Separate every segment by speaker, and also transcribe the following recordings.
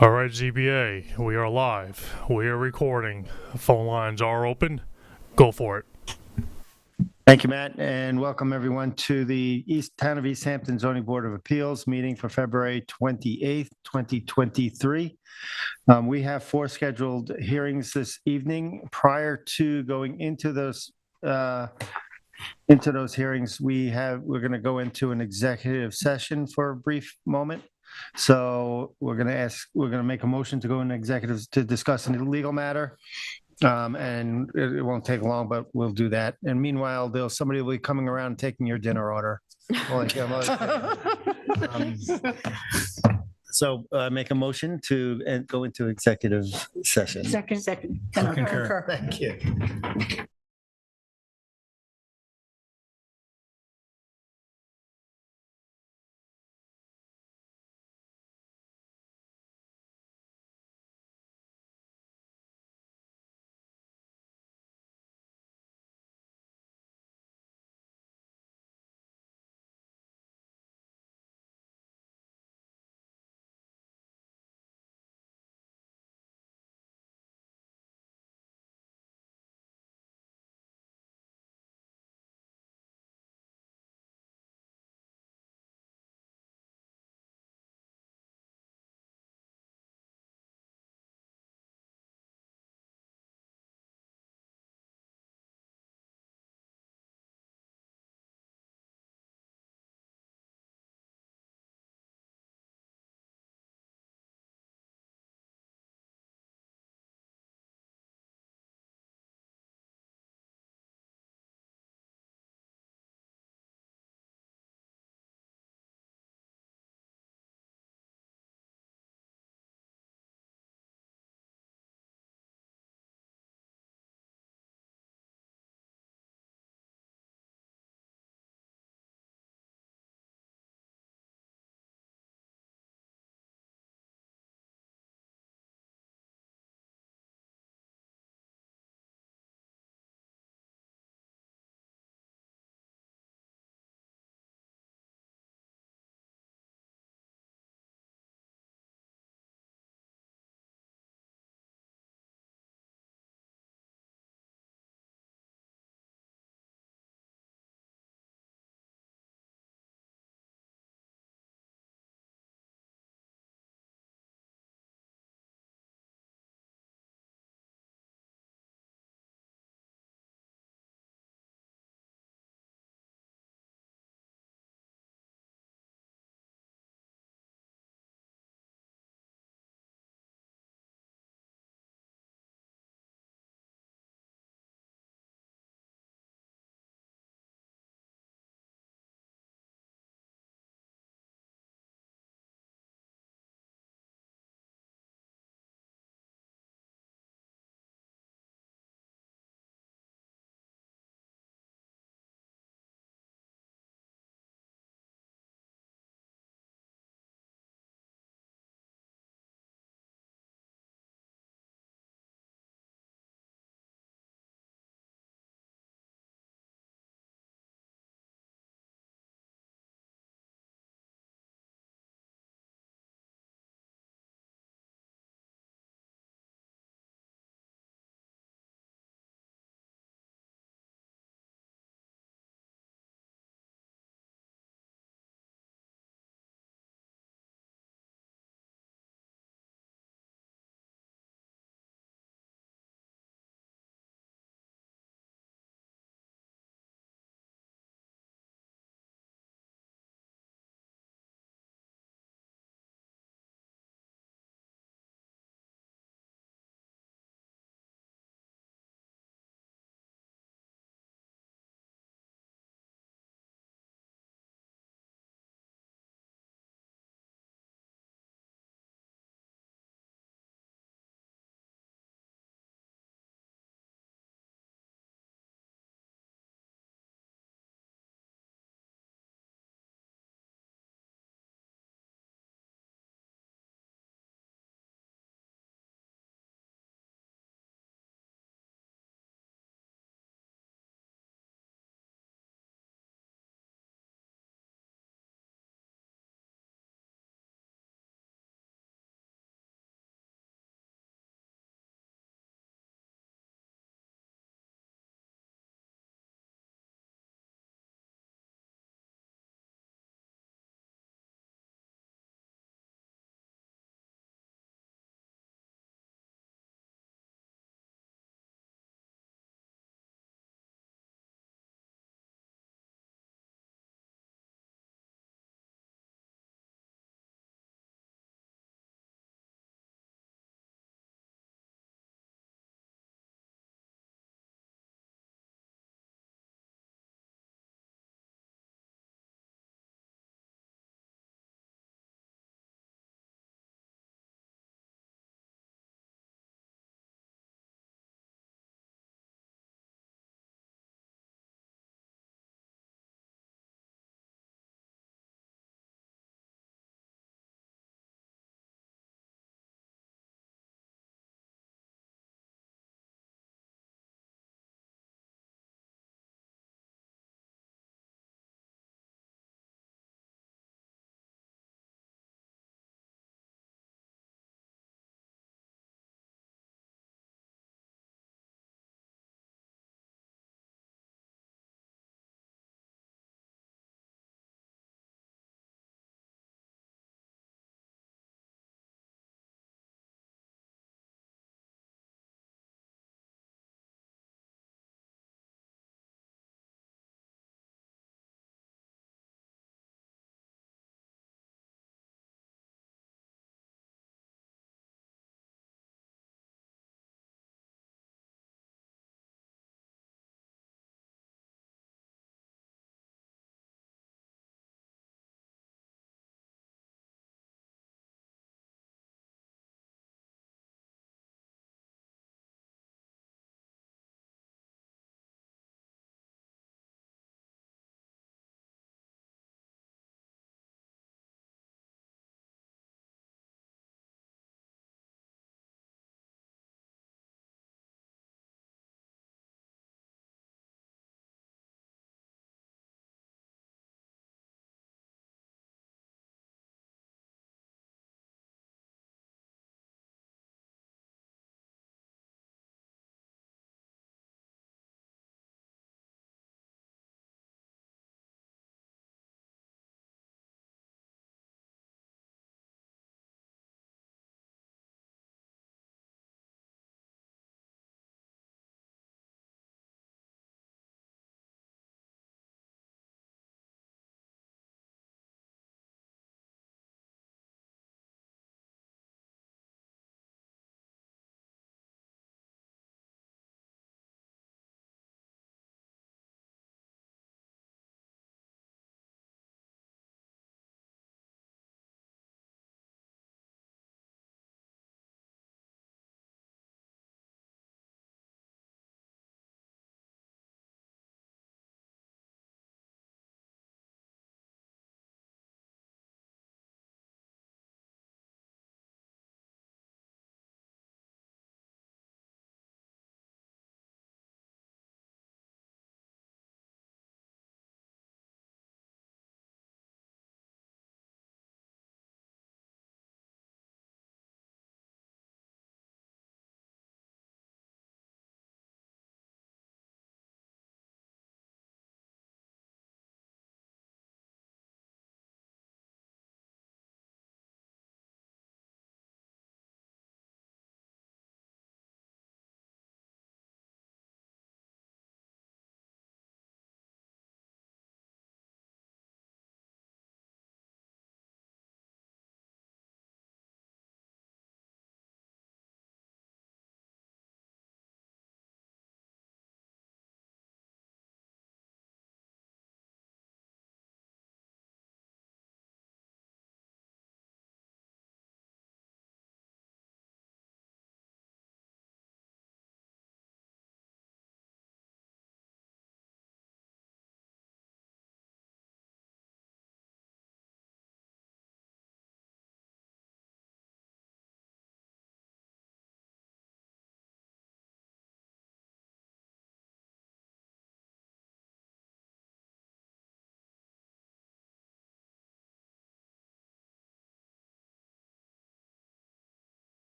Speaker 1: All right, ZBA, we are live. We are recording. Phone lines are open. Go for it.
Speaker 2: Thank you, Matt, and welcome everyone to the Town of East Hampton Zoning Board of Appeals meeting for February 28th, 2023. We have 4 scheduled hearings this evening. Prior to going into those hearings, we're going to go into an executive session for a brief moment. So we're going to make a motion to go into executive to discuss a legal matter. And it won't take long, but we'll do that. And meanwhile, somebody will be coming around taking your dinner order. So make a motion to go into executive session.
Speaker 3: Second.
Speaker 2: Concur. Thank you.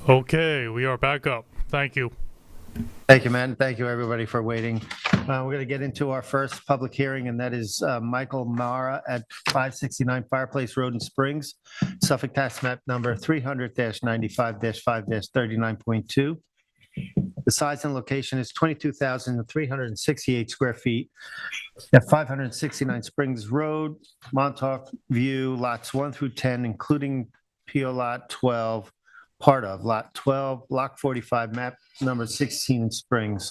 Speaker 1: Okay, we are back up. Thank you.
Speaker 2: Thank you, man. Thank you, everybody, for waiting. We're going to get into our first public hearing, and that is Michael Mara at 569 Fireplace Road in Springs, Suffolk Tax Map number 300-95-5-39.2. The size and location is 22,368 square feet at 569 Springs Road, Montauk View, lots 1 through 10, including PO Lot 12, part of Lot 12, Block 45, map number 16 in Springs.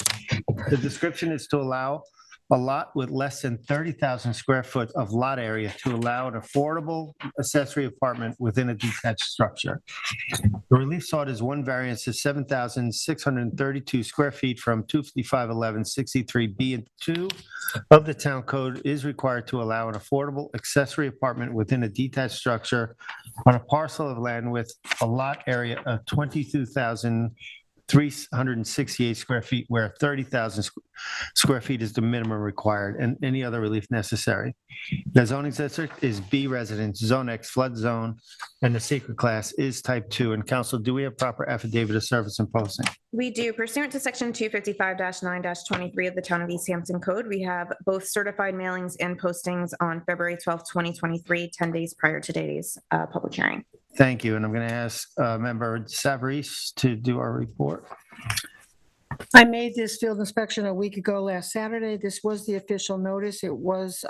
Speaker 2: The description is to allow a lot with less than 30,000 square foot of lot area to allow an affordable accessory apartment within a detached structure. The relief sought is one variance to 7,632 square feet from 255-11-63B and 2 of the town code is required to allow an affordable accessory apartment within a detached structure on a parcel of land with a lot area of 22,368 square feet, where 30,000 square feet is the minimum required, and any other relief necessary. The zoning district is B residence, Zone X flood zone, and the secret class is type 2. And council, do we have proper affidavit of service and posting?
Speaker 3: We do. Pursuant to section 255-9-23 of the Town of East Hampton Code, we have both certified mailings and postings on February 12th, 2023, 10 days prior to today's public hearing.
Speaker 2: Thank you. And I'm going to ask Member Savarese to do our report.
Speaker 4: I made this field inspection a week ago last Saturday. This was the official notice. It was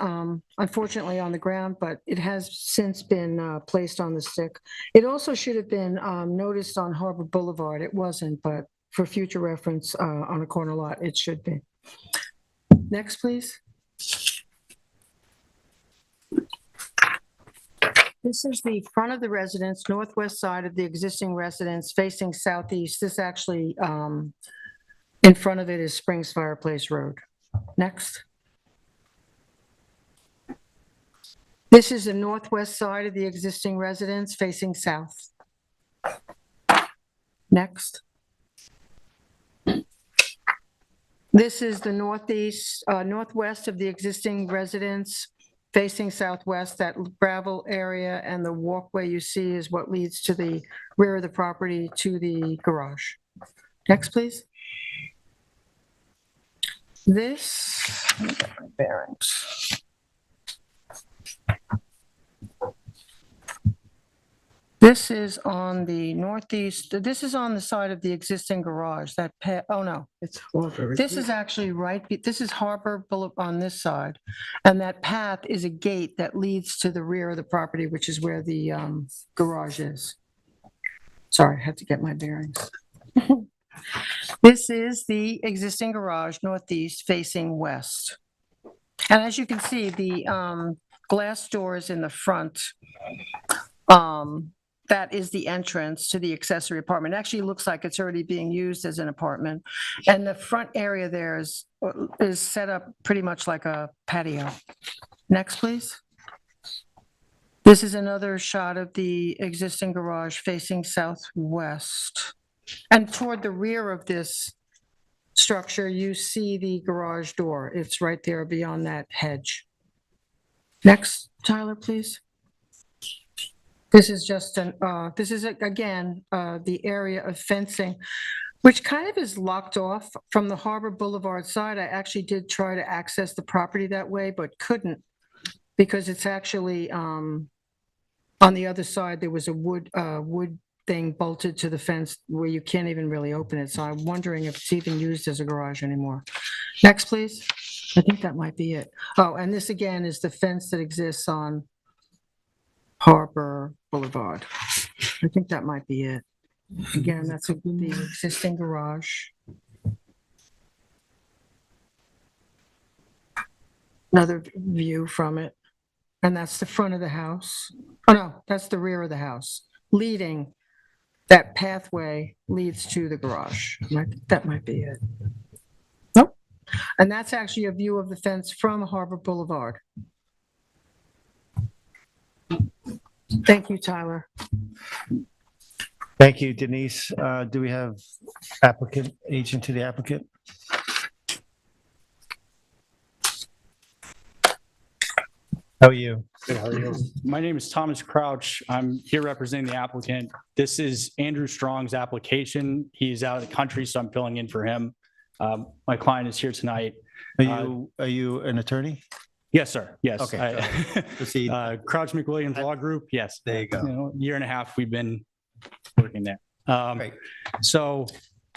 Speaker 4: unfortunately on the ground, but it has since been placed on the stick. It also should have been noticed on Harbor Boulevard. It wasn't, but for future reference on a corner lot, it should be. Next, please. This is the front of the residence, northwest side of the existing residence, facing southeast. This actually, in front of it is Springs Fireplace Road. Next. This is the northwest side of the existing residence, facing south. Next. This is the northwest of the existing residence, facing southwest. That gravel area and the walkway you see is what leads to the rear of the property to the garage. Next, please. This, bearings. This is on the northeast. This is on the side of the existing garage. That oh no, it's this is actually right. This is Harbor Boulevard on this side, and that path is a gate that leads to the rear of the property, which is where the garage is. Sorry, I had to get my bearings. This is the existing garage, northeast facing west, and as you can see, the glass doors in the front. That is the entrance to the accessory apartment. It actually looks like it's already being used as an apartment. And the front area there is set up pretty much like a patio. Next, please. This is another shot of the existing garage facing southwest. And toward the rear of this structure, you see the garage door. It's right there beyond that hedge. Next, Tyler, please. This is just again, the area of fencing, which kind of is locked off from the Harbor Boulevard side. I actually did try to access the property that way, but couldn't, because it's actually on the other side. There was a wood thing bolted to the fence where you can't even really open it. So I'm wondering if it's even used as a garage anymore. Next, please. I think that might be it. Oh, and this again is the fence that exists on Harbor Boulevard. I think that might be it. Again, that's the existing garage. Another view from it. And that's the front of the house. Oh no, that's the rear of the house. That pathway leads to the garage. That might be it. Nope. And that's actually a view of the fence from Harbor Boulevard. Thank you, Tyler.
Speaker 2: Thank you, Denise. Do we have agent to the applicant? How are you?
Speaker 5: Good, how are you? My name is Thomas Crouch. I'm here representing the applicant. This is Andrew Strong's application. He's out of the country, so I'm filling in for him. My client is here tonight.
Speaker 2: Are you an attorney?
Speaker 5: Yes, sir. Yes.
Speaker 2: Okay, proceed.
Speaker 5: Crouch McWilliams Law Group. Yes.
Speaker 2: There you go.
Speaker 5: Year and a half we've been working there.
Speaker 2: Great.
Speaker 5: So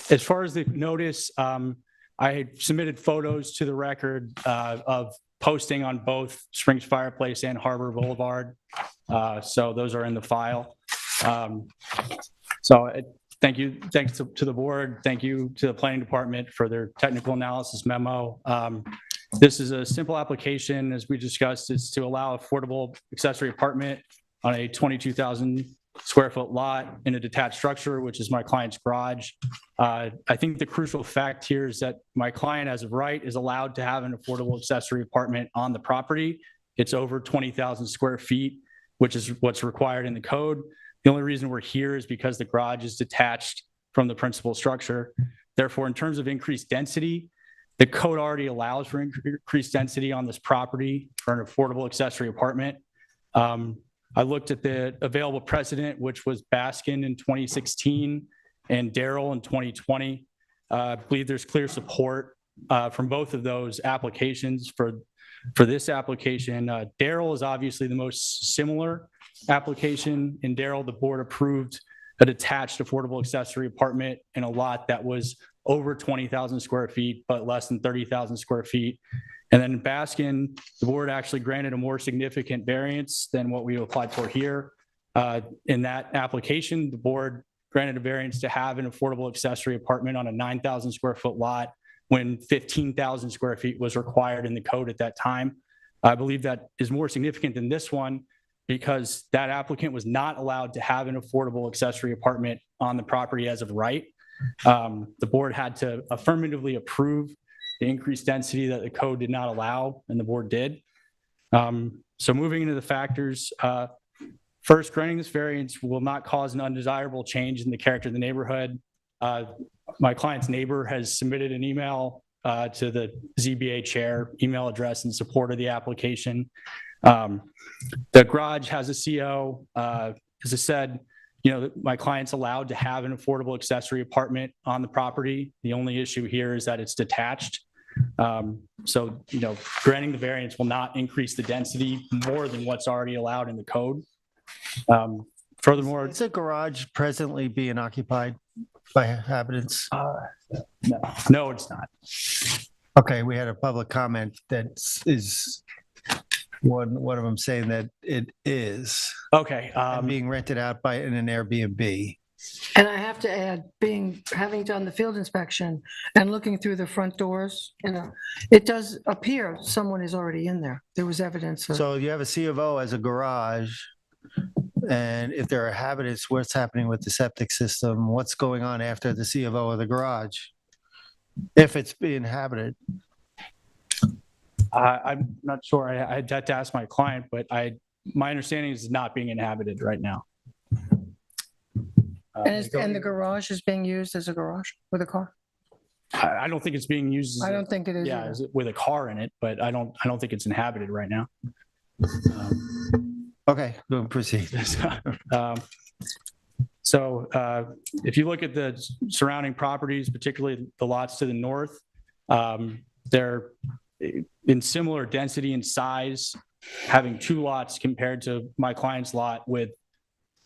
Speaker 5: as far as the notice, I submitted photos to the record of posting on both Springs Fireplace and Harbor Boulevard. So those are in the file. Thank you. Thanks to the board. Thank you to the planning department for their technical analysis memo. This is a simple application, as we discussed, is to allow affordable accessory apartment on a 22,000 square foot lot in a detached structure, which is my client's garage. I think the crucial fact here is that my client, as of right, is allowed to have an affordable accessory apartment on the property. It's over 20,000 square feet, which is what's required in the code. The only reason we're here is because the garage is detached from the principal structure. Therefore, in terms of increased density, the code already allows for increased density on this property for an affordable accessory apartment. I looked at the available precedent, which was Baskin in 2016 and Darrell in 2020. I believe there's clear support from both of those applications for this application. Darrell is obviously the most similar application. In Darrell, the board approved a detached affordable accessory apartment in a lot that was over 20,000 square feet, but less than 30,000 square feet. And then in Baskin, the board actually granted a more significant variance than what we applied for here. In that application, the board granted a variance to have an affordable accessory apartment on a 9,000 square foot lot when 15,000 square feet was required in the code at that time. I believe that is more significant than this one because that applicant was not allowed to have an affordable accessory apartment on the property as of right. The board had to affirmatively approve the increased density that the code did not allow, and the board did. So moving into the factors, first, granting this variance will not cause an undesirable change in the character of the neighborhood. My client's neighbor has submitted an email to the ZBA chair, email address in support of the application. The garage has a CO. As I said, my client's allowed to have an affordable accessory apartment on the property. The only issue here is that it's detached. So, granting the variance will not increase the density more than what's already allowed in the code. Furthermore,
Speaker 2: Is the garage presently being occupied by inhabitants?
Speaker 5: no, it's not.
Speaker 2: Okay, we had a public comment that is one of them saying that it is
Speaker 5: Okay.
Speaker 2: being rented out in an Airbnb.
Speaker 4: And I have to add, having done the field inspection and looking through the front doors, it does appear someone is already in there. There was evidence of.
Speaker 2: So you have a C of O as a garage, and if there are inhabitants, what's happening with the septic system? What's going on after the C of O of the garage? If it's being inhabited.
Speaker 5: I'm not sure. I'd have to ask my client, but my understanding is it's not being inhabited right now.
Speaker 4: And the garage is being used as a garage with a car?
Speaker 5: I don't think it's being used.
Speaker 4: I don't think it is.
Speaker 5: Yeah, with a car in it, but I don't think it's inhabited right now.
Speaker 2: Okay, go proceed.
Speaker 5: So if you look at the surrounding properties, particularly the lots to the north, they're in similar density and size, having two lots compared to my client's lot with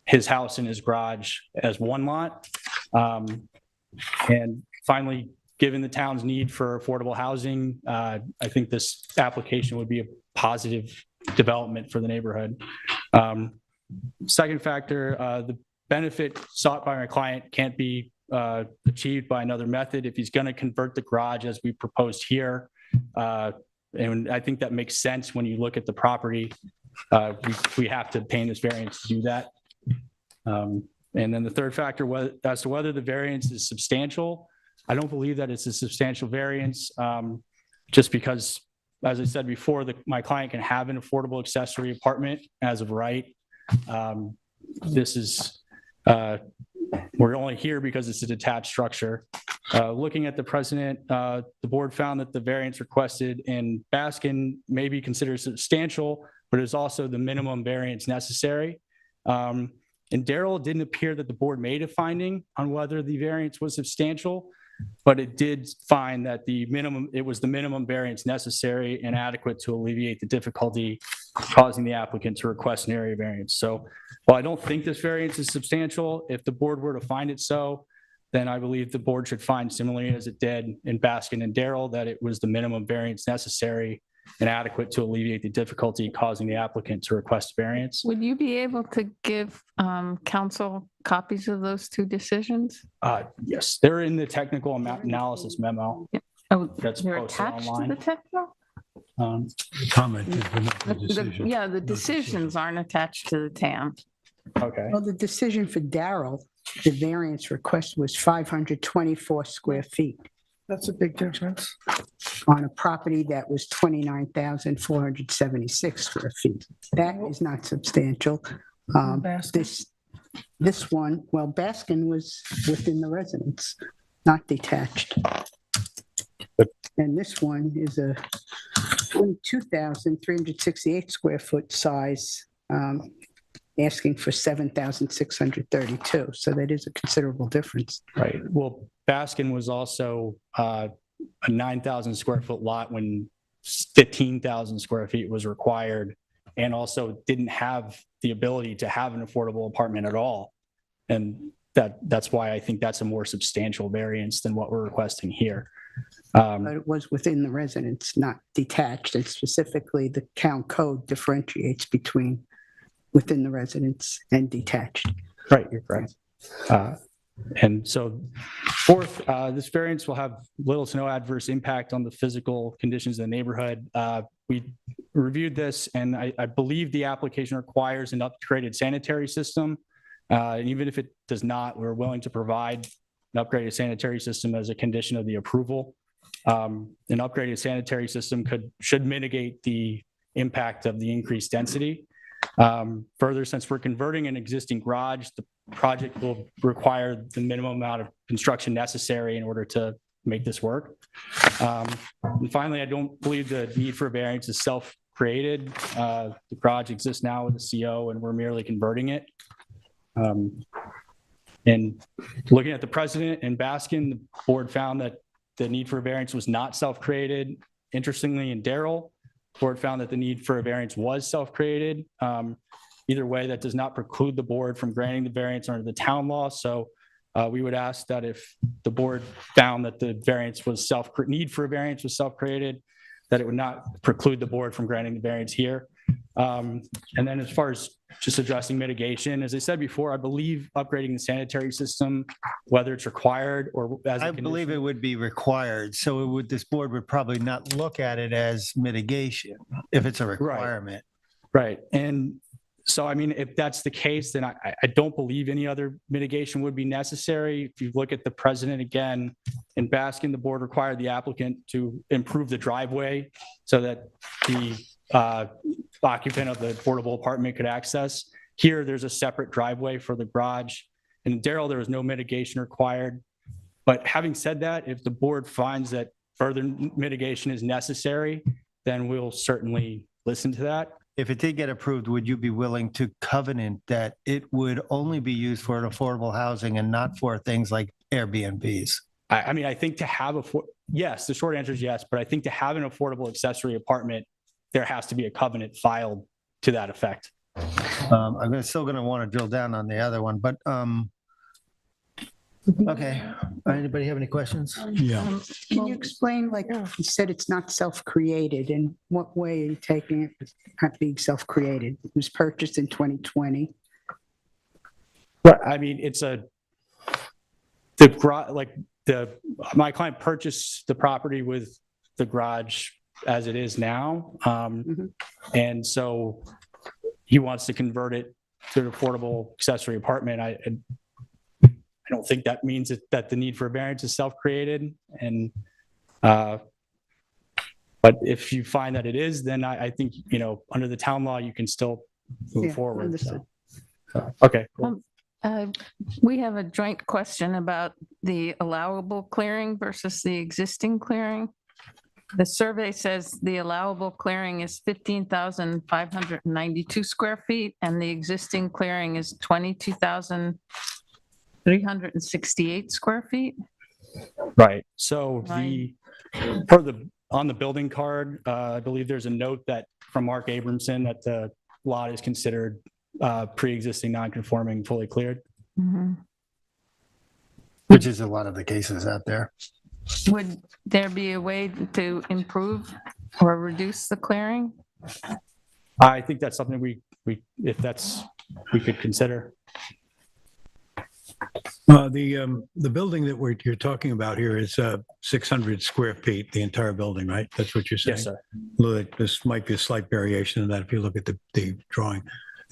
Speaker 5: his house and his garage as one lot. And finally, given the town's need for affordable housing, I think this application would be a positive development for the neighborhood. Second factor, the benefit sought by my client can't be achieved by another method if he's going to convert the garage as we proposed here. And I think that makes sense when you look at the property. We have to obtain this variance to do that. And then the third factor as to whether the variance is substantial, I don't believe that it's a substantial variance, just because, as I said before, my client can have an affordable accessory apartment as of right. We're only here because it's a detached structure. Looking at the precedent, the board found that the variance requested in Baskin may be considered substantial, but it's also the minimum variance necessary. And Daryl, didn't appear that the board made a finding on whether the variance was substantial, but it did find that it was the minimum variance necessary and adequate to alleviate the difficulty causing the applicant to request an area variance. So while I don't think this variance is substantial, if the board were to find it so, then I believe the board should find, similarly as it did in Baskin and Daryl, that it was the minimum variance necessary and adequate to alleviate the difficulty causing the applicant to request variance.
Speaker 6: Would you be able to give council copies of those two decisions?
Speaker 5: Yes, they're in the technical analysis memo.
Speaker 6: Oh,
Speaker 5: That's
Speaker 6: they're
Speaker 5: posted
Speaker 6: attached to
Speaker 5: online.
Speaker 6: the technical?
Speaker 7: Comment is but not the decision.
Speaker 6: Yeah, the decisions aren't attached to the TAM.
Speaker 5: Okay.
Speaker 8: Well, the decision for Darrell, the variance request was 524 square feet
Speaker 2: That's a big difference.
Speaker 8: on a property that was 29,476 square feet. That is not substantial. This one, well, Baskin was within the residence, not detached. And this one is a 22,368 square foot size, asking for 7,632. So that is a considerable difference.
Speaker 5: Right. Well, Baskin was also a 9,000 square foot lot when 15,000 square feet was required, and also didn't have the ability to have an affordable apartment at all. And that's why I think that's a more substantial variance than what we're requesting here.
Speaker 8: But it was within the residence, not detached. And specifically, the town code differentiates between within the residence and detached.
Speaker 5: Right, you're correct. And so fourth, this variance will have little to no adverse impact on the physical conditions of the neighborhood. We reviewed this, and I believe the application requires an upgraded sanitary system. And even if it does not, we're willing to provide an upgraded sanitary system as a condition of the approval. An upgraded sanitary system should mitigate the impact of the increased density. Further, since we're converting an existing garage, the project will require the minimum amount of construction necessary in order to make this work. And finally, I don't believe the need for variance is self-created. The garage exists now with a CO, and we're merely converting it. And looking at the precedent in Baskin, the board found that the need for a variance was not self-created. Interestingly, in Darrell, the board found that the need for a variance was self-created. Either way, that does not preclude the board from granting the variance under the town law. So we would ask that if the board found that the variance was need for a variance was self-created, that it would not preclude the board from granting the variance here. And then as far as just addressing mitigation, as I said before, I believe upgrading the sanitary system, whether it's required or as
Speaker 2: I believe it would be required. So this board would probably not look at it as mitigation if it's a requirement.
Speaker 5: Right. And so, I mean, if that's the case, then I don't believe any other mitigation would be necessary. If you look at the precedent again, in Baskin, the board required the applicant to improve the driveway so that the occupant of the affordable apartment could access. Here, there's a separate driveway for the garage. In Darrell, there was no mitigation required. But having said that, if the board finds that further mitigation is necessary, then we'll certainly listen to that.
Speaker 2: If it did get approved, would you be willing to covenant that it would only be used for an affordable housing and not for things like Airbnbs?
Speaker 5: I mean, I think to have yes, the short answer is yes, but I think to have an affordable accessory apartment, there has to be a covenant filed to that effect.
Speaker 2: I'm still going to want to drill down on the other one, but okay. Anybody have any questions?
Speaker 7: Yeah.
Speaker 8: Can you explain, like, you said it's not self-created, in what way are you taking it not being self-created? It was purchased in 2020.
Speaker 5: But I mean, my client purchased the property with the garage as it is now. And so he wants to convert it to an affordable accessory apartment. I don't think that means that the need for a variance is self-created. And, but if you find that it is, then I think, under the town law, you can still move
Speaker 8: Yeah,
Speaker 5: forward.
Speaker 8: understood.
Speaker 5: So, okay. Cool.
Speaker 6: We have a joint question about the allowable clearing versus the existing clearing. The survey says the allowable clearing is 15,592 square feet, and the existing clearing is 22,368 square feet.
Speaker 5: Right. So
Speaker 6: Right.
Speaker 5: on the building card, I believe there's a note that from Mark Abramson that the lot is considered pre-existing non-conforming, fully cleared.
Speaker 6: Mhm.
Speaker 2: Which is a lot of the cases out there.
Speaker 6: Would there be a way to improve or reduce the clearing?
Speaker 5: I think that's something we could consider.
Speaker 7: The building that you're talking about here is 600 square feet, the entire building, right? That's what you're saying?
Speaker 5: Yes, sir.
Speaker 7: Look, this might be a slight variation in that if you look at the drawing,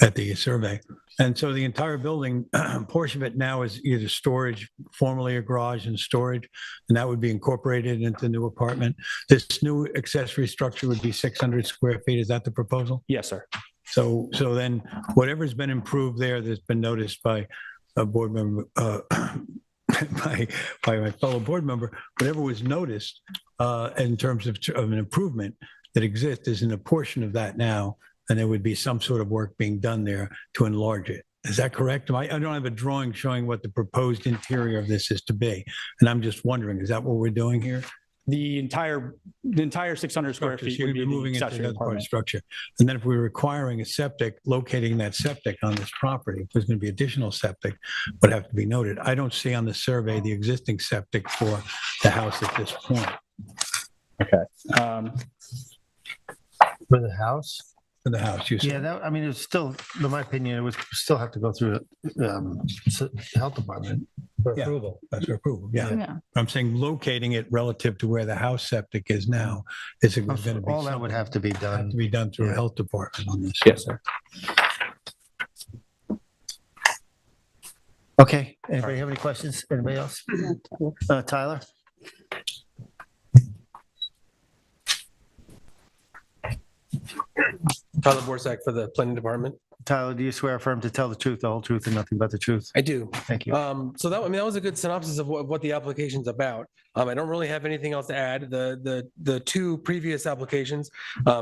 Speaker 7: at the survey. And so the entire building, portion of it now is either storage, formerly a garage and storage, and that would be incorporated into the new apartment. This new accessory structure would be 600 square feet. Is that the proposal?
Speaker 5: Yes, sir.
Speaker 7: So then whatever's been improved there that's been noticed by a board member, by my fellow board member, whatever was noticed in terms of an improvement that exists is in a portion of that now, and there would be some sort of work being done there to enlarge it. Is that correct? I don't have a drawing showing what the proposed interior of this is to be, and I'm just wondering, is that what we're doing here?
Speaker 5: The entire 600 square feet
Speaker 7: So
Speaker 5: would
Speaker 7: we'd
Speaker 5: be
Speaker 7: be moving
Speaker 5: the
Speaker 7: into
Speaker 5: accessory
Speaker 7: the other part of the
Speaker 5: apartment.
Speaker 7: structure. And then if we're requiring a septic, locating that septic on this property, if there's going to be additional septic, would have to be noted. I don't see on the survey the existing septic for the house at this point.
Speaker 2: For the house?
Speaker 7: For the house, you
Speaker 2: Yeah,
Speaker 7: said.
Speaker 2: that, I mean, it's still, in my opinion, it would still have to go through health department for
Speaker 7: Yeah.
Speaker 2: approval.
Speaker 7: That's for approval, yeah.
Speaker 6: Yeah.
Speaker 7: I'm saying locating it relative to where the house septic is now is going to be
Speaker 2: All that would have to be done.
Speaker 7: through a
Speaker 2: Yeah.
Speaker 7: health department on this.
Speaker 5: Yes, sir.
Speaker 2: Okay, anybody have any questions? Anybody else? Tyler?
Speaker 9: Tyler Borsak for the planning department.
Speaker 2: Tyler, do you swear affirm to tell the truth, the whole truth, and nothing but the truth?
Speaker 9: I do.
Speaker 2: Thank you.
Speaker 9: So that, I mean, that was a good synopsis of what the application's about. I don't really have anything else to add. The two previous applications,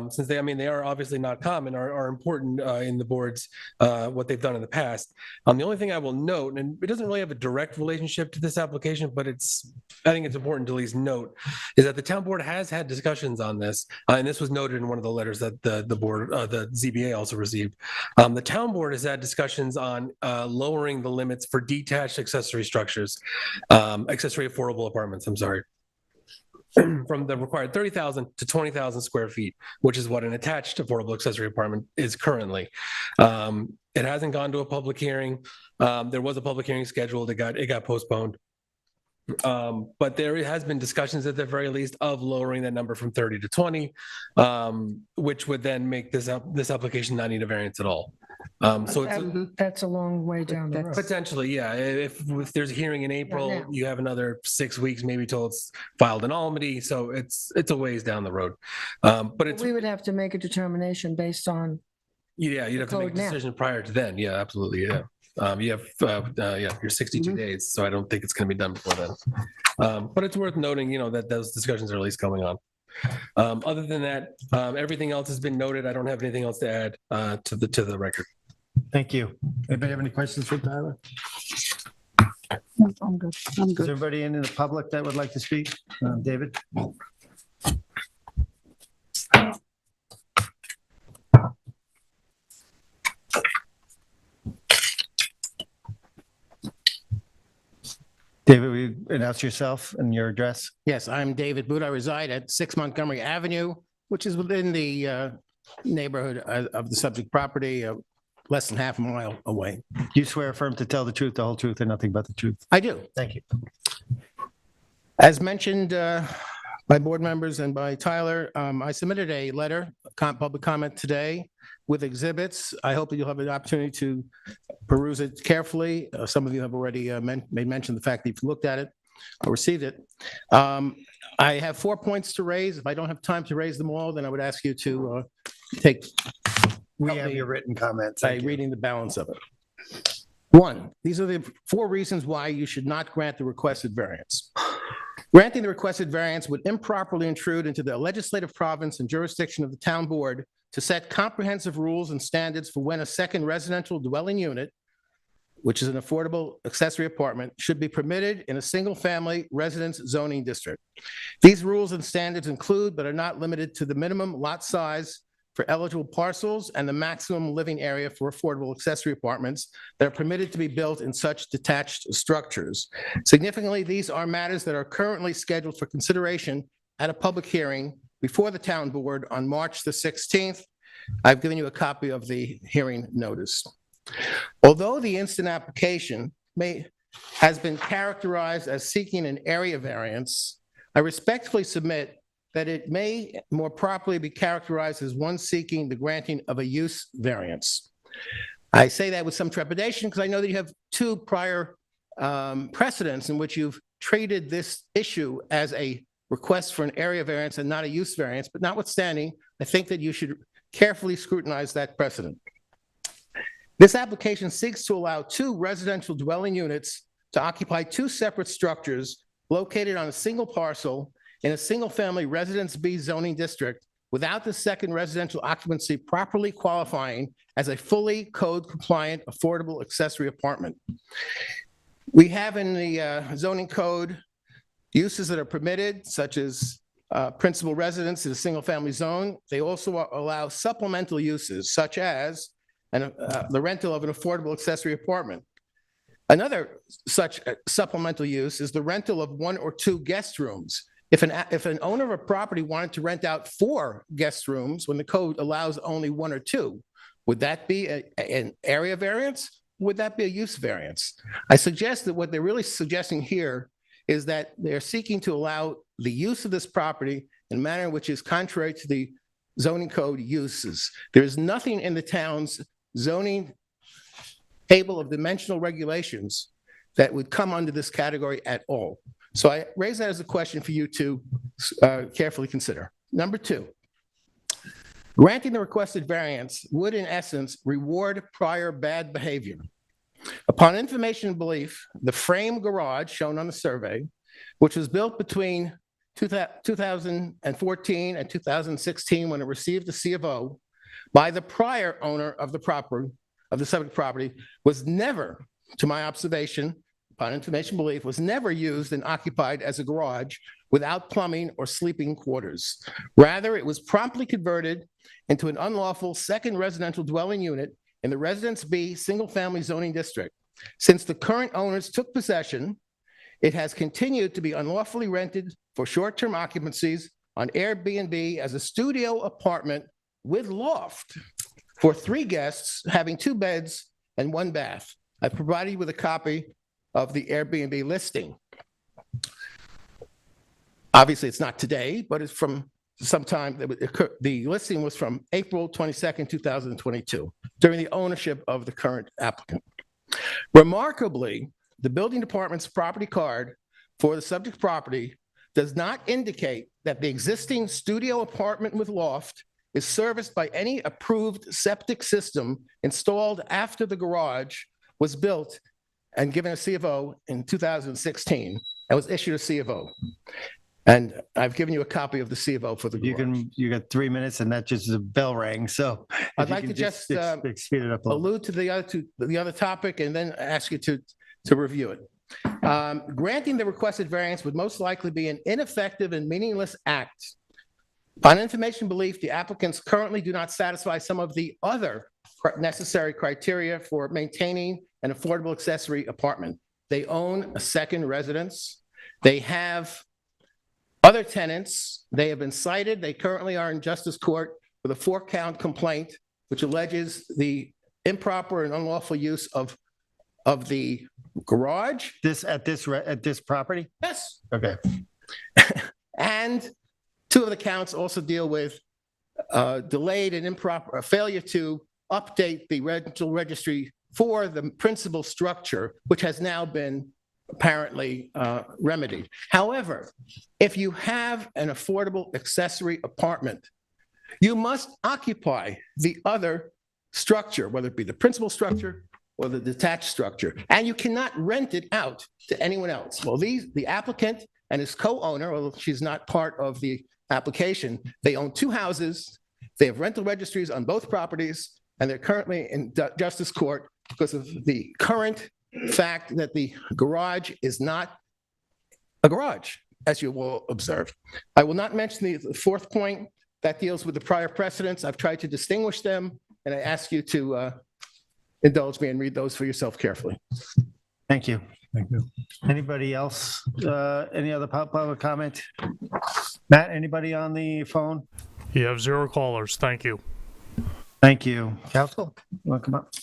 Speaker 9: since they are obviously not common, are important in the boards, what they've done in the past. The only thing I will note, and it doesn't really have a direct relationship to this application, but I think it's important to at least note, is that the town board has had discussions on this, and this was noted in one of the letters that the board, the ZBA also received. The town board has had discussions on lowering the limits for detached accessory structures, accessory affordable apartments, I'm sorry, from the required 30,000 to 20,000 square feet, which is what an attached affordable accessory apartment is currently. It hasn't gone to a public hearing. There was a public hearing scheduled. It got postponed. But there has been discussions at the very least of lowering that number from 30 to 20, which would then make this application not need a variance at all. So it's
Speaker 4: That's a long way down the road.
Speaker 9: potentially, yeah. If there's a hearing in April,
Speaker 4: now.
Speaker 9: you have another 6 weeks maybe till it's filed in Albany. So it's a ways down the road. But it's,
Speaker 4: We would have to make a determination based on,
Speaker 9: yeah, you'd have to make a
Speaker 4: code now.
Speaker 9: decision prior to then. Yeah, absolutely. Yeah. You have your 62 days, so I don't think it's going to be done before then. But it's worth noting, that those discussions are at least going on. Other than that, everything else has been noted. I don't have anything else to add to the record.
Speaker 2: Thank you. Anybody have any questions for Tyler?
Speaker 8: I'm good. I'm
Speaker 2: Is
Speaker 8: good.
Speaker 2: there anybody in the public that would like to speak? David? David, will you announce yourself and your address?
Speaker 10: Yes, I'm David Boot. I reside at 6 Montgomery Avenue, which is within the neighborhood of the subject property, less than half a mile away.
Speaker 2: Do you swear affirm to tell the truth, the whole truth, and nothing but the truth?
Speaker 10: I do.
Speaker 2: Thank you.
Speaker 10: As mentioned by board members and by Tyler, I submitted a letter, public comment today with exhibits. I hope that you'll have an opportunity to peruse it carefully. Some of you have already made mention of the fact that you've looked at it or received it. I have 4 points to raise. If I don't have time to raise them all, then I would ask you to take
Speaker 2: We have your written comments.
Speaker 10: by
Speaker 2: Thank you.
Speaker 10: reading the balance of it. One, these are the 4 reasons why you should not grant the requested variance. Granting the requested variance would improperly intrude into the legislative province and jurisdiction of the town board to set comprehensive rules and standards for when a second residential dwelling unit, which is an affordable accessory apartment, should be permitted in a single-family residence zoning district. These rules and standards include, but are not limited to, the minimum lot size for eligible parcels and the maximum living area for affordable accessory apartments that are permitted to be built in such detached structures. Significantly, these are matters that are currently scheduled for consideration at a public hearing before the town board on March the 16th. I've given you a copy of the hearing notice. Although the instant application has been characterized as seeking an area variance, I respectfully submit that it may more properly be characterized as one seeking the granting of a use variance. I say that with some trepidation because I know that you have two prior precedents in which you've treated this issue as a request for an area variance and not a use variance, but notwithstanding, I think that you should carefully scrutinize that precedent. This application seeks to allow two residential dwelling units to occupy two separate structures located on a single parcel in a single-family Residence B zoning district without the second residential occupancy properly qualifying as a fully code-compliant affordable accessory apartment. We have in the zoning code uses that are permitted, such as principal residence in a single-family zone. They also allow supplemental uses, such as the rental of an affordable accessory apartment. Another such supplemental use is the rental of one or two guest rooms. If an owner of a property wanted to rent out 4 guest rooms when the code allows only 1 or 2, would that be an area variance? Would that be a use variance? I suggest that what they're really suggesting here is that they're seeking to allow the use of this property in a manner which is contrary to the zoning code uses. There is nothing in the town's zoning table of dimensional regulations that would come under this category at all. So I raise that as a question for you to carefully consider. Number 2, granting the requested variance would in essence reward prior bad behavior. Upon information and belief, the frame garage shown on the survey, which was built between 2014 and 2016 when it received the C of O by the prior owner of the property, of the subject property, was never, to my observation, upon information belief, was never used and occupied as a garage without plumbing or sleeping quarters. Rather, it was promptly converted into an unlawful second residential dwelling unit in the Residence B single-family zoning district. Since the current owners took possession, it has continued to be unlawfully rented for short-term occupancies on Airbnb as a studio apartment with loft for 3 guests having 2 beds and 1 bath. I've provided you with a copy of the Airbnb listing. Obviously, it's not today, but it's from sometime that occurred. The listing was from April 22nd, 2022, during the ownership of the current applicant. Remarkably, the building department's property card for the subject property does not indicate that the existing studio apartment with loft is serviced by any approved septic system installed after the garage was built and given a C of O in 2016 and was issued a C of O. And I've given you a copy of the C of O for the garage.
Speaker 2: You got 3 minutes and that just the bell rang. So
Speaker 10: I'd like to just
Speaker 2: speed it up a little.
Speaker 10: allude to the other topic and then ask you to review it. Granting the requested variance would most likely be an ineffective and meaningless act. On information belief, the applicants currently do not satisfy some of the other necessary criteria for maintaining an affordable accessory apartment. They own a second residence. They have other tenants. They have been cited. They currently are in justice court with a 4-count complaint, which alleges the improper and unlawful use of the garage.
Speaker 2: At this property?
Speaker 10: Yes.
Speaker 2: Okay.
Speaker 10: And 2 of the counts also deal with delayed and improper failure to update the rental registry for the principal structure, which has now been apparently remedied. However, if you have an affordable accessory apartment, you must occupy the other structure, whether it be the principal structure or the detached structure, and you cannot rent it out to anyone else. Well, the applicant and his co-owner, although she's not part of the application, they own 2 houses. They have rental registries on both properties, and they're currently in justice court because of the current fact that the garage is not a garage, as you will observe. I will not mention the fourth point that deals with the prior precedents. I've tried to distinguish them, and I ask you to indulge me and read those for yourself carefully.
Speaker 2: Thank you.
Speaker 7: Thank you.
Speaker 2: Anybody else? Any other public comment? Matt, anybody on the phone?
Speaker 1: You have 0 callers. Thank you.
Speaker 2: Thank you. Council, you want to come up?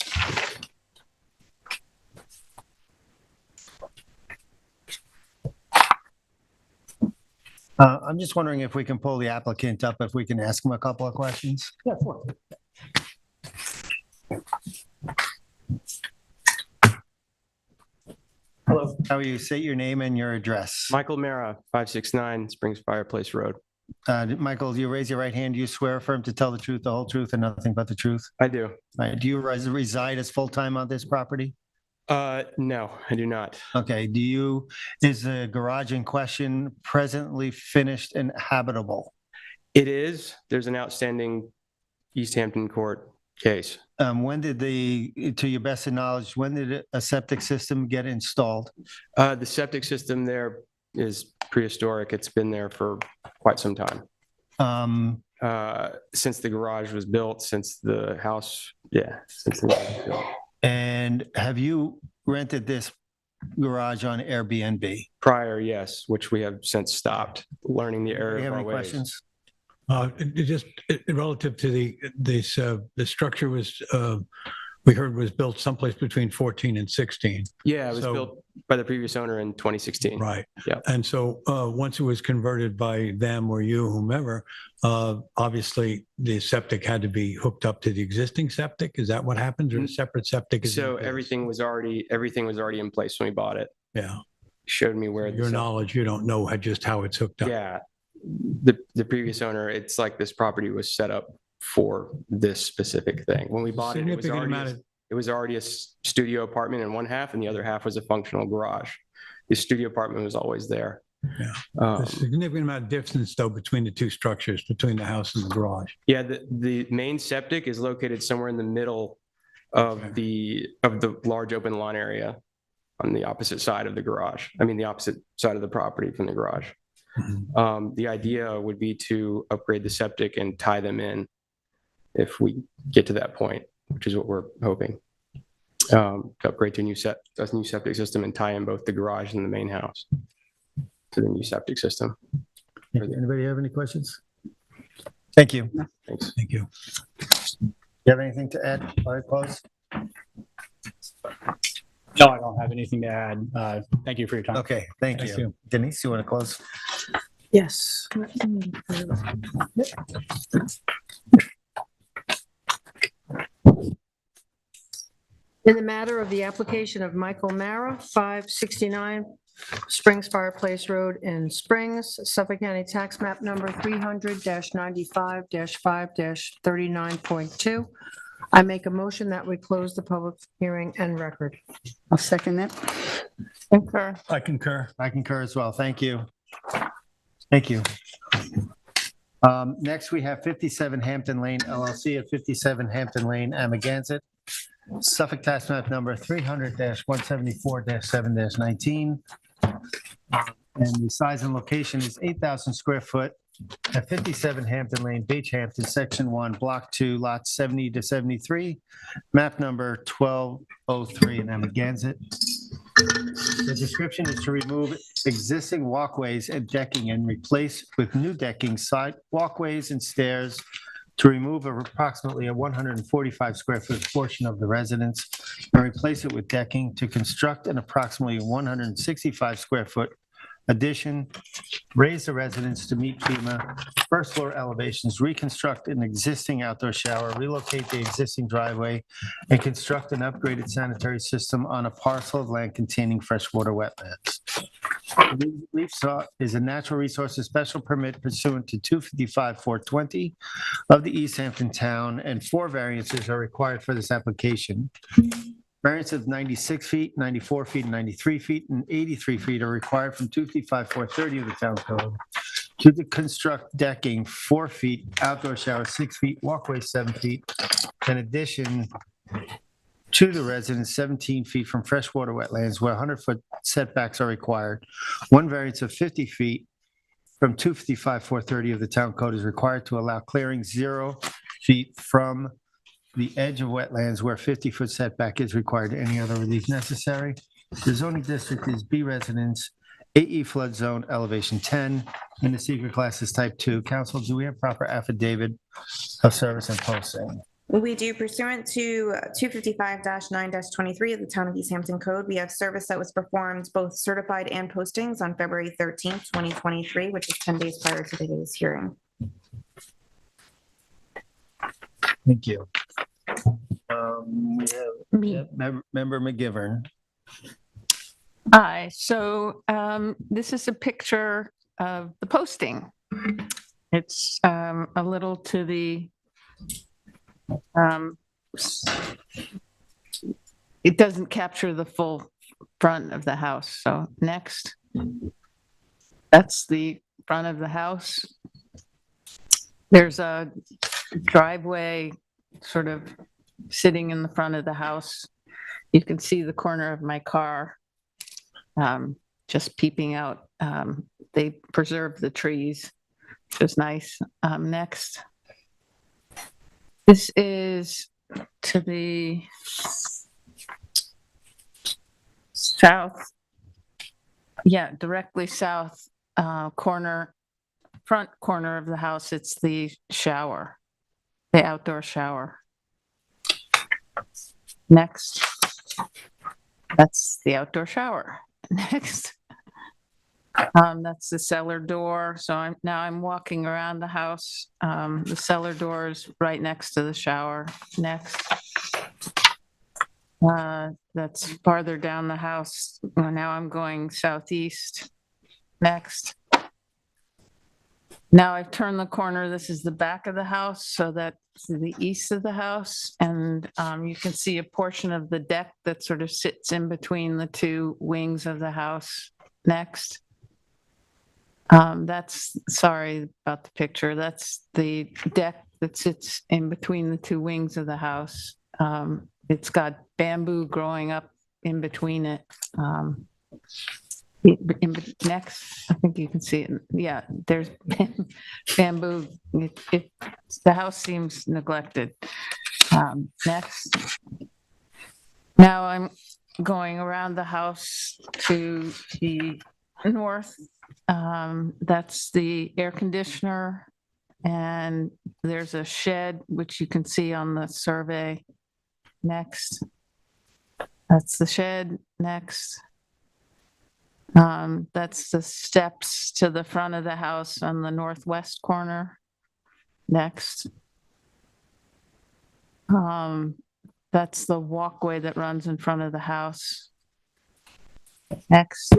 Speaker 2: I'm just wondering if we can pull the applicant up, if we can ask him a couple of questions.
Speaker 10: Yeah, sure.
Speaker 2: Hello. How are you? Say your name and your address.
Speaker 11: Michael Mara, 569 Springs Fireplace Road.
Speaker 2: Michael, do you raise your right hand? Do you swear affirm to tell the truth, the whole truth, and nothing but the truth?
Speaker 11: I do.
Speaker 2: All right. Do you reside as full-time on this property?
Speaker 11: No, I do not.
Speaker 2: Okay. Is the garage in question presently finished and habitable?
Speaker 11: It is. There's an outstanding East Hampton court case.
Speaker 2: To your best of knowledge, when did a septic system get installed?
Speaker 11: The septic system there is prehistoric. It's been there for quite some time. Since the garage was built, since the house was built.
Speaker 2: And have you rented this garage on Airbnb?
Speaker 11: Prior, yes, which we have since stopped, learning the
Speaker 2: Do
Speaker 11: error
Speaker 2: you
Speaker 11: of
Speaker 2: have
Speaker 11: our
Speaker 2: any
Speaker 11: ways.
Speaker 2: questions?
Speaker 7: Relative to the structure we heard was built someplace between 14 and 16.
Speaker 11: Yeah, it was
Speaker 7: So-
Speaker 11: built by the previous owner in 2016.
Speaker 7: Right.
Speaker 11: Yeah.
Speaker 7: And so once it was converted by them or you, whomever, obviously the septic had to be hooked up to the existing septic. Is that what happens, or a separate septic? is in
Speaker 11: So
Speaker 7: place?
Speaker 11: everything was already in place when we bought it.
Speaker 7: Yeah.
Speaker 11: Showed me where
Speaker 7: Your knowledge, you don't know just how it's hooked up.
Speaker 11: Yeah, the previous owner, it's like this property was set up for this specific thing. When we bought it, it was already a studio apartment in one half, and the other half was a functional garage. The studio apartment was always there.
Speaker 7: Yeah. There's a significant amount of distance though between the two structures, between the house and the garage.
Speaker 11: Yeah, the main septic is located somewhere in the middle of the large open lawn area on the opposite side of the garage. I mean, the opposite side of the property from the garage.
Speaker 7: Mhm.
Speaker 11: The idea would be to upgrade the septic and tie them in if we get to that point, which is what we're hoping. To upgrade to a new septic system and tie in both the garage and the main house to the new septic system.
Speaker 2: Anybody have any questions? Thank you.
Speaker 11: Thanks.
Speaker 7: Thank you.
Speaker 2: You have anything to add? All right, close.
Speaker 5: No, I don't have anything to add. Thank you for your time.
Speaker 2: Okay, thank
Speaker 7: Thank
Speaker 2: you.
Speaker 7: you.
Speaker 2: Denise, you want to close?
Speaker 4: Yes. In the matter of the application of Michael Mara, 569 Springs Fireplace Road in Springs, Suffolk County Tax Map Number 300-95-5-39.2, I make a motion that we close the public hearing and record.
Speaker 8: I'll second that.
Speaker 6: Concur.
Speaker 7: I concur.
Speaker 2: I concur as well. Thank you. Thank you. Next, we have 57 Hampton Lane LLC at 57 Hampton Lane, Amagansett. Suffolk Tax Map Number 300-174-7-19. And the size and location is 8,000 square foot at 57 Hampton Lane, Beach Hampton, Section 1, Block 2, Lots 70 to 73, map number 1203 in Amagansett. The description is to remove existing walkways and decking and replace with new decking, side walkways and stairs to remove approximately a 145 square foot portion of the residence and replace it with decking, to construct an approximately 165 square foot addition, raise the residence to meet FEMA first floor elevations, reconstruct an existing outdoor shower, relocate the existing driveway, and construct an upgraded sanitary system on a parcel of land containing freshwater wetlands. Relief sought is a natural resources special permit pursuant to 255-420 of the East Hampton Town, and 4 variances are required for this application. Variance of 96 feet, 94 feet, 93 feet, and 83 feet are required from 255-430 of the town code to construct decking 4 feet, outdoor shower 6 feet, walkway 7 feet. In addition to the residence, 17 feet from freshwater wetlands where 100-foot setbacks are required. One variance of 50 feet from 255-430 of the town code is required to allow clearing 0 feet from the edge of wetlands where 50-foot setback is required. Any other relief necessary? The zoning district is B residence, AE flood zone, elevation 10, and the secret class is type 2. Council, do we have proper affidavit of service and posting?
Speaker 3: We do pursuant to 255-9-23 of the Town of East Hampton Code. We have service that was performed, both certified and postings, on February 13th, 2023, which is 10 days prior to today's hearing.
Speaker 2: Thank you. Member McGivern.
Speaker 6: Hi, so this is a picture of the posting. It's a little to the, it doesn't capture the full front of the house. So next, that's the front of the house. There's a driveway sort of sitting in the front of the house. You can see the corner of my car just peeping out. They preserved the trees, which is nice. Next. This is to the south. Yeah, directly south corner, front corner of the house. It's the shower, the outdoor shower. Next. That's the outdoor shower. Next. That's the cellar door. So I'm walking around the house. The cellar door is right next to the shower. Next. That's farther down the house. Now I'm going southeast. Next. Now I've turned the corner. This is the back of the house, so that's the east of the house. And you can see a portion of the deck that sort of sits in between the two wings of the house. Next. That's, sorry about the picture. That's the deck that sits in between the two wings of the house. It's got bamboo growing up in between it. Next, I think you can see it. Yeah, there's bamboo. The house seems neglected. Next. Now I'm going around the house to the north. That's the air conditioner, and there's a shed, which you can see on the survey. Next. That's the shed. Next. That's the steps to the front of the house on the northwest corner. Next. That's the walkway that runs in front of the house. Next.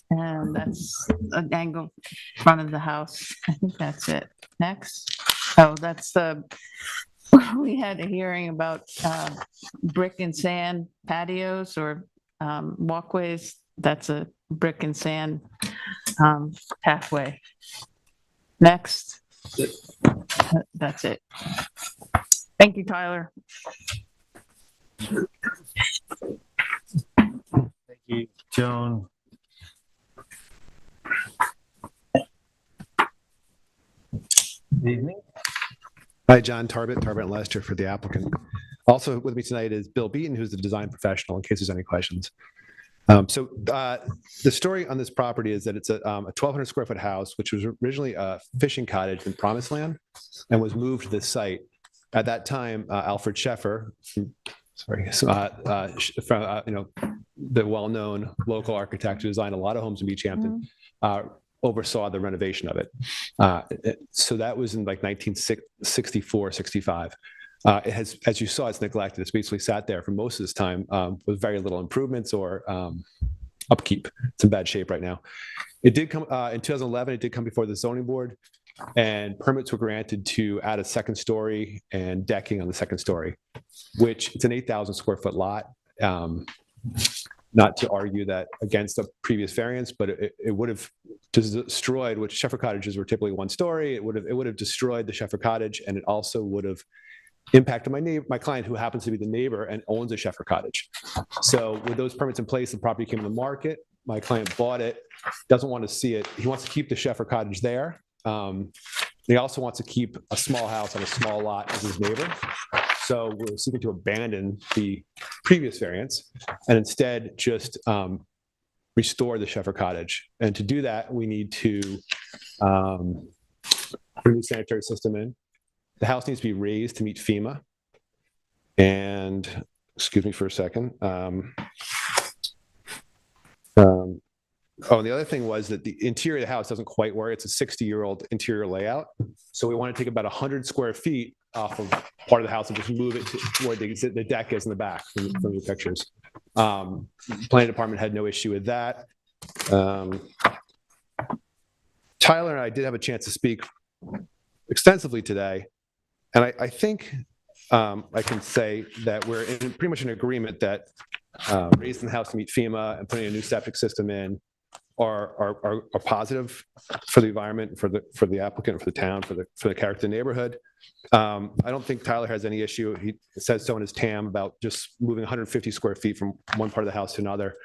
Speaker 6: And that's an angle front of the house. I think that's it. Next. Oh, that's the, we had a hearing about brick and sand patios or walkways. That's a brick and sand pathway. Next. That's it. Thank you, Tyler.
Speaker 2: Thank you, Joan. Good evening.
Speaker 12: Hi, John Tarbett and Lester for the applicant. Also with me tonight is Bill Beaton, who's the design professional, in case there's any questions. The story on this property is that it's a 1,200 square foot house, which was originally a fishing cottage in Promised Land and was moved to this site. At that time, Alfred Scheffer, the well-known local architect who designed a lot of homes in Beach Hampton, oversaw the renovation of it. So that was in like 1964, 65. It has, as you saw, it's neglected. It's basically sat there for most of this time with very little improvements or upkeep. It's in bad shape right now. It did come in 2011. It did come before the zoning board. and permits were granted to add a second story and decking on the second story, which it's an 8,000 square foot lot. Not to argue that against the previous variance, but it would have destroyed, which Sheffer cottages were typically one story. It would have destroyed the Sheffer cottage, and it also would have impacted my client, who happens to be the neighbor and owns a Sheffer cottage. So with those permits in place, the property came to the market. My client bought it, doesn't want to see it. He wants to keep the Sheffer cottage there. He also wants to keep a small house on a small lot as his neighbor. So we're seeking to abandon the previous variance and instead just restore the Sheffer cottage. And to do that, we need to put a new sanitary system in. The house needs to be raised to meet FEMA. And excuse me for a second. Oh, and the other thing was that the interior of the house doesn't quite work. It's a 60-year-old interior layout. So we want to take about 100 square feet off of part of the house and just move it to where the deck is in the back from the pictures. Planning department had no issue with that. Tyler and I did have a chance to speak extensively today. And I think I can say that we're pretty much in agreement that raising the house to meet FEMA and putting a new septic system in are positive for the environment, for the applicant, for the town, for the character of the neighborhood. I don't think Tyler has any issue. He says so in his TAM about just moving 150 square feet from one part of the house to another.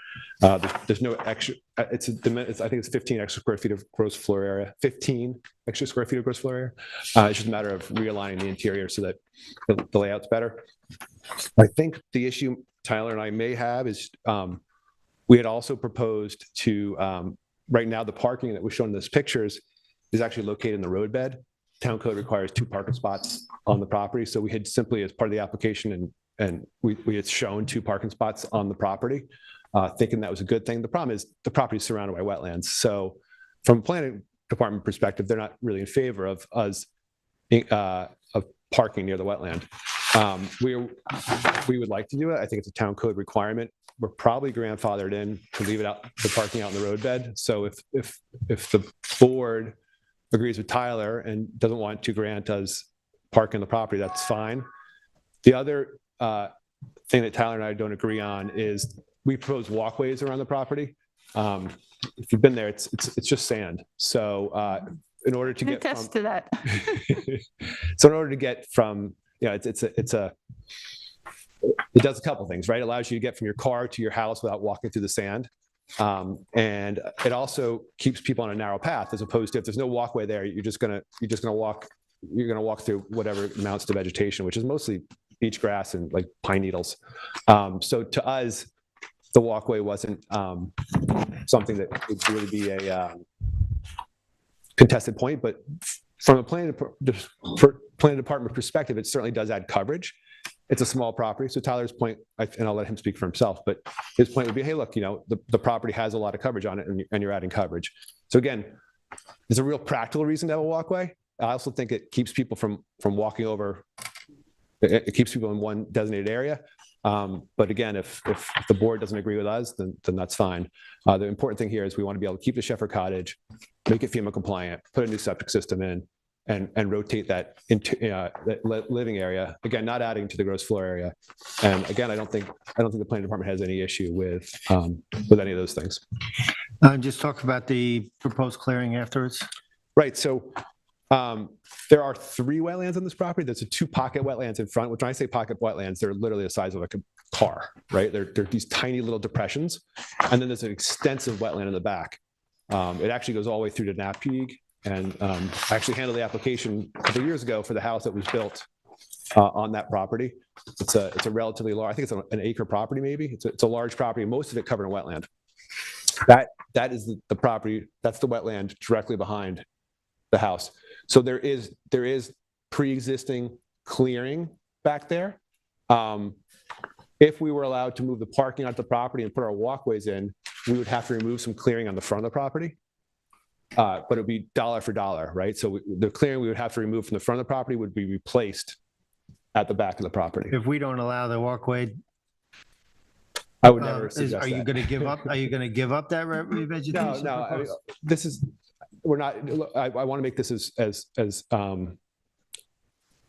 Speaker 12: There's no extra. I think it's 15 extra square feet of gross floor area. 15 extra square feet of gross floor area. It's just a matter of realigning the interior so that the layout's better. I think the issue Tyler and I may have is we had also proposed to, right now, the parking that was shown in those pictures is actually located in the roadbed. Town code requires 2 parking spots on the property. So we had simply, as part of the application, and we had shown 2 parking spots on the property, thinking that was a good thing. The problem is the property is surrounded by wetlands. So from a planning department perspective, they're not really in favor of us of parking near the wetland. We would like to do it. I think it's a town code requirement. We're probably grandfathered in to leave it out, the parking out in the roadbed. So if the board agrees with Tyler and doesn't want to grant us parking on the property, that's fine. The other thing that Tyler and I don't agree on is we propose walkways around the property. If you've been there, it's just sand. So in order to get
Speaker 6: attest to that.
Speaker 12: So in order to get from, it does a couple things, right? It allows you to get from your car to your house without walking through the sand. And it also keeps people on a narrow path, as opposed to if there's no walkway there, you're just gonna walk through whatever amounts to vegetation, which is mostly beach grass and like pine needles. So to us, the walkway wasn't something that would really be a contested point, but from a planning department perspective, it certainly does add coverage. It's a small property. So Tyler's point, and I'll let him speak for himself, but his point would be, hey, look, the property has a lot of coverage on it and you're adding coverage. So again, there's a real practical reason to have a walkway. I also think it keeps people from walking over. It keeps people in one designated area. But again, if the board doesn't agree with us, then that's fine. The important thing here is we want to be able to keep the Sheffer cottage, make it FEMA compliant, put a new septic system in, and rotate that into that living area. Again, not adding to the gross floor area. And again, I don't think the planning department has any issue with any of those things.
Speaker 2: Just talk about the proposed clearing afterwards.
Speaker 12: Right. So there are 3 wetlands on this property. There's 2 pocket wetlands in front, which when I say pocket wetlands, they're literally the size of like a car, right? They're these tiny little depressions. And then there's an extensive wetland in the back. It actually goes all the way through to Napeag. And I actually handled the application a couple of years ago for the house that was built on that property. It's a relatively large, I think it's an acre property maybe. It's a large property, most of it covered in wetland. That is the property, that's the wetland directly behind the house. So there is pre-existing clearing back there. If we were allowed to move the parking onto the property and put our walkways in, we would have to remove some clearing on the front of the property. But it would be dollar for dollar, right? So the clearing we would have to remove from the front of the property would be replaced at the back of the property.
Speaker 2: If we don't allow the walkway,
Speaker 12: I would never suggest
Speaker 2: are you
Speaker 12: that.
Speaker 2: going to give up? Are you going to give up that revegetation?
Speaker 12: No. This is we're not, look, I want to make this as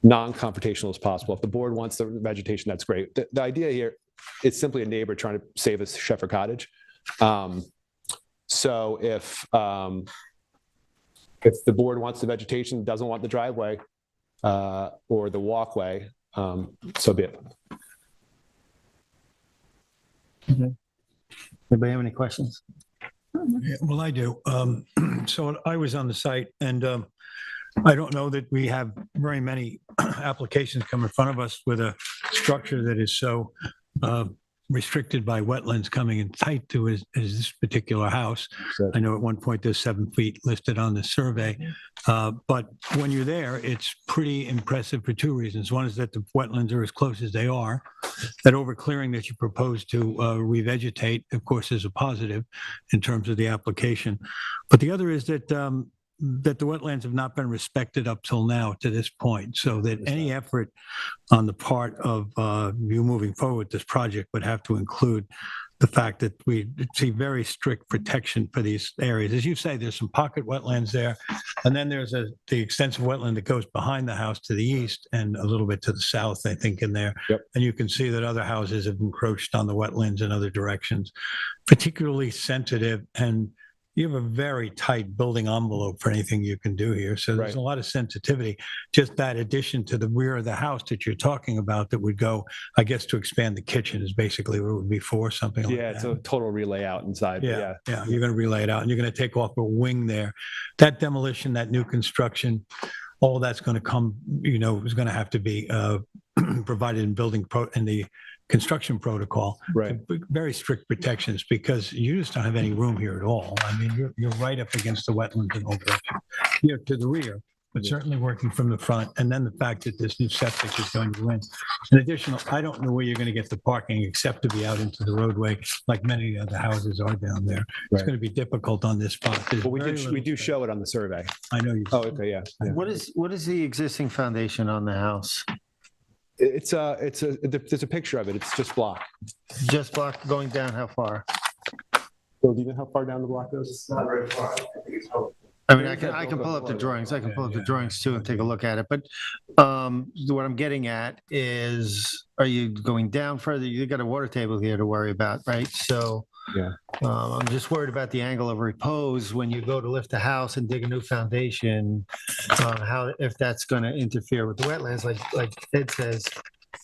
Speaker 12: non-confrontational as possible. If the board wants the vegetation, that's great. The idea here, it's simply a neighbor trying to save a Sheffer cottage. So if the board wants the vegetation, doesn't want the driveway or the walkway, so be it.
Speaker 2: Anybody have any questions?
Speaker 7: Yeah, well, I do. So I was on the site, and I don't know that we have very many applications come in front of us with a structure that is so restricted by wetlands coming in tight to as this particular house. I know at one point there's 7 feet listed on the survey, but when you're there, it's pretty impressive for two reasons. One is that the wetlands are as close as they are. That overclearing that you propose to revegetate, of course, is a positive in terms of the application. But the other is that that the wetlands have not been respected up till now to this point, so that any effort on the part of you moving forward with this project would have to include the fact that we see very strict protection for these areas. As you say, there's some pocket wetlands there, and then there's the extensive wetland that goes behind the house to the east and a little bit to the south, I think, in there.
Speaker 12: Yep.
Speaker 7: And you can see that other houses have encroached on the wetlands in other directions, particularly sensitive, and you have a very tight building envelope for anything you can do here. So there's
Speaker 12: Right.
Speaker 7: a lot of sensitivity. Just that addition to the rear of the house that you're talking about that would go, I guess, to expand the kitchen is basically what it would be for, something like
Speaker 12: Yeah,
Speaker 7: that.
Speaker 12: it's a total relayout inside. But
Speaker 7: Yeah, yeah, you're going to relay it out, and you're going to take off a wing there. That demolition, that new construction, all that's going to come, is going to have to be provided in in the construction protocol.
Speaker 12: Right.
Speaker 7: Very strict protections, because you just don't have any room here at all. I mean, you're right up against the wetlands in all directions. Here to the rear, but certainly working from the front. And then the fact that this new septic is going to go in. In addition, I don't know where you're going to get the parking except to be out into the roadway, like many of the houses are down there. It's
Speaker 12: Right.
Speaker 7: going to be difficult on this spot. There's
Speaker 12: But we
Speaker 7: very
Speaker 12: do
Speaker 7: little-
Speaker 12: show it on the survey.
Speaker 7: I know you.
Speaker 12: Oh, okay, yeah.
Speaker 2: What is the existing foundation on the house?
Speaker 12: There's a picture of it. It's just block.
Speaker 2: Just block going down how far?
Speaker 12: So do you know how far down the block goes? It's not very far.
Speaker 2: I mean, I can pull up the drawings. I can pull up the drawings too and take a look at it. But what I'm getting at is, are you going down further? You got a water table here to worry about, right? So
Speaker 12: Yeah.
Speaker 2: I'm just worried about the angle of repose when you go to lift the house and dig a new foundation. If that's going to interfere with the wetlands, like Ed says,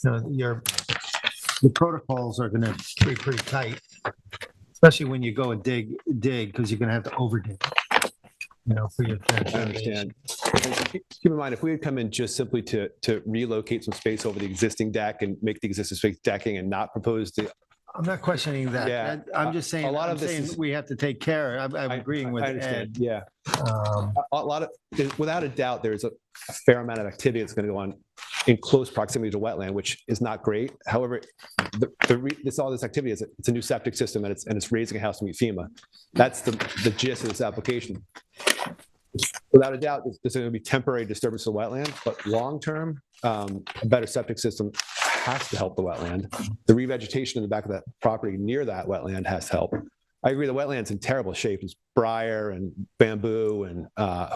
Speaker 2: the protocols are going to be pretty tight, especially when you go and dig because you're going to have to over dig. For your
Speaker 12: I
Speaker 2: foundation.
Speaker 12: understand. Keep in mind, if we had come in just simply to relocate some space over the existing deck and make the existing space decking and not propose the.
Speaker 2: I'm not questioning that.
Speaker 12: Yeah.
Speaker 2: I'm just saying.
Speaker 12: A lot
Speaker 2: I'm
Speaker 12: of this
Speaker 2: saying
Speaker 12: is-
Speaker 2: we have to take care. I'm agreeing with
Speaker 12: I understand.
Speaker 2: Ed.
Speaker 12: Yeah.
Speaker 2: Um,
Speaker 12: A lot of, without a doubt, there's a fair amount of activity that's going to go on in close proximity to wetland, which is not great. However, all this activity is it's a new septic system and it's raising a house to meet FEMA. That's the gist of this application. Without a doubt, there's going to be temporary disturbance of wetland, but long-term, a better septic system has to help the wetland. The revegetation in the back of that property near that wetland has to help. I agree, the wetland's in terrible shape. It's briar and bamboo and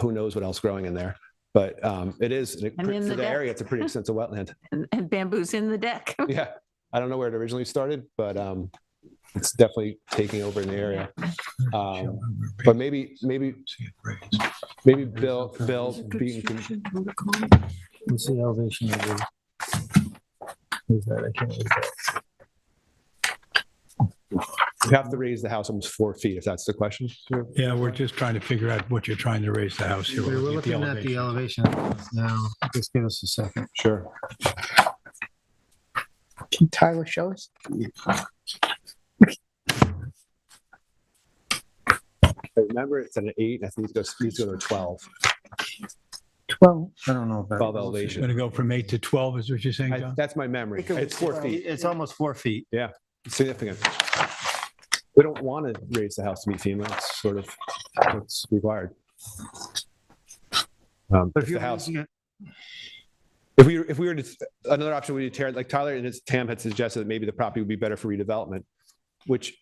Speaker 12: who knows what else growing in there. But it is,
Speaker 6: in
Speaker 12: for
Speaker 6: the
Speaker 12: the
Speaker 6: deck.
Speaker 12: area, it's a pretty extensive wetland.
Speaker 6: And bamboo's in the deck.
Speaker 12: Yeah, I don't know where it originally started, but it's definitely taking over in the area. But maybe Bill Beaton can.
Speaker 2: What's the elevation of the? Is that? I can't read that.
Speaker 12: You have to raise the house almost 4 feet, if that's the question.
Speaker 7: Yeah, we're just trying to figure out what you're trying to raise the house here.
Speaker 2: We're looking at the elevation now. Just give us a second.
Speaker 12: Sure.
Speaker 8: Can Tyler show us?
Speaker 12: Remember, it's at an 8, and I think it needs to go to 12.
Speaker 8: 12.
Speaker 2: I don't know if that.
Speaker 12: 12
Speaker 7: Going
Speaker 12: elevation.
Speaker 7: to go from 8 to 12 is what you're saying, John?
Speaker 12: That's my memory. It's 4 feet.
Speaker 2: It's almost 4 feet.
Speaker 12: Significant. We don't want to raise the house to meet FEMA. It's sort of what's required.
Speaker 2: But
Speaker 12: If
Speaker 2: if you're
Speaker 12: the house,
Speaker 2: raising it,
Speaker 12: if we were to, another option would be to tear, like Tyler and his Tam had suggested that maybe the property would be better for redevelopment, which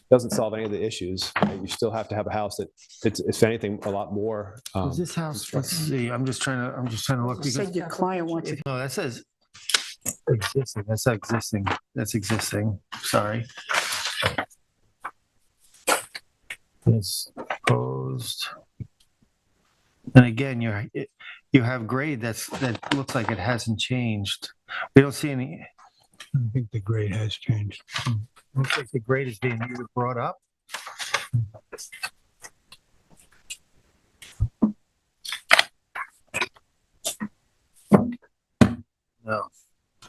Speaker 12: doesn't solve any of the issues. You still have to have a house that it's, if anything, a lot more.
Speaker 2: Is this house, let's see, I'm just trying to look.
Speaker 8: You
Speaker 2: because-
Speaker 8: said your client wants it.
Speaker 2: No, that says existing, that's existing, sorry. It's proposed. And again, you have grade that looks like it hasn't changed. We don't see any,
Speaker 7: I think the grade has changed.
Speaker 2: looks like the grade is being either brought up.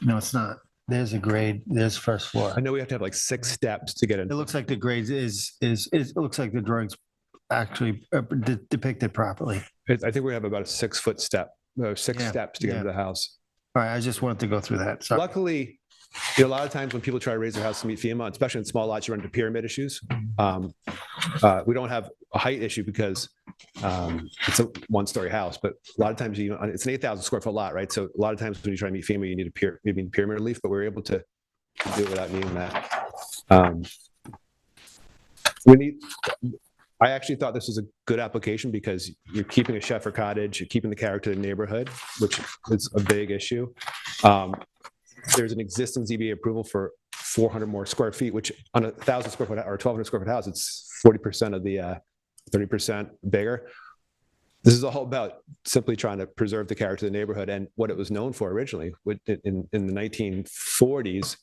Speaker 2: No, it's not. There's a grade, there's first floor.
Speaker 12: I know we have to have like 6 steps to get in.
Speaker 2: It looks like the grades it looks like the drawings actually depicted properly.
Speaker 12: I think we have about a 6-foot step, 6
Speaker 2: Yeah,
Speaker 12: steps to get
Speaker 2: yeah.
Speaker 12: into the house.
Speaker 2: All right, I just wanted to go through that. Sorry.
Speaker 12: Luckily, a lot of times when people try to raise their house to meet FEMA, especially in small lots, you run into pyramid issues. We don't have a height issue because it's a 1-story house, but a lot of times it's an 8,000 square foot lot, right? So a lot of times when you try to meet FEMA, you need pyramid relief, but we're able to do it without needing that. I actually thought this was a good application because you're keeping a Sheffer cottage, you're keeping the character of the neighborhood, which is a big issue. There's an existing ZBA approval for 400 more square feet, which on a 1,000 square foot or 1,200 square foot house, it's 40% of the 30% bigger. This is all about simply trying to preserve the character of the neighborhood and what it was known for originally. In the 1940s,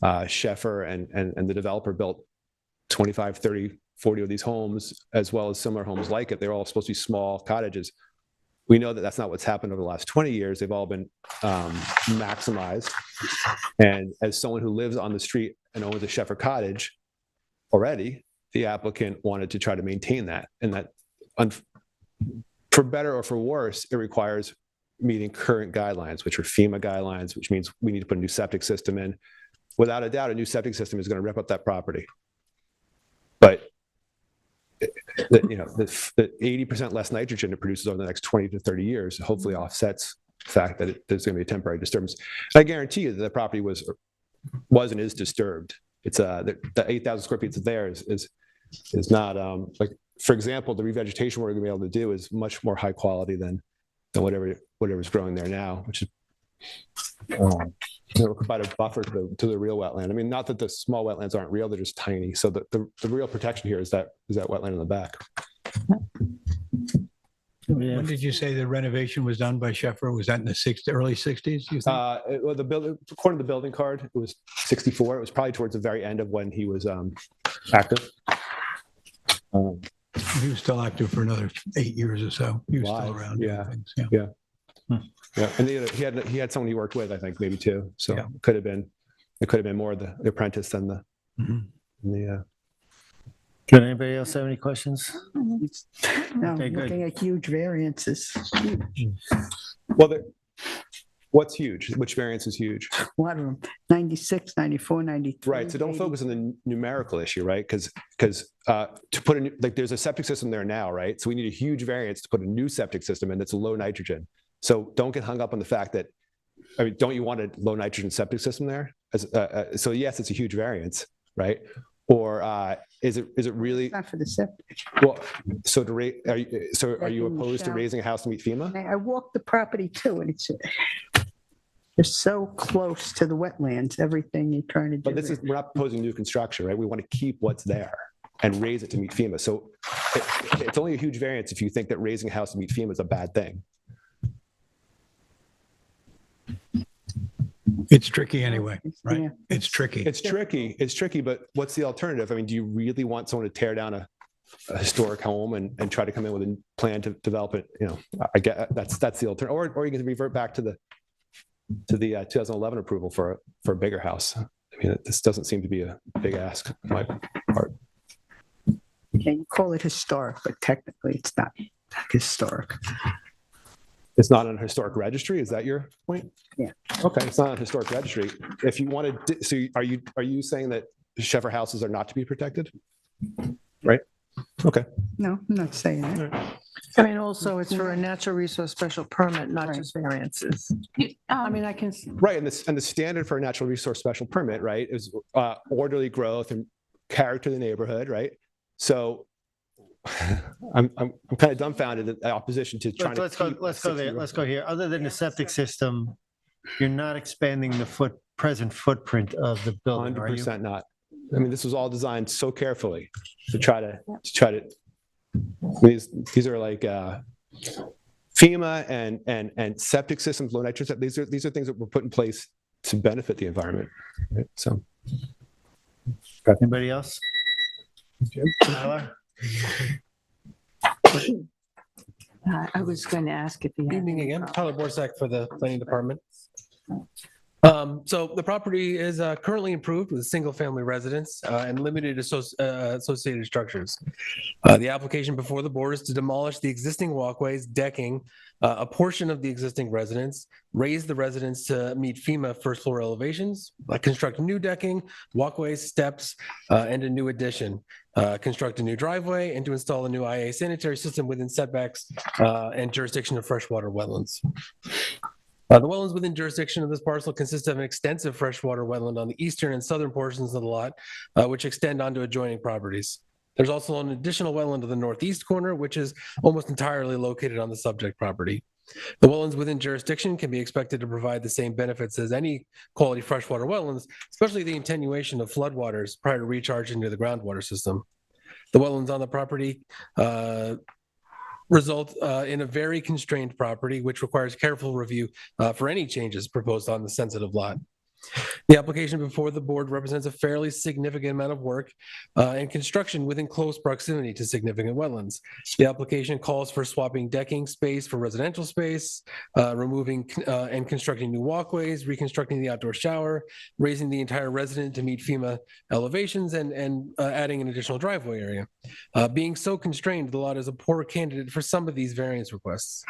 Speaker 12: Sheffer and the developer built 25, 30, 40 of these homes, as well as similar homes like it. They're all supposed to be small cottages. We know that that's not what's happened over the last 20 years. They've all been maximized. And as someone who lives on the street and owns a Sheffer cottage already, the applicant wanted to try to maintain that. And that, for better or for worse, it requires meeting current guidelines, which are FEMA guidelines, which means we need to put a new septic system in. Without a doubt, a new septic system is going to rip up that property. But the 80% less nitrogen it produces over the next 20 to 30 years hopefully offsets the fact that there's going to be a temporary disturbance. And I guarantee you that the property was and is disturbed. It's the 8,000 square feet that's there is not like, for example, the revegetation we're going to be able to do is much more high quality than whatever's growing there now, which is provide a buffer to the real wetland. I mean, not that the small wetlands aren't real; they're just tiny. So the real protection here is that wetland in the back.
Speaker 7: When did you say the renovation was done by Sheffer? Was that in the early 60s, you think?
Speaker 12: Well, according to the building card, it was 64. It was probably towards the very end of when he was active.
Speaker 7: He was still active for another 8 years or so. He was still around. doing
Speaker 12: Yeah.
Speaker 7: things,
Speaker 12: Yeah. Yeah, and he had someone he worked with, I think, maybe too. So
Speaker 7: Yeah.
Speaker 12: it could have been more the apprentice than the.
Speaker 7: Mhm.
Speaker 2: Did anybody else have any questions?
Speaker 8: No,
Speaker 2: Okay, good.
Speaker 8: looking at huge variances.
Speaker 12: Well, what's huge? Which variance is huge?
Speaker 8: A lot of them, 96, 94, 93.
Speaker 12: Right. So don't
Speaker 8: 80.
Speaker 12: focus on the numerical issue, right? Because to put there's a septic system there now, right? So we need a huge variance to put a new septic system in that's low nitrogen. So don't get hung up on the fact that, I mean, don't you want a low nitrogen septic system there? So yes, it's a huge variance, right? Or is it really?
Speaker 8: Not for the septic.
Speaker 12: Well, so are you
Speaker 8: Bedroom,
Speaker 12: opposed to
Speaker 8: shower.
Speaker 12: raising a house to meet FEMA?
Speaker 8: I walked the property too, and you're so close to the wetlands, everything you're trying to do.
Speaker 12: But we're not proposing new construction, right? We want to keep what's there and raise it to meet FEMA. So it's only a huge variance if you think that raising a house to meet FEMA is a bad thing.
Speaker 7: It's tricky anyway, right?
Speaker 8: Yeah.
Speaker 7: It's tricky.
Speaker 12: It's tricky, but what's the alternative? I mean, do you really want someone to tear down a historic home and try to come in with a plan to develop it? You know, I get that's the alternative. Or you can revert back to the 2011 approval for a bigger house. I mean, this doesn't seem to be a big ask on my part.
Speaker 8: Okay, you call it historic, but technically it's not historic.
Speaker 12: It's not on a historic registry. Is that your point?
Speaker 8: Yeah.
Speaker 12: Okay, it's not on a historic registry. If you wanted, so are you saying that Sheffer houses are not to be protected? Right. Okay.
Speaker 8: No, I'm not saying that.
Speaker 4: I mean, also it's for a natural resource special permit, not
Speaker 8: Right.
Speaker 4: just variances. I mean, I can,
Speaker 12: Right, and the standard for a natural resource special permit, right, is orderly growth and character of the neighborhood, right? So I'm kind of dumbfounded at opposition to trying
Speaker 2: Let's
Speaker 12: to
Speaker 2: go,
Speaker 12: keep a
Speaker 2: let's go there,
Speaker 12: 60-year-old.
Speaker 2: let's go here. Other than the septic system, you're not expanding the present footprint of the building, are you?
Speaker 12: 100% not. I mean, this was all designed so carefully to try to, these are like FEMA and septic systems, low nitrogen. These are things that were put in place to benefit the environment. Right? So,
Speaker 2: Anybody else? Tyler?
Speaker 6: I was going to ask if you had
Speaker 9: Evening
Speaker 6: any
Speaker 9: again,
Speaker 6: problem.
Speaker 9: Tyler Borsak for the planning department. So the property is currently improved with single-family residence and limited associated structures. The application before the board is to demolish the existing walkways, decking, a portion of the existing residence, raise the residence to meet FEMA first floor elevations, construct new decking, walkways, steps, and a new addition, construct a new driveway, and to install a new IA sanitary system within setbacks and jurisdiction of freshwater wetlands. The wetlands within jurisdiction of this parcel consist of an extensive freshwater wetland on the eastern and southern portions of the lot, which extend onto adjoining properties. There's also an additional wetland to the northeast corner, which is almost entirely located on the subject property. The wetlands within jurisdiction can be expected to provide the same benefits as any quality freshwater wetlands, especially the attenuation of floodwaters prior to recharge into the groundwater system. The wetlands on the property result in a very constrained property, which requires careful review for any changes proposed on the sensitive lot. The application before the board represents a fairly significant amount of work and construction within close proximity to significant wetlands. The application calls for swapping decking space for residential space, removing and constructing new walkways, reconstructing the outdoor shower, raising the entire residence to meet FEMA elevations, and adding an additional driveway area. Being so constrained, the lot is a poor candidate for some of these variance requests.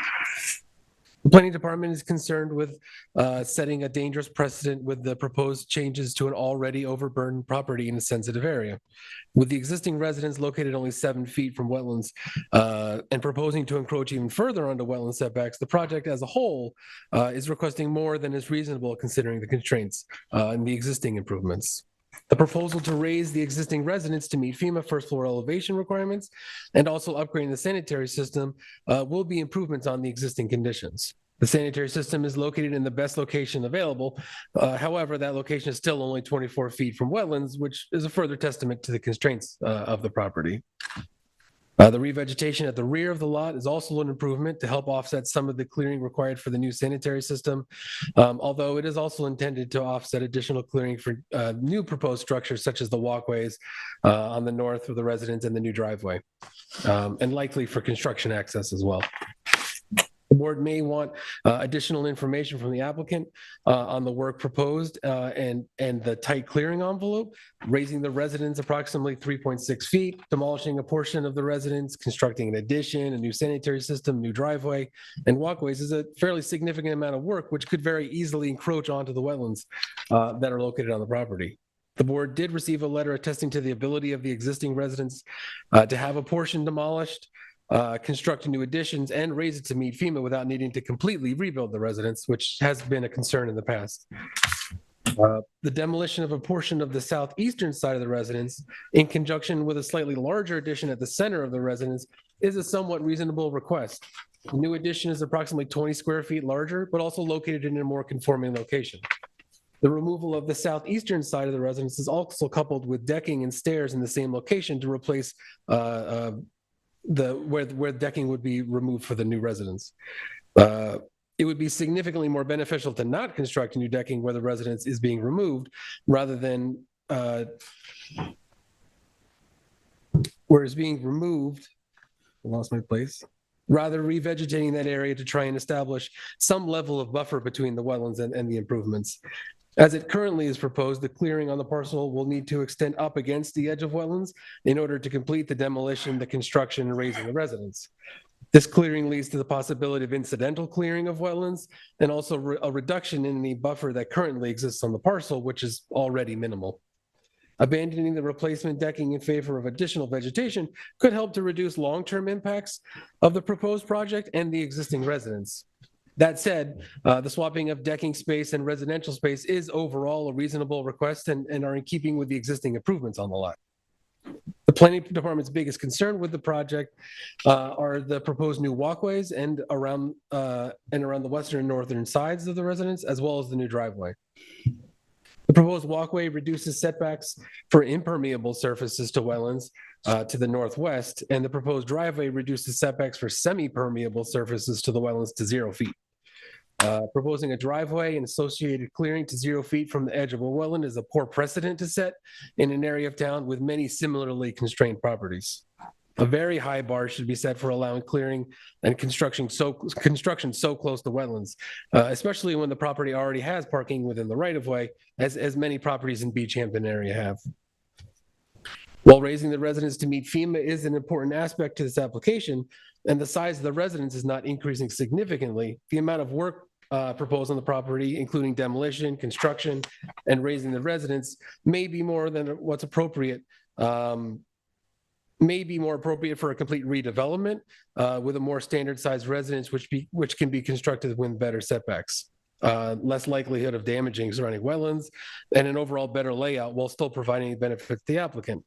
Speaker 9: The planning department is concerned with setting a dangerous precedent with the proposed changes to an already overburdened property in a sensitive area. With the existing residence located only 7 feet from wetlands and proposing to encroach even further onto wetland setbacks, the project as a whole is requesting more than is reasonable considering the constraints and the existing improvements. The proposal to raise the existing residence to meet FEMA first floor elevation requirements and also upgrading the sanitary system will be improvements on the existing conditions. The sanitary system is located in the best location available. However, that location is still only 24 feet from wetlands, which is a further testament to the constraints of the property. The revegetation at the rear of the lot is also an improvement to help offset some of the clearing required for the new sanitary system, although it is also intended to offset additional clearing for new proposed structures such as the walkways on the north of the residence and the new driveway, and likely for construction access as well. The board may want additional information from the applicant on the work proposed and the tight clearing envelope, raising the residence approximately 3.6 feet, demolishing a portion of the residence, constructing an addition, a new sanitary system, new driveway, and walkways is a fairly significant amount of work, which could very easily encroach onto the wetlands that are located on the property. The board did receive a letter attesting to the ability of the existing residents to have a portion demolished, construct new additions, and raise it to meet FEMA without needing to completely rebuild the residence, which has been a concern in the past. The demolition of a portion of the southeastern side of the residence, in conjunction with a slightly larger addition at the center of the residence, is a somewhat reasonable request. The new addition is approximately 20 square feet larger, but also located in a more conforming location. The removal of the southeastern side of the residence is also coupled with decking and stairs in the same location to replace where decking would be removed for the new residence. It would be significantly more beneficial to not construct new decking where the residence is being removed rather than where it's being removed. I lost my place. Rather revegetating that area to try and establish some level of buffer between the wetlands and the improvements. As it currently is proposed, the clearing on the parcel will need to extend up against the edge of wetlands in order to complete the demolition, the construction, and raising the residence. This clearing leads to the possibility of incidental clearing of wetlands and also a reduction in the buffer that currently exists on the parcel, which is already minimal. Abandoning the replacement decking in favor of additional vegetation could help to reduce long-term impacts of the proposed project and the existing residents. That said, the swapping of decking space and residential space is overall a reasonable request and are in keeping with the existing improvements on the lot. The planning department's biggest concern with the project are the proposed new walkways and around the western and northern sides of the residence, as well as the new driveway. The proposed walkway reduces setbacks for impermeable surfaces to wetlands to the northwest, and the proposed driveway reduces setbacks for semi-permeable surfaces to the wetlands to 0 feet. Proposing a driveway and associated clearing to 0 feet from the edge of a wetland is a poor precedent to set in an area of town with many similarly constrained properties. A very high bar should be set for allowing clearing and construction so close to wetlands, especially when the property already has parking within the right-of-way, as many properties in Beach Hampton area have. While raising the residence to meet FEMA is an important aspect to this application, and the size of the residence is not increasing significantly, the amount of work proposed on the property, including demolition, construction, and raising the residence, may be more than what's appropriate, may be more appropriate for a complete redevelopment with a more standard sized residence, which can be constructed with better setbacks, less likelihood of damaging surrounding wetlands, and an overall better layout while still providing benefits to the applicant.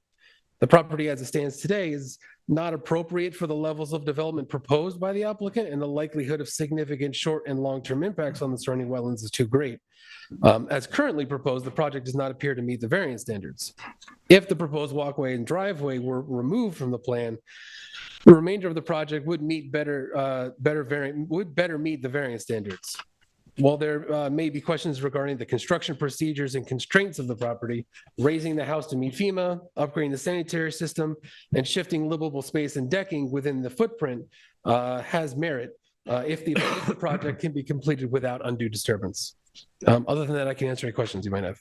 Speaker 9: The property as it stands today is not appropriate for the levels of development proposed by the applicant, and the likelihood of significant short and long-term impacts on the surrounding wetlands is too great. As currently proposed, the project does not appear to meet the variance standards. If the proposed walkway and driveway were removed from the plan, the remainder of the project would better meet the variance standards. While there may be questions regarding the construction procedures and constraints of the property, raising the house to meet FEMA, upgrading the sanitary system, and shifting livable space and decking within the footprint has merit if the project can be completed without undue disturbance. Other than that, I can answer any questions you might have.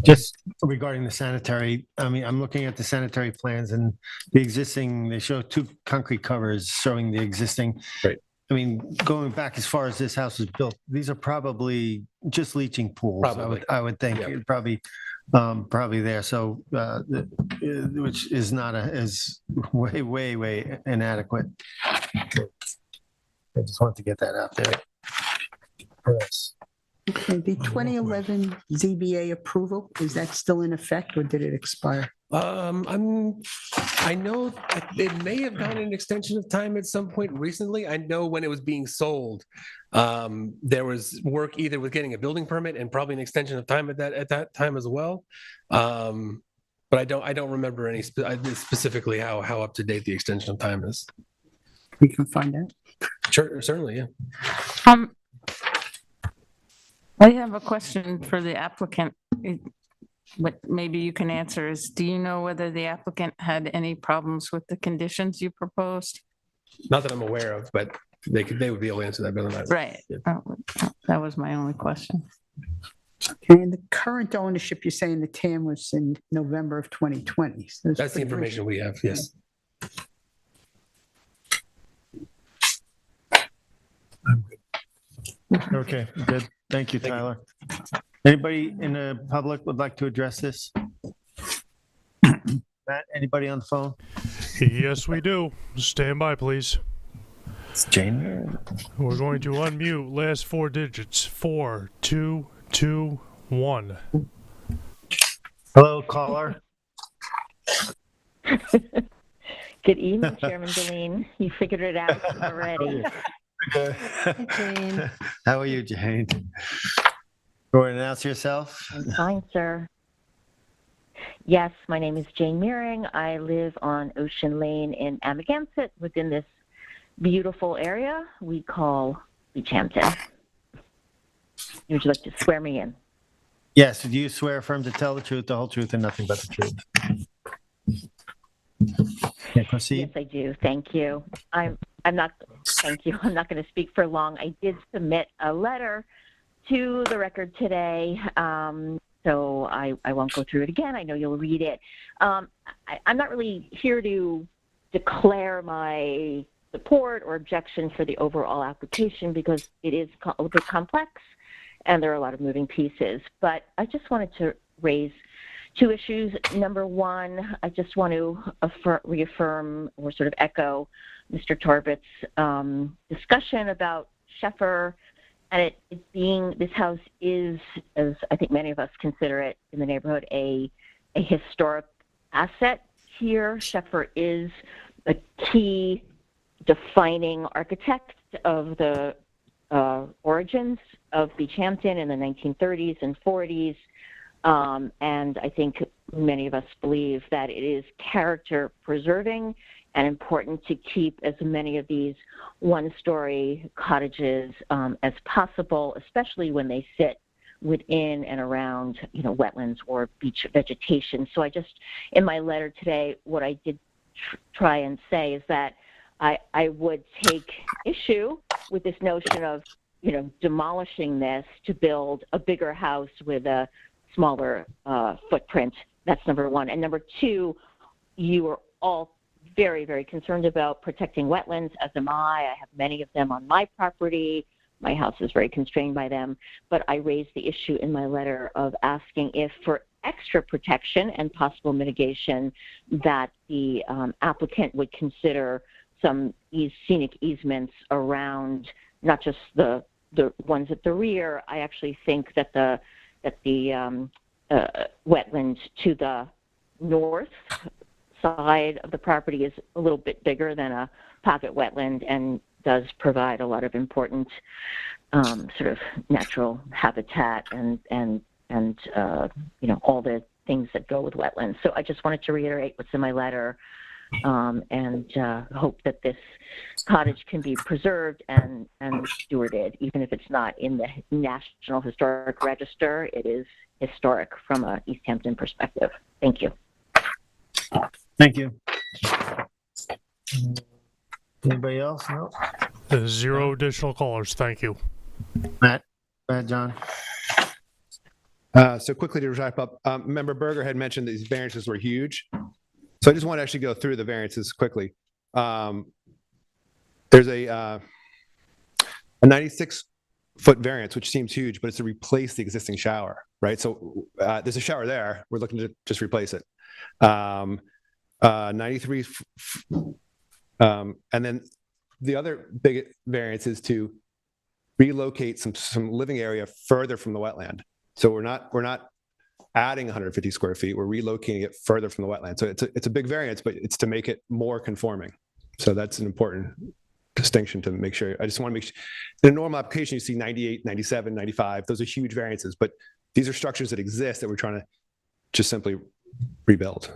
Speaker 2: Just regarding the sanitary, I mean, I'm looking at the sanitary plans and the existing, they show 2 concrete covers showing the existing.
Speaker 9: Right.
Speaker 2: I mean, going back as far as this house was built, these are probably just leaching pools.
Speaker 9: Probably.
Speaker 2: I would think.
Speaker 9: Yeah.
Speaker 2: Probably there. So, which is not is way inadequate. I just wanted to get that out there. Yes.
Speaker 8: Okay, the 2011 ZBA approval, is that still in effect or did it expire?
Speaker 9: I know it may have gotten an extension of time at some point recently. I know when it was being sold, there was work either with getting a building permit and probably an extension of time at that time as well. But I don't remember any specifically how up to date the extension of time is.
Speaker 8: We can find out.
Speaker 9: Sure, certainly, yeah.
Speaker 6: I have a question for the applicant. What maybe you can answer is, do you know whether the applicant had any problems with the conditions you proposed?
Speaker 9: Not that I'm aware of, but they would be able to answer that better than I would.
Speaker 6: Right.
Speaker 9: Yeah.
Speaker 6: Oh, that was my only question.
Speaker 8: And the current ownership, you're saying the TAM was in November of 2020. So
Speaker 9: That's the information we have, yes.
Speaker 2: Okay, good. Thank you, Tyler. Anybody in the public would like to address this? Matt, anybody on the phone?
Speaker 1: Yes, we do. Stand by, please.
Speaker 2: It's Jane.
Speaker 1: We're going to unmute last 4 digits. 4221.
Speaker 2: Hello, caller.
Speaker 13: Good evening, Chairman Deline. You figured it out already.
Speaker 6: Jane.
Speaker 2: How are you, Jane? Go ahead and announce yourself.
Speaker 13: I'm fine, sir. Yes, my name is Jane Meering. I live on Ocean Lane in Amagansett within this beautiful area we call Beach Hampton. Would you like to swear me in?
Speaker 2: Yes, do you swear affirm to tell the truth, the whole truth, and nothing but the truth? Okay, proceed.
Speaker 13: Yes, I do. Thank you. I'm not, thank you. I'm not going to speak for long. I did submit a letter to the record today, so I won't go through it again. I know you'll read it. I'm not really here to declare my support or objection for the overall application because it is a little bit complex and there are a lot of moving pieces. But I just wanted to raise 2 issues. Number one, I just want to reaffirm or sort of echo Mr. Tarbit's discussion about Sheffer and it being, this house is, as I think many of us consider it in the neighborhood, a a historic asset here. Sheffer is a key defining architect of the origins of Beach Hampton in the 1930s and 40s. And I think many of us believe that it is character preserving and important to keep as many of these one-story cottages as possible, especially when they sit within and around, wetlands or beach vegetation. So I just, in my letter today, what I did try and say is that I would take issue with this notion of, demolishing this to build a bigger house with a smaller footprint. That's number one. And number two, you are all very, very concerned about protecting wetlands, as am I. I have many of them on my property. My house is very constrained by them. But I raised the issue in my letter of asking if, for extra protection and possible mitigation, that the applicant would consider some scenic easements around not just the ones at the rear. I actually think that the wetland to the north side of the property is a little bit bigger than a pocket wetland and does provide a lot of important sort of natural habitat and all the things that go with wetlands. So I just wanted to reiterate what's in my letter, and hope that this cottage can be preserved and stewarded, even if it's not in the National Historic Register. It is historic from a East Hampton perspective. Thank you.
Speaker 2: Thank you. Anybody else? No?
Speaker 1: There's 0 additional callers. Thank you.
Speaker 2: Matt? Go ahead, John.
Speaker 12: So quickly to wrap up, Member Berger had mentioned that these variances were huge. So I just want to actually go through the variances quickly. There's a 96-foot variance, which seems huge, but it's to replace the existing shower, right? So there's a shower there. We're looking to just replace it. 93, and then the other big variance is to relocate some living area further from the wetland. So we're not adding 150 square feet. We're relocating it further from the wetland. So it's a big variance, but it's to make it more conforming. So that's an important distinction to make sure. I just want to make sure. In a normal application, you see 98, 97, 95. Those are huge variances, but these are structures that exist that we're trying to just simply rebuild.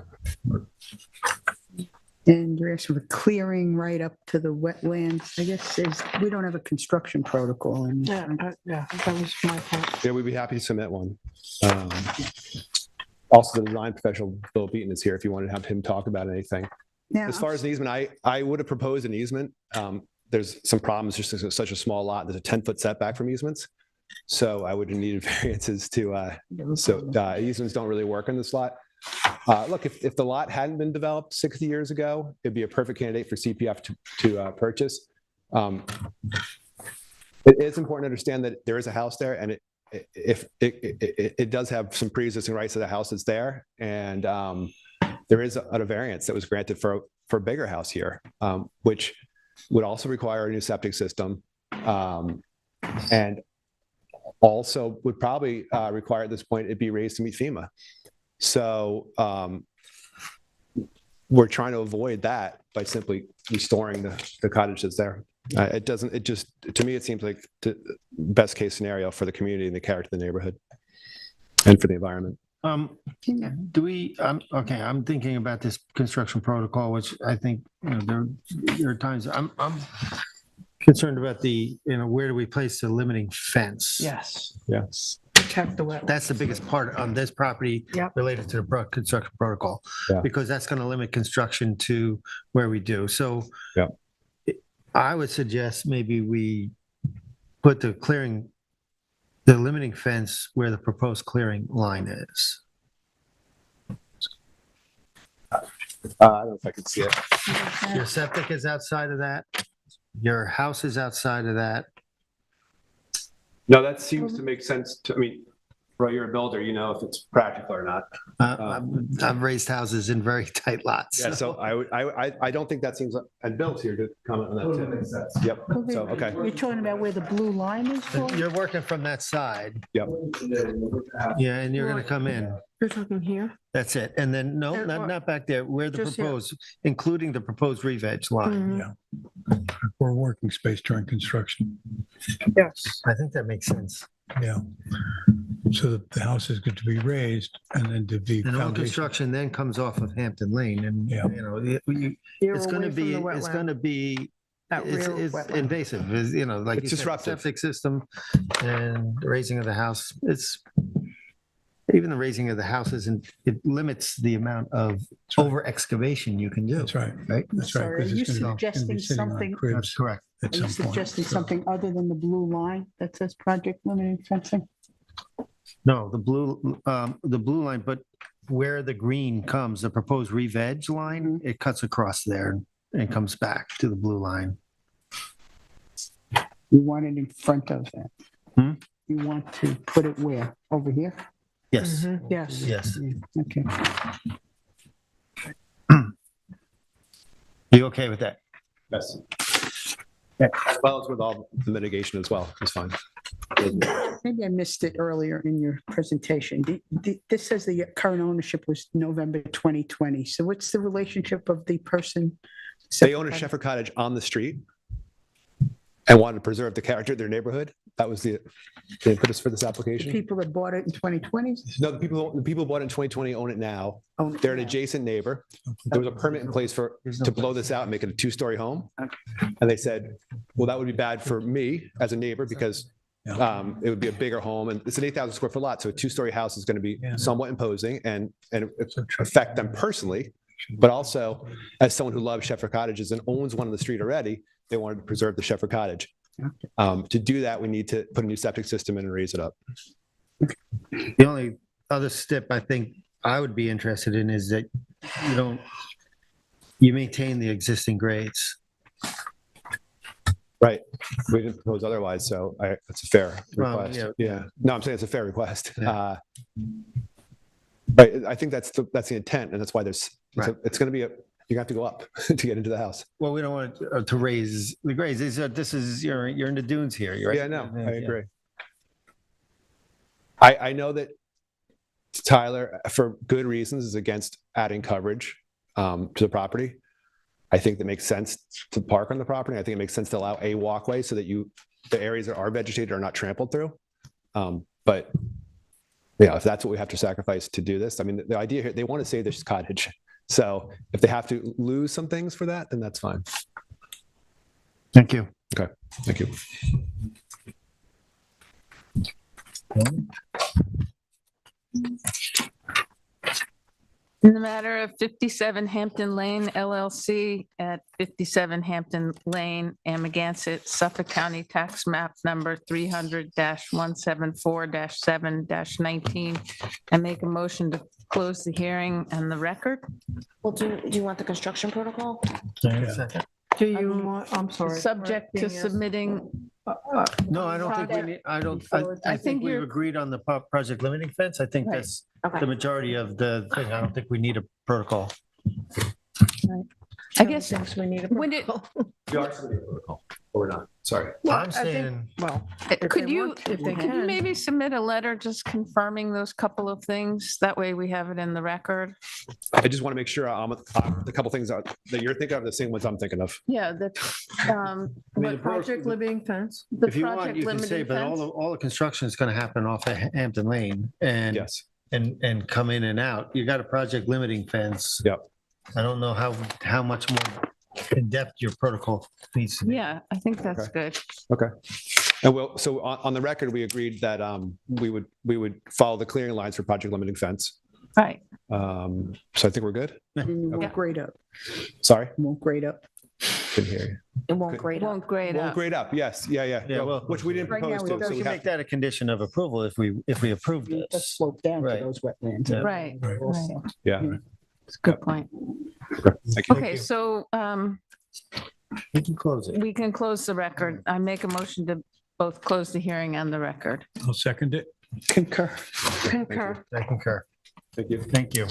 Speaker 8: And you're asking for clearing right up to the wetlands. I guess we don't have a construction protocol.
Speaker 4: Yeah, that was my point.
Speaker 12: Yeah, we'd be happy to submit one. Also, the design professional, Bill Beaton, is here if you wanted to have him talk about anything.
Speaker 8: Yeah,
Speaker 12: As far as an easement, I would have proposed an easement. There's some problems, just such a small lot. There's a 10-foot setback from easements. So I would have needed variances to, easements don't really work on this lot. Look, if the lot hadn't been developed 60 years ago, it'd be a perfect candidate for CPF to purchase. It is important to understand that there is a house there, and it does have some pre-existing rights to the house that's there, and there is a variance that was granted for a bigger house here, which would also require a new septic system, and also would probably require at this point it be raised to meet FEMA. So we're trying to avoid that by simply restoring the cottage that's there. To me, it seems like the best case scenario for the community and the character of the neighborhood and for the environment.
Speaker 2: I'm thinking about this construction protocol, which I think, there are times I'm concerned about where do we place the limiting fence?
Speaker 4: Yes.
Speaker 12: Yes.
Speaker 4: Protect the wetlands.
Speaker 2: That's the biggest part on this property related to the construction protocol, because that's going to limit construction to where we do. So I would suggest maybe we put the limiting fence where the proposed clearing line is.
Speaker 12: I don't know if I can see it.
Speaker 2: Your septic is outside of that. Your house is outside of that.
Speaker 12: No, that seems to make sense to me. Roy, you're a builder, you know if it's practical or not.
Speaker 2: I've raised houses in very tight lots.
Speaker 12: Yeah, so I don't think that seems, and Bill's here to comment on that too. Makes sense. Yep. So okay.
Speaker 4: You're talking about where the blue line is?
Speaker 2: You're working from that side.
Speaker 12: Yep.
Speaker 2: Yeah, and you're going to come in.
Speaker 8: You're talking here?
Speaker 2: That's it. And then, no,
Speaker 8: And what-
Speaker 2: not back there, where the
Speaker 8: Just here.
Speaker 2: proposed, including the proposed re-veg line.
Speaker 8: Mhm.
Speaker 7: For working space during construction.
Speaker 8: Yes.
Speaker 2: I think that makes sense.
Speaker 7: Yeah. So that the house is good to be raised and then to be
Speaker 2: And all
Speaker 7: foundation.
Speaker 2: construction then comes off of Hampton Lane and,
Speaker 7: Yeah.
Speaker 8: You're
Speaker 2: it's gonna
Speaker 8: away from
Speaker 2: be,
Speaker 8: the
Speaker 2: it's
Speaker 8: wetland,
Speaker 2: gonna be,
Speaker 8: that
Speaker 2: it's
Speaker 8: rear
Speaker 2: it's
Speaker 8: wetland.
Speaker 2: invasive, is, like
Speaker 12: It's
Speaker 2: you said,
Speaker 12: disruptive.
Speaker 2: septic system and the raising of the house, even the raising of the house isn't, it limits the amount of
Speaker 7: right.
Speaker 2: over excavation you can do,
Speaker 7: That's right.
Speaker 2: right?
Speaker 7: That's right.
Speaker 8: Sorry, are
Speaker 7: 'Cause
Speaker 8: you
Speaker 7: it's gonna be
Speaker 8: suggesting
Speaker 7: sitting on
Speaker 8: something-
Speaker 2: That's
Speaker 7: cribs
Speaker 2: correct.
Speaker 7: at
Speaker 8: Are you
Speaker 7: some point.
Speaker 8: suggesting
Speaker 7: So-
Speaker 8: something other than the blue line that says project limiting fencing?
Speaker 2: No, the blue line, but where the green comes, the proposed re-veg line, it cuts across there and comes back to the blue line.
Speaker 8: You want it in front of that?
Speaker 2: Hmm?
Speaker 8: You want to put it where? Over here?
Speaker 2: Yes,
Speaker 8: Yes.
Speaker 2: yes.
Speaker 8: Okay.
Speaker 2: You okay with that?
Speaker 12: Yes. As well as with all the mitigation as well, it's fine.
Speaker 8: Maybe I missed it earlier in your presentation. This says the current ownership was November 2020. So what's the relationship of the person?
Speaker 12: They own a Shepherd Cottage on the street and wanted to preserve the character of their neighborhood. That was the impetus for this
Speaker 8: The
Speaker 12: application.
Speaker 8: people that bought it in 2020?
Speaker 12: No, the people who bought it in 2020 own it now.
Speaker 8: own it
Speaker 12: They're an
Speaker 8: now?
Speaker 12: adjacent neighbor. There was a permit in place to blow this out and make it a two-story home. And they said, well, that would be bad for me as a neighbor because it would be a bigger home and it's an 8,000 square foot lot. So a two-story house is going to be somewhat imposing and affect them personally. But also, as someone who loves Shepherd Cottages and owns one on the street already, they wanted to preserve the Shepherd Cottage. To do that, we need to put a new septic system in and raise it up.
Speaker 2: The only other step I think I would be interested in is that you maintain the existing grades.
Speaker 12: Right. We didn't propose otherwise, so it's a fair
Speaker 2: Well,
Speaker 12: request.
Speaker 2: yeah.
Speaker 12: Yeah. No, I'm saying it's a fair request.
Speaker 2: Yeah.
Speaker 12: Right. I think that's the intent, and that's why it's
Speaker 2: Right.
Speaker 12: going to be you have to go up to get into the house.
Speaker 2: Well, we don't want to raise the grades. You're in the dunes here. You're right.
Speaker 12: Yeah, no, I
Speaker 2: Yeah.
Speaker 12: agree. I know that Tyler, for good reasons, is against adding coverage to the property. I think that makes sense to park on the property. I think it makes sense to allow a walkway so that the areas that are vegetated are not trampled through. But if that's what we have to sacrifice to do this, I mean, the idea here, they want to save this cottage. So if they have to lose some things for that, then that's fine.
Speaker 2: Thank you.
Speaker 12: Okay, thank you.
Speaker 6: In the matter of 57 Hampton Lane LLC at 57 Hampton Lane, Amagansett, Suffolk County Tax Map Number 300-174-7-19, and make a motion to close the hearing and the record.
Speaker 3: Well, do you want the construction protocol?
Speaker 8: Do you want, I'm sorry.
Speaker 6: Subject to submitting,
Speaker 2: No, I don't think we need, I think we've agreed on the project limiting fence. I think
Speaker 6: Right.
Speaker 2: that's
Speaker 3: Okay.
Speaker 2: the majority of the thing. I don't think we need a protocol.
Speaker 6: I guess,
Speaker 8: we need a
Speaker 6: when it,
Speaker 12: We are submitting a protocol, or we're not. Sorry.
Speaker 2: I'm saying,
Speaker 8: Well,
Speaker 6: could you,
Speaker 8: if they
Speaker 6: could you
Speaker 8: can.
Speaker 6: maybe submit a letter just confirming those couple of things? That way we have it in the record.
Speaker 12: I just want to make sure the couple things that you're thinking of, the same ones I'm thinking of.
Speaker 6: Yeah, that,
Speaker 2: the
Speaker 8: project limiting fence?
Speaker 6: the
Speaker 2: if you want,
Speaker 6: project
Speaker 2: you can say,
Speaker 6: limiting
Speaker 2: but
Speaker 6: fence.
Speaker 2: all the construction is going to happen off of Hampton Lane and,
Speaker 12: Yes.
Speaker 2: and come in and out. You got a project limiting fence.
Speaker 12: Yep.
Speaker 2: I don't know how much more in depth your protocol needs to be.
Speaker 6: Yeah, I think that's good.
Speaker 12: Okay. And so on the record, we agreed that we would follow the clearing lines for project limiting fence.
Speaker 6: Right.
Speaker 12: So I think we're good.
Speaker 8: And you
Speaker 6: Yeah.
Speaker 8: won't grade up,
Speaker 12: Sorry,
Speaker 8: won't grade up.
Speaker 12: couldn't hear you.
Speaker 3: It won't grade up.
Speaker 6: Won't grade
Speaker 12: Won't
Speaker 6: up.
Speaker 12: grade up. Yes. Yeah.
Speaker 2: Yeah, well,
Speaker 12: Which we didn't
Speaker 8: right now
Speaker 12: propose
Speaker 8: it
Speaker 12: to.
Speaker 8: does.
Speaker 12: So
Speaker 2: We
Speaker 12: we
Speaker 2: can
Speaker 12: have
Speaker 2: make that a condition of approval if we approve
Speaker 8: Let's
Speaker 2: this.
Speaker 8: slope down to
Speaker 2: Right.
Speaker 8: those wetlands.
Speaker 2: Yeah.
Speaker 6: Right, right.
Speaker 8: Also.
Speaker 12: Yeah.
Speaker 6: It's a good point.
Speaker 12: Thank you.
Speaker 6: Okay, so
Speaker 2: We can close it.
Speaker 6: we can close the record. I make a motion to both close the hearing and the record.
Speaker 7: I'll second it.
Speaker 8: Concur.
Speaker 6: Concur.
Speaker 2: I concur.
Speaker 12: Thank you.
Speaker 2: Thank you.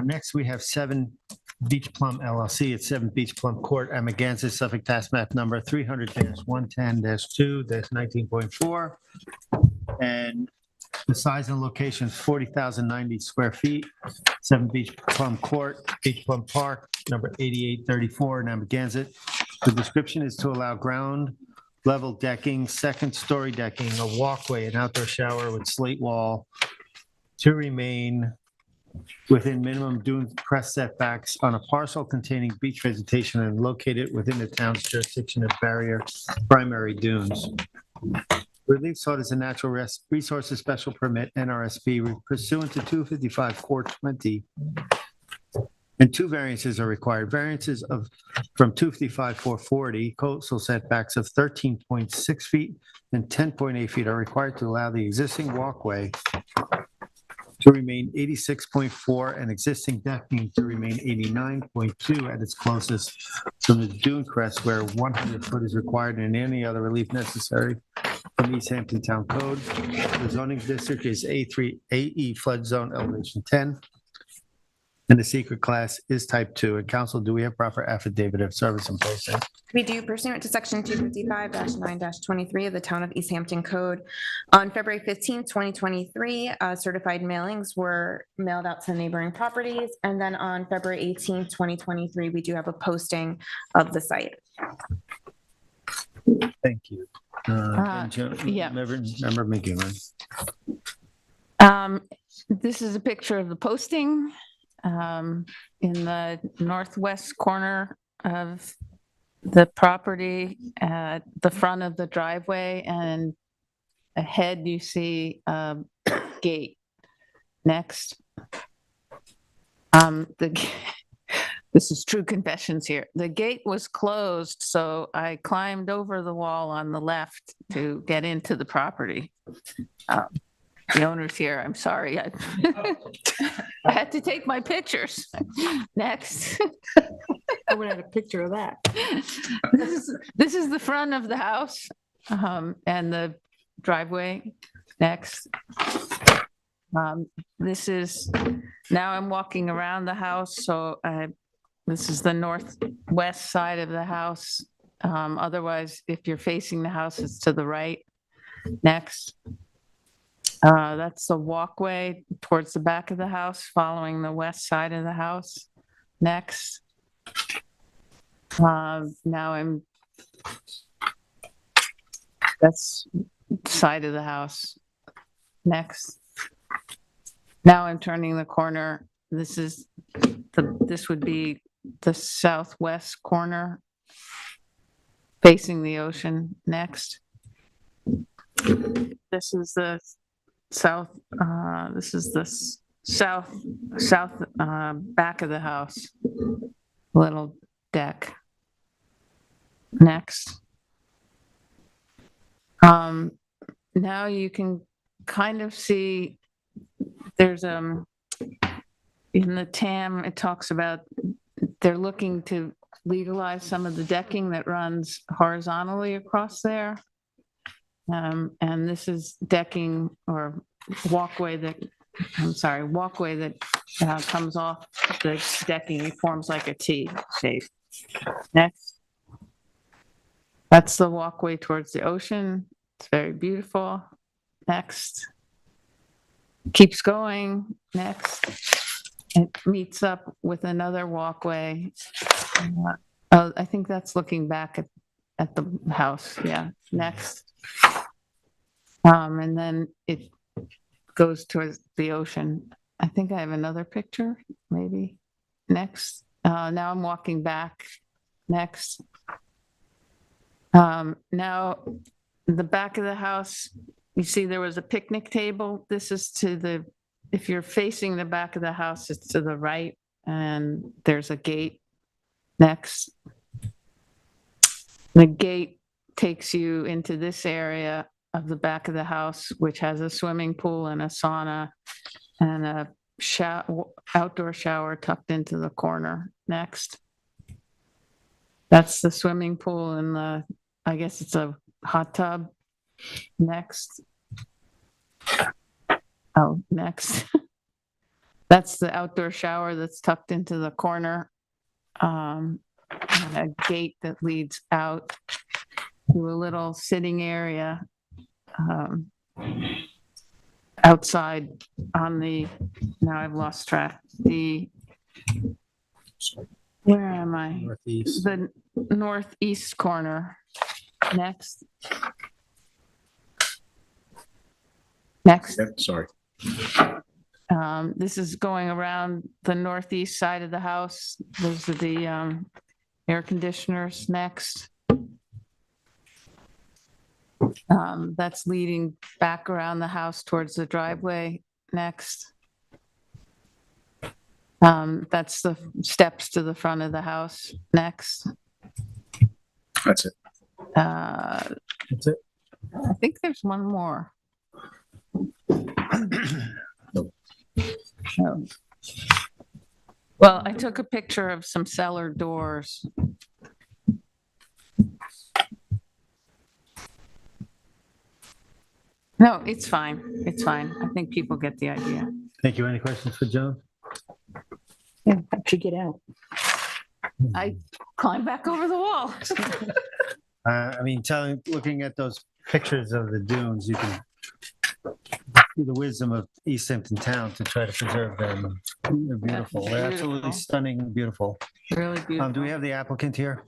Speaker 2: Next, we have 7 Beach Plum LLC at 7 Beach Plum Court, Amagansett, Suffolk Tax Map Number 300-110-2-19.4. And The size and location is 40,090 square feet, 7 Beach Plum Court, Beach Plum Park, number 8834, Narragansett. The description is to allow ground level decking, second-story decking, a walkway, an outdoor shower with slate wall to remain within minimum dune crest setbacks on a parcel containing beach vegetation and located within the town's jurisdiction of barrier primary dunes. Relief sought is a natural resources special permit, NRSP, pursuant to 255-420. And two variances are required. Variances from 255-440, coastal setbacks of 13.6 feet and 10.8 feet are required to allow the existing walkway to remain 86.4 and existing decking to remain 89.2 at its closest from the dune crest where 100 foot is required and any other relief necessary from East Hampton Town Code. The zoning district is A3, AE flood zone elevation 10. And the secret class is type 2. And council, do we have proper affidavit of service and posting?
Speaker 3: We do, pursuant to section 255-9-23 of the Town of East Hampton Code. On February 15th, 2023, certified mailings were mailed out to neighboring properties. And then on February 18th, 2023, we do have a posting of the site.
Speaker 2: Thank you.
Speaker 6: Yeah.
Speaker 2: Member McGinley.
Speaker 6: This is a picture of the posting in the northwest corner of the property at the front of the driveway, and ahead you see a gate. Next. This is true confessions here. The gate was closed, so I climbed over the wall on the left to get into the property. The owner's here, I'm sorry. I had to take my pictures. Next.
Speaker 4: I would have a picture of that.
Speaker 6: This is the front of the house and the driveway. Next. This is, now I'm walking around the house, so this is the northwest side of the house. Otherwise, if you're facing the house, it's to the right. Next. That's the walkway towards the back of the house, following the west side of the house. Next. That's side of the house. Next. Now I'm turning the corner. This would be the southwest corner facing the ocean. Next. This is the south, south back of the house, little deck. Next. Now you can kind of see there's in the TAM, it talks about they're looking to legalize some of the decking that runs horizontally across there. And this is decking or walkway that comes off the decking. It forms like a T shape. Next. That's the walkway towards the ocean. It's very beautiful. Next. Keeps going. Next. It meets up with another walkway. I think that's looking back at the house. Yeah. Next. And then it goes towards the ocean. I think I have another picture, maybe. Next. Now I'm walking back. Next. Now the back of the house, you see there was a picnic table. This is if you're facing the back of the house, it's to the right, and there's a gate. Next. The gate takes you into this area of the back of the house, which has a swimming pool and a sauna and a outdoor shower tucked into the corner. Next. That's the swimming pool and I guess it's a hot tub. Next. Oh, next. That's the outdoor shower that's tucked into the corner. And a gate that leads out to a little sitting area. outside on now I've lost track, where am I?
Speaker 2: Northeast.
Speaker 6: The northeast corner. Next. Next.
Speaker 14: Sorry.
Speaker 6: This is going around the northeast side of the house. Those are the air conditioners. Next. That's leading back around the house towards the driveway. Next. That's the steps to the front of the house. Next.
Speaker 14: That's it.
Speaker 2: That's it.
Speaker 6: I think there's one more. Oh. Well, I took a picture of some cellar doors. No, it's fine. It's fine. I think people get the idea.
Speaker 2: Thank you. Any questions for Joan?
Speaker 8: Yeah, how'd you get out?
Speaker 6: I climbed back over the wall.
Speaker 2: I mean, looking at those pictures of the dunes, you can see the wisdom of East Hampton Town to try to preserve them. They're beautiful. They're absolutely
Speaker 6: Beautiful.
Speaker 2: stunning and beautiful.
Speaker 6: Really beautiful.
Speaker 2: Do we have the applicant here?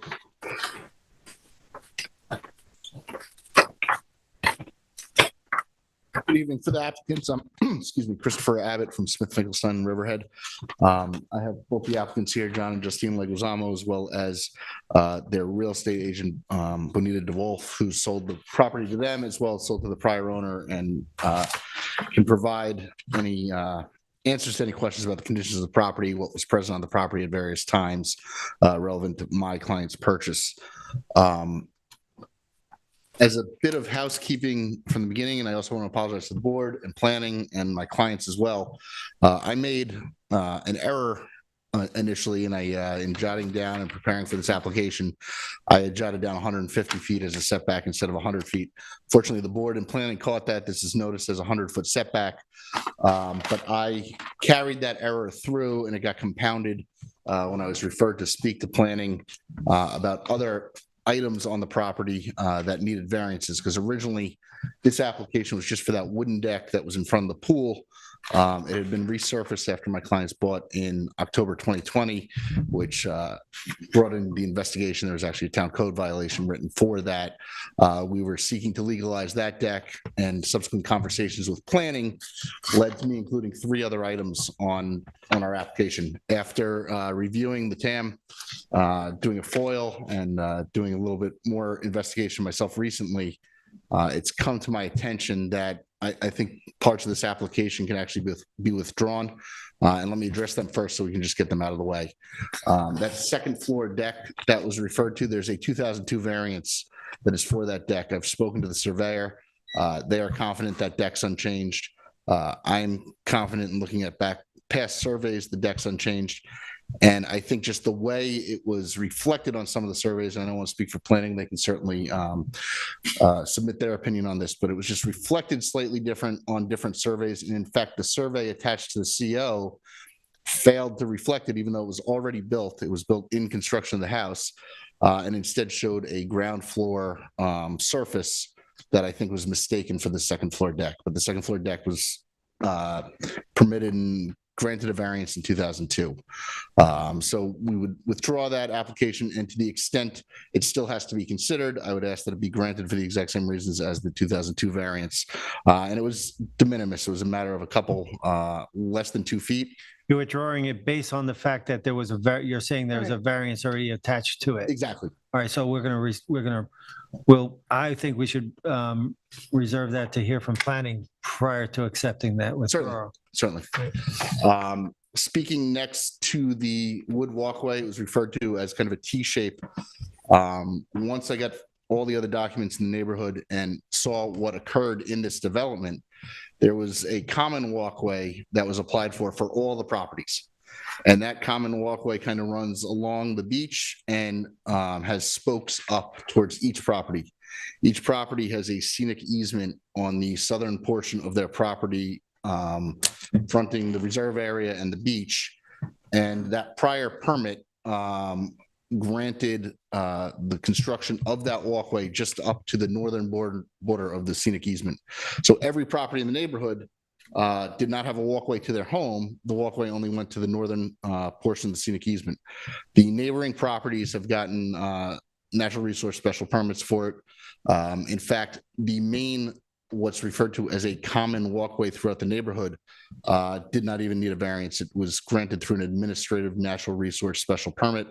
Speaker 14: Good evening for the applicants. I'm, excuse me, Christopher Abbott from Smith Finkelstein Riverhead. I have both the applicants here, John and Justine Leguizamo, as well as their real estate agent, Bonita DeWolf, who sold the property to them as well as sold to the prior owner, and can provide any answers to any questions about the conditions of the property, what was present on the property at various times relevant to my client's purchase. As a bit of housekeeping from the beginning, and I also want to apologize to the board and planning and my clients as well, I made an error initially, and in jotting down and preparing for this application, I had jotted down 150 feet as a setback instead of 100 feet. Fortunately, the board and planning caught that. This is noticed as a 100-foot setback, but I carried that error through, and it got compounded when I was referred to speak to planning about other items on the property that needed variances, because originally this application was just for that wooden deck that was in front of the pool. It had been resurfaced after my clients bought in October 2020, which brought in the investigation. There was actually a town code violation written for that. We were seeking to legalize that deck, and subsequent conversations with planning led to me including 3 other items on our application. After reviewing the TAM, doing a FOIL, and doing a little bit more investigation myself recently, it's come to my attention that I think parts of this application can actually be withdrawn. And let me address them first so we can just get them out of the way. That second floor deck that was referred to, there's a 2002 variance that is for that deck. I've spoken to the surveyor. They are confident that deck's unchanged. I'm confident in looking at past surveys, the deck's unchanged. And I think just the way it was reflected on some of the surveys, and I don't want to speak for planning, they can certainly submit their opinion on this, but it was just reflected slightly different on different surveys. And in fact, the survey attached to the CO failed to reflect it, even though it was already built. It was built in construction of the house, and instead showed a ground floor surface that I think was mistaken for the second floor deck. But the second floor deck was permitted and granted a variance in 2002. So we would withdraw that application, and to the extent it still has to be considered, I would ask that it be granted for the exact same reasons as the 2002 variance. And it was de minimis. It was a matter of a couple less than 2 feet.
Speaker 2: You're withdrawing it based on the fact that there was you're saying there was a variance already attached to it.
Speaker 14: Exactly.
Speaker 2: All right, so I think we should reserve that to hear from planning prior to accepting that withdrawal.
Speaker 14: Certainly. Speaking next to the wood walkway, it was referred to as kind of a T shape. Once I got all the other documents in the neighborhood and saw what occurred in this development, there was a common walkway that was applied for all the properties. And that common walkway kind of runs along the beach and has spokes up towards each property. Each property has a scenic easement on the southern portion of their property, fronting the reserve area and the beach. And that prior permit granted the construction of that walkway just up to the northern border of the scenic easement. So every property in the neighborhood did not have a walkway to their home. The walkway only went to the northern portion of the scenic easement. The neighboring properties have gotten natural resource special permits for it. In fact, the main, what's referred to as a common walkway throughout the neighborhood, did not even need a variance. It was granted through an administrative natural resource special permit.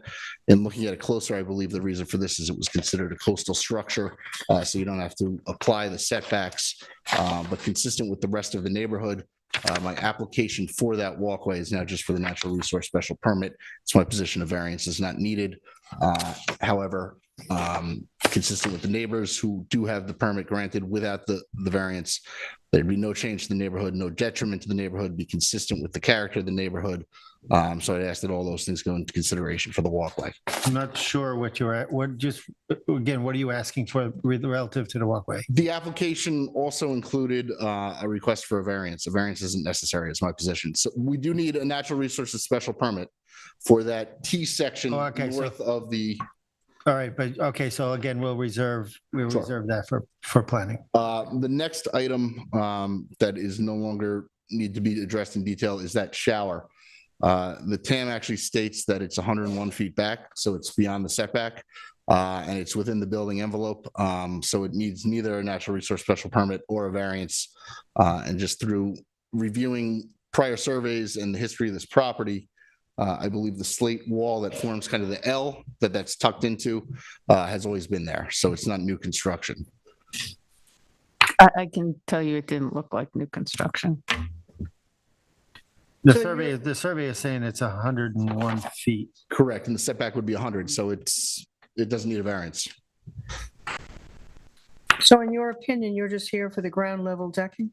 Speaker 14: And looking at it closer, I believe the reason for this is it was considered a coastal structure, so you don't have to apply the setbacks, but consistent with the rest of the neighborhood. My application for that walkway is now just for the natural resource special permit. It's my position of variance is not needed. However, consistent with the neighbors who do have the permit granted without the variance, there'd be no change to the neighborhood, no detriment to the neighborhood, be consistent with the character of the neighborhood. So I'd ask that all those things go into consideration for the walkway.
Speaker 2: I'm not sure what you're at. What are you asking for relative to the walkway?
Speaker 14: The application also included a request for a variance. A variance isn't necessary, is my position. So we do need a natural resources special permit for that T section north of the.
Speaker 2: All right, but okay, so again, we'll reserve that for planning.
Speaker 14: The next item that is no longer need to be addressed in detail is that shower. The TAM actually states that it's 101 feet back, so it's beyond the setback, and it's within the building envelope. So it needs neither a natural resource special permit or a variance. And just through reviewing prior surveys and the history of this property, I believe the slate wall that forms kind of the L that's tucked into has always been there. So it's not new construction.
Speaker 6: I can tell you it didn't look like new construction.
Speaker 2: The survey is saying it's 101 feet.
Speaker 14: Correct, and the setback would be 100, so it doesn't need a variance.
Speaker 4: So in your opinion, you're just here for the ground level decking?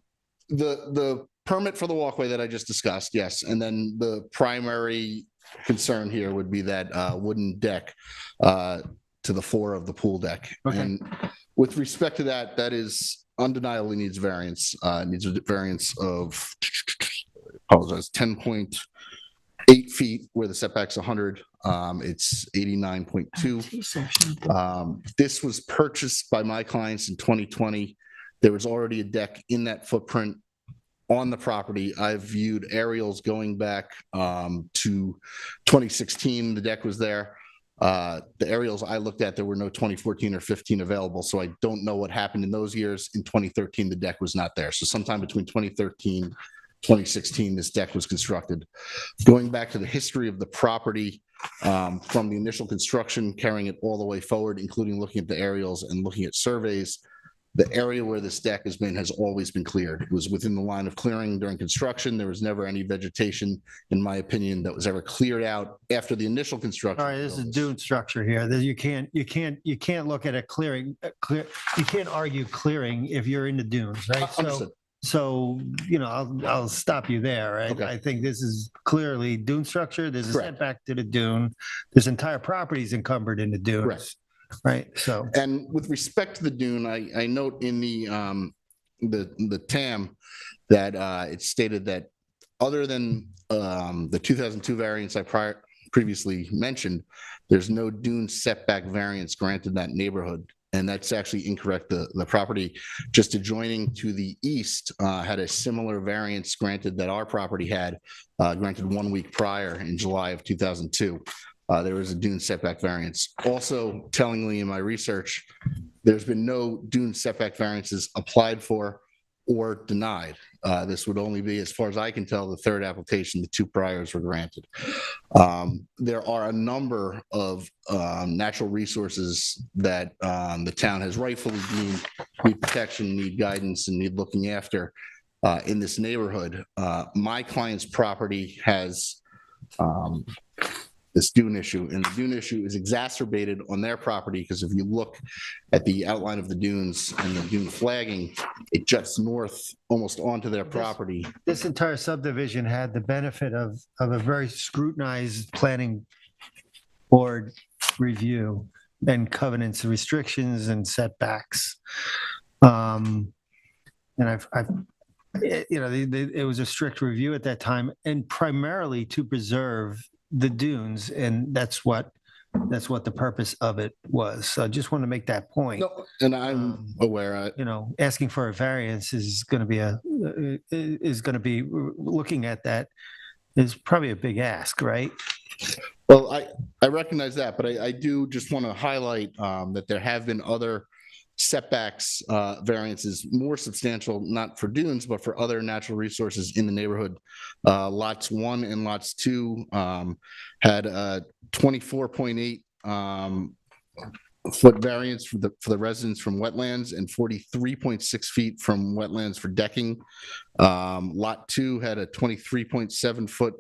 Speaker 14: The permit for the walkway that I just discussed, yes, and then the primary concern here would be that wooden deck to the floor of the pool deck.
Speaker 2: Okay.
Speaker 14: And with respect to that, that is undeniably needs variance. Needs a variance of 10.8 feet where the setback's 100. It's 89.2. This was purchased by my clients in 2020. There was already a deck in that footprint on the property. I've viewed aerials going back to 2016. The deck was there. The aerials I looked at, there were no 2014 or 15 available. So I don't know what happened in those years. In 2013, the deck was not there. So sometime between 2013, 2016, this deck was constructed. Going back to the history of the property, from the initial construction, carrying it all the way forward, including looking at the aerials and looking at surveys, the area where this deck has always been cleared. It was within the line of clearing during construction. There was never any vegetation, in my opinion, that was ever cleared out after the initial construction.
Speaker 2: All right, this is dune structure here. You can't look at a clearing. You can't argue clearing if you're in the dunes, right?
Speaker 14: Understood.
Speaker 2: So I'll stop you there. Right?
Speaker 14: Okay.
Speaker 2: I think this is clearly dune structure. There's a
Speaker 14: Correct.
Speaker 2: setback to the dune. This entire property is encumbered in the dunes.
Speaker 14: Correct.
Speaker 2: Right. So,
Speaker 14: and with respect to the dune, I note in the TAM that it stated that other than the 2002 variance I previously mentioned, there's no dune setback variance granted in that neighborhood. And that's actually incorrect. The property just adjoining to the east had a similar variance granted that our property had, granted 1 week prior in July of 2002. There was a dune setback variance. Also, tellingly in my research, there's been no dune setback variances applied for or denied. This would only be, as far as I can tell, the third application. The two priors were granted. There are a number of natural resources that the town has rightfully deemed need protection, need guidance, and need looking after in this neighborhood. My client's property has this dune issue, and the dune issue is exacerbated on their property because if you look at the outline of the dunes and the dune flagging, it juts north almost onto their property.
Speaker 2: this entire subdivision had the benefit of a very scrutinized planning board review and covenants, restrictions, and setbacks. And it was a strict review at that time, and primarily to preserve the dunes, and that's what that's what the purpose of it was. So I just want to make that point.
Speaker 14: No, and I'm aware.
Speaker 2: You know, asking for a variance is going to be looking at that is probably a big ask, right?
Speaker 14: Well, I recognize that, but I do just want to highlight that there have been other setbacks, variances, more substantial, not for dunes, but for other natural resources in the neighborhood. Lots 1 and lots 2 had a 24.8 foot variance for the residents from wetlands and 43.6 feet from wetlands for decking. Lot 2 had a 23.7 foot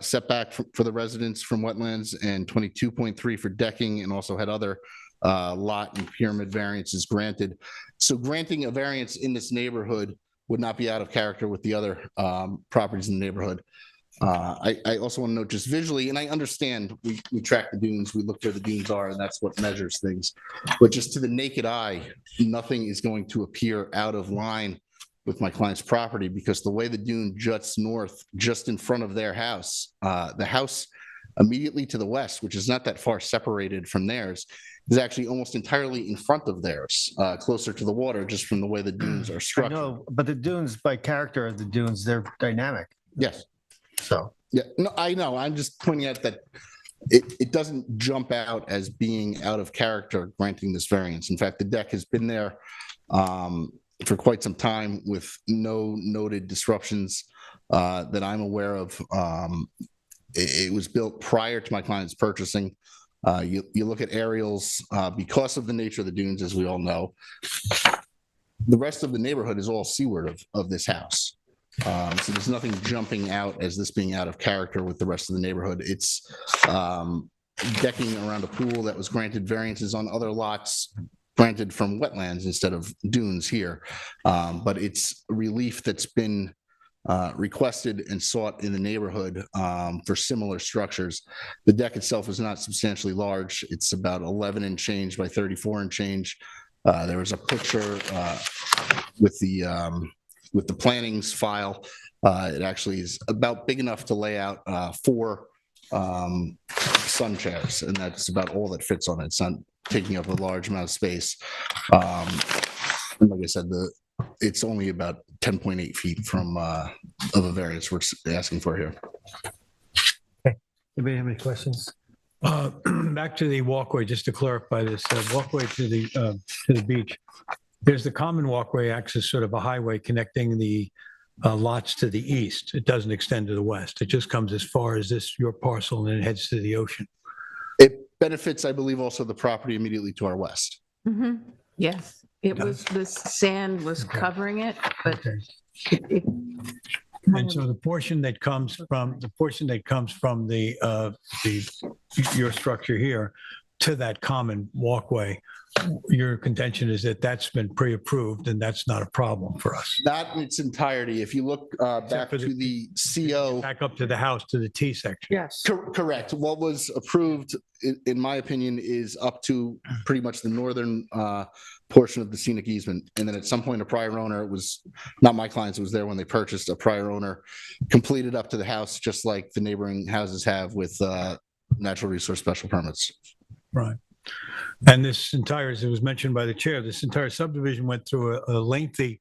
Speaker 14: setback for the residents from wetlands and 22.3 for decking, and also had other lot and pyramid variances granted. So granting a variance in this neighborhood would not be out of character with the other properties in the neighborhood. I also want to note just visually, and I understand we track the dunes, we look where the dunes are, and that's what measures things. But just to the naked eye, nothing is going to appear out of line with my client's property, because the way the dune juts north just in front of their house, the house immediately to the west, which is not that far separated from theirs, is actually almost entirely in front of theirs, closer to the water, just from the way the dunes are structured.
Speaker 2: No, but the dunes, by character of the dunes, they're dynamic.
Speaker 14: Yes.
Speaker 2: So,
Speaker 14: yeah, no, I know. I'm just pointing out that it doesn't jump out as being out of character granting this variance. In fact, the deck has been there for quite some time with no noted disruptions that I'm aware of. It was built prior to my client's purchasing. You look at aerials, because of the nature of the dunes, as we all know, the rest of the neighborhood is all seaward of this house. So there's nothing jumping out as this being out of character with the rest of the neighborhood. It's decking around a pool that was granted variances on other lots granted from wetlands instead of dunes here. But it's relief that's been requested and sought in the neighborhood for similar structures. The deck itself is not substantially large. It's about 11 and change by 34 and change. There was a picture with the plannings file. It actually is about big enough to lay out 4 sun chairs, and that's about all that fits on it. It's not taking up a large amount of space. And like I said, it's only about 10.8 feet from of a variance we're asking for here.
Speaker 2: anybody have any questions?
Speaker 7: Back to the walkway, just to clarify this, walkway to the beach. There's the common walkway acts as sort of a highway connecting the lots to the east. It doesn't extend to the west. It just comes as far as your parcel and it heads to the ocean.
Speaker 14: It benefits, I believe, also the property immediately to our west.
Speaker 6: Mm-hmm. Yes, it was, the sand was covering it, but it
Speaker 7: And so the portion that comes from your structure here to that common walkway, your contention is that that's been pre-approved and that's not a problem for us.
Speaker 14: Not in its entirety. If you look back to the CO.
Speaker 7: Back up to the house to the T section.
Speaker 4: Yes.
Speaker 14: Correct. What was approved, in my opinion, is up to pretty much the northern portion of the scenic easement. And then at some point, a prior owner, it was not my clients, it was there when they purchased, a prior owner completed up to the house, just like the neighboring houses have with natural resource special permits.
Speaker 7: Right. And this entire, as it was mentioned by the chair, this entire subdivision went through a lengthy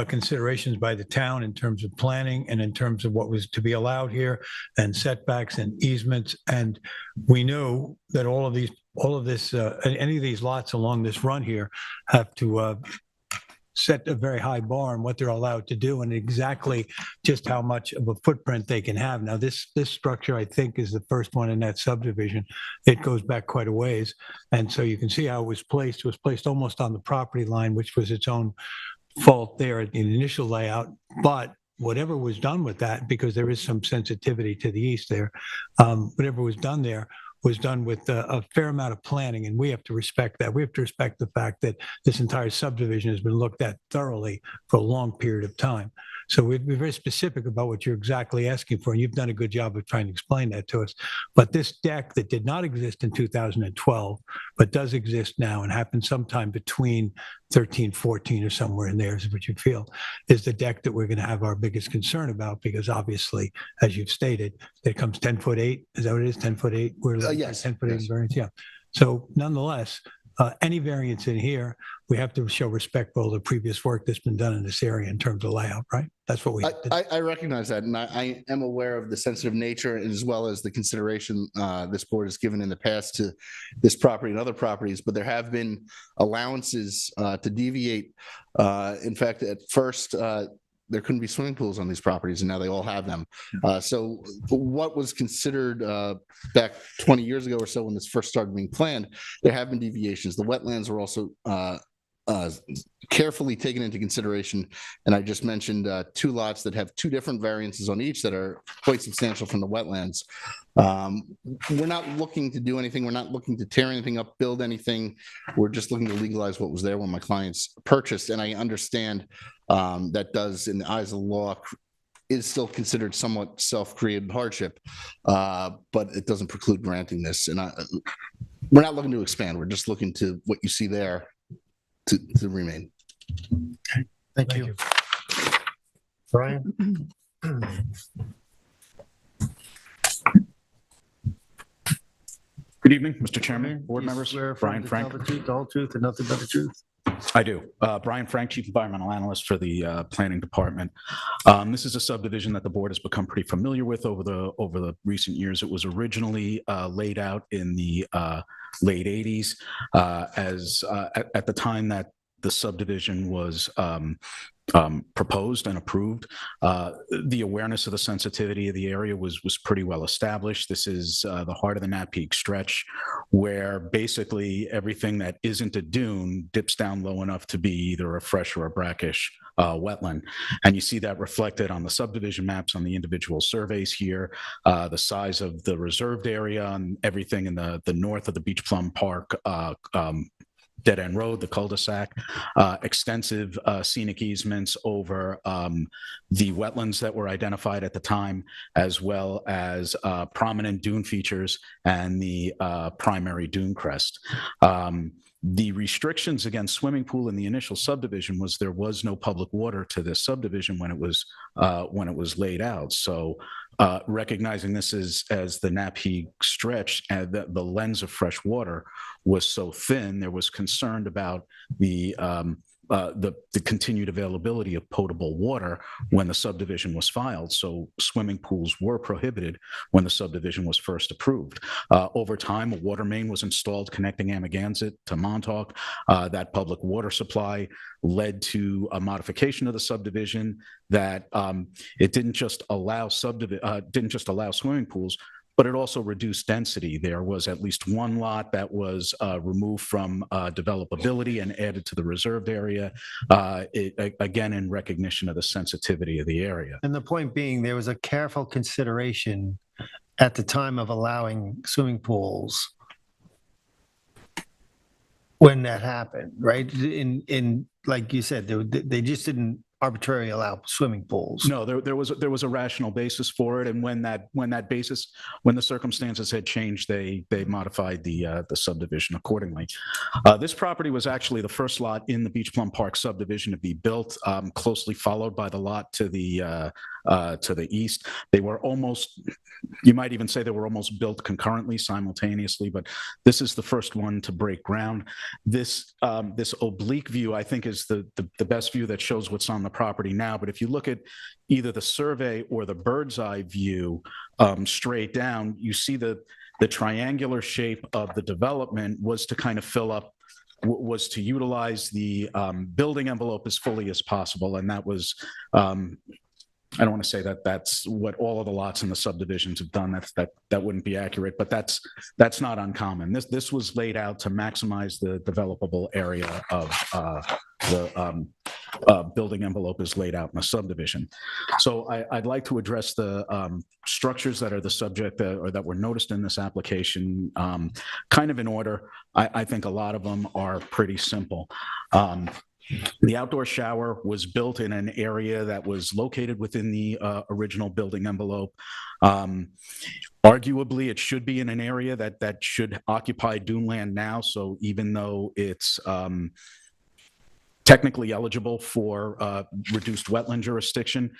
Speaker 7: considerations by the town in terms of planning and in terms of what was to be allowed here and setbacks and easements. And we know that all of this, any of these lots along this run here have to set a very high bar on what they're allowed to do and exactly just how much of a footprint they can have. Now, this structure, I think, is the first one in that subdivision. It goes back quite a ways. And so you can see how it was placed. It was placed almost on the property line, which was its own fault there in the initial layout. But whatever was done with that, because there is some sensitivity to the east there, whatever was done there was done with a fair amount of planning, and we have to respect that. We have to respect the fact that this entire subdivision has been looked at thoroughly for a long period of time. So we'd be very specific about what you're exactly asking for, and you've done a good job of trying to explain that to us. But this deck that did not exist in 2012, but does exist now and happened sometime between 13, 14 or somewhere in there is what you feel, is the deck that we're going to have our biggest concern about, because obviously, as you've stated, it comes 10 foot 8. Is that what it is? 10 foot 8? We're looking
Speaker 14: Yes,
Speaker 7: at 10 foot 8
Speaker 14: yes.
Speaker 7: variance. Yeah. So nonetheless, any variance in here, we have to show respect for all the previous work that's been done in this area in terms of layout, right? That's what we.
Speaker 14: I recognize that, and I am aware of the sensitive nature as well as the consideration this board has given in the past to this property and other properties, but there have been allowances to deviate. In fact, at first, there couldn't be swimming pools on these properties, and now they all have them. So what was considered back 20 years ago or so when this first started being planned, there have been deviations. The wetlands were also carefully taken into consideration. And I just mentioned 2 lots that have 2 different variances on each that are quite substantial from the wetlands. We're not looking to do anything. We're not looking to tear anything up, build anything. We're just looking to legalize what was there when my clients purchased. And I understand that does, in the eyes of the law, is still considered somewhat self-created hardship, but it doesn't preclude granting this. And we're not looking to expand. We're just looking to what you see there to remain.
Speaker 2: Thank you. Brian?
Speaker 15: Good evening, Mr. Chairman, board
Speaker 2: You
Speaker 15: members.
Speaker 2: swear affirm
Speaker 15: Brian
Speaker 2: to
Speaker 15: Frank.
Speaker 2: tell the truth, the whole truth, and nothing but the truth?
Speaker 15: I do. Brian Frank, Chief Environmental Analyst for the Planning Department. This is a subdivision that the board has become pretty familiar with over the recent years. It was originally laid out in the late 80s at the time that the subdivision was proposed and approved. The awareness of the sensitivity of the area was pretty well established. This is the heart of the Nat Peak stretch, where basically everything that isn't a dune dips down low enough to be either a fresh or a brackish wetland. And you see that reflected on the subdivision maps on the individual surveys here, the size of the reserved area and everything in the north of the Beach Plum Park dead end road, the cul-de-sac, extensive scenic easements over the wetlands that were identified at the time, as well as prominent dune features and the primary dune crest. The restrictions against swimming pool in the initial subdivision was there was no public water to this subdivision when it was laid out. So recognizing this as the Nat Peak stretch, the lens of fresh water was so thin, there was concern about the continued availability of potable water when the subdivision was filed. So swimming pools were prohibited when the subdivision was first approved. Over time, a water main was installed connecting Amagansett to Montauk. That public water supply led to a modification of the subdivision that it didn't just allow swimming pools, but it also reduced density. There was at least one lot that was removed from developability and added to the reserved area, again, in recognition of the sensitivity of the area.
Speaker 2: And the point being, there was a careful consideration at the time of allowing swimming pools when that happened, right? In like you said, they just didn't arbitrarily allow swimming pools.
Speaker 15: No, there was a rational basis for it, and when the circumstances had changed, they modified the subdivision accordingly. This property was actually the first lot in the Beach Plum Park subdivision to be built, closely followed by the lot to the east. They were almost, you might even say they were almost built concurrently, simultaneously, but this is the first one to break ground. This oblique view, I think, is the best view that shows what's on the property now. But if you look at either the survey or the bird's eye view straight down, you see the triangular shape of the development was to kind of fill up, was to utilize the building envelope as fully as possible. And that was, I don't want to say that that's what all of the lots in the subdivisions have done. That wouldn't be accurate, but that's not uncommon. This was laid out to maximize the developable area of the building envelope is laid out in the subdivision. So I'd like to address the structures that are the subject or that were noticed in this application kind of in order. I think a lot of them are pretty simple. The outdoor shower was built in an area that was located within the original building envelope. Arguably, it should be in an area that should occupy dune land now. So even though it's technically eligible for reduced wetland jurisdiction,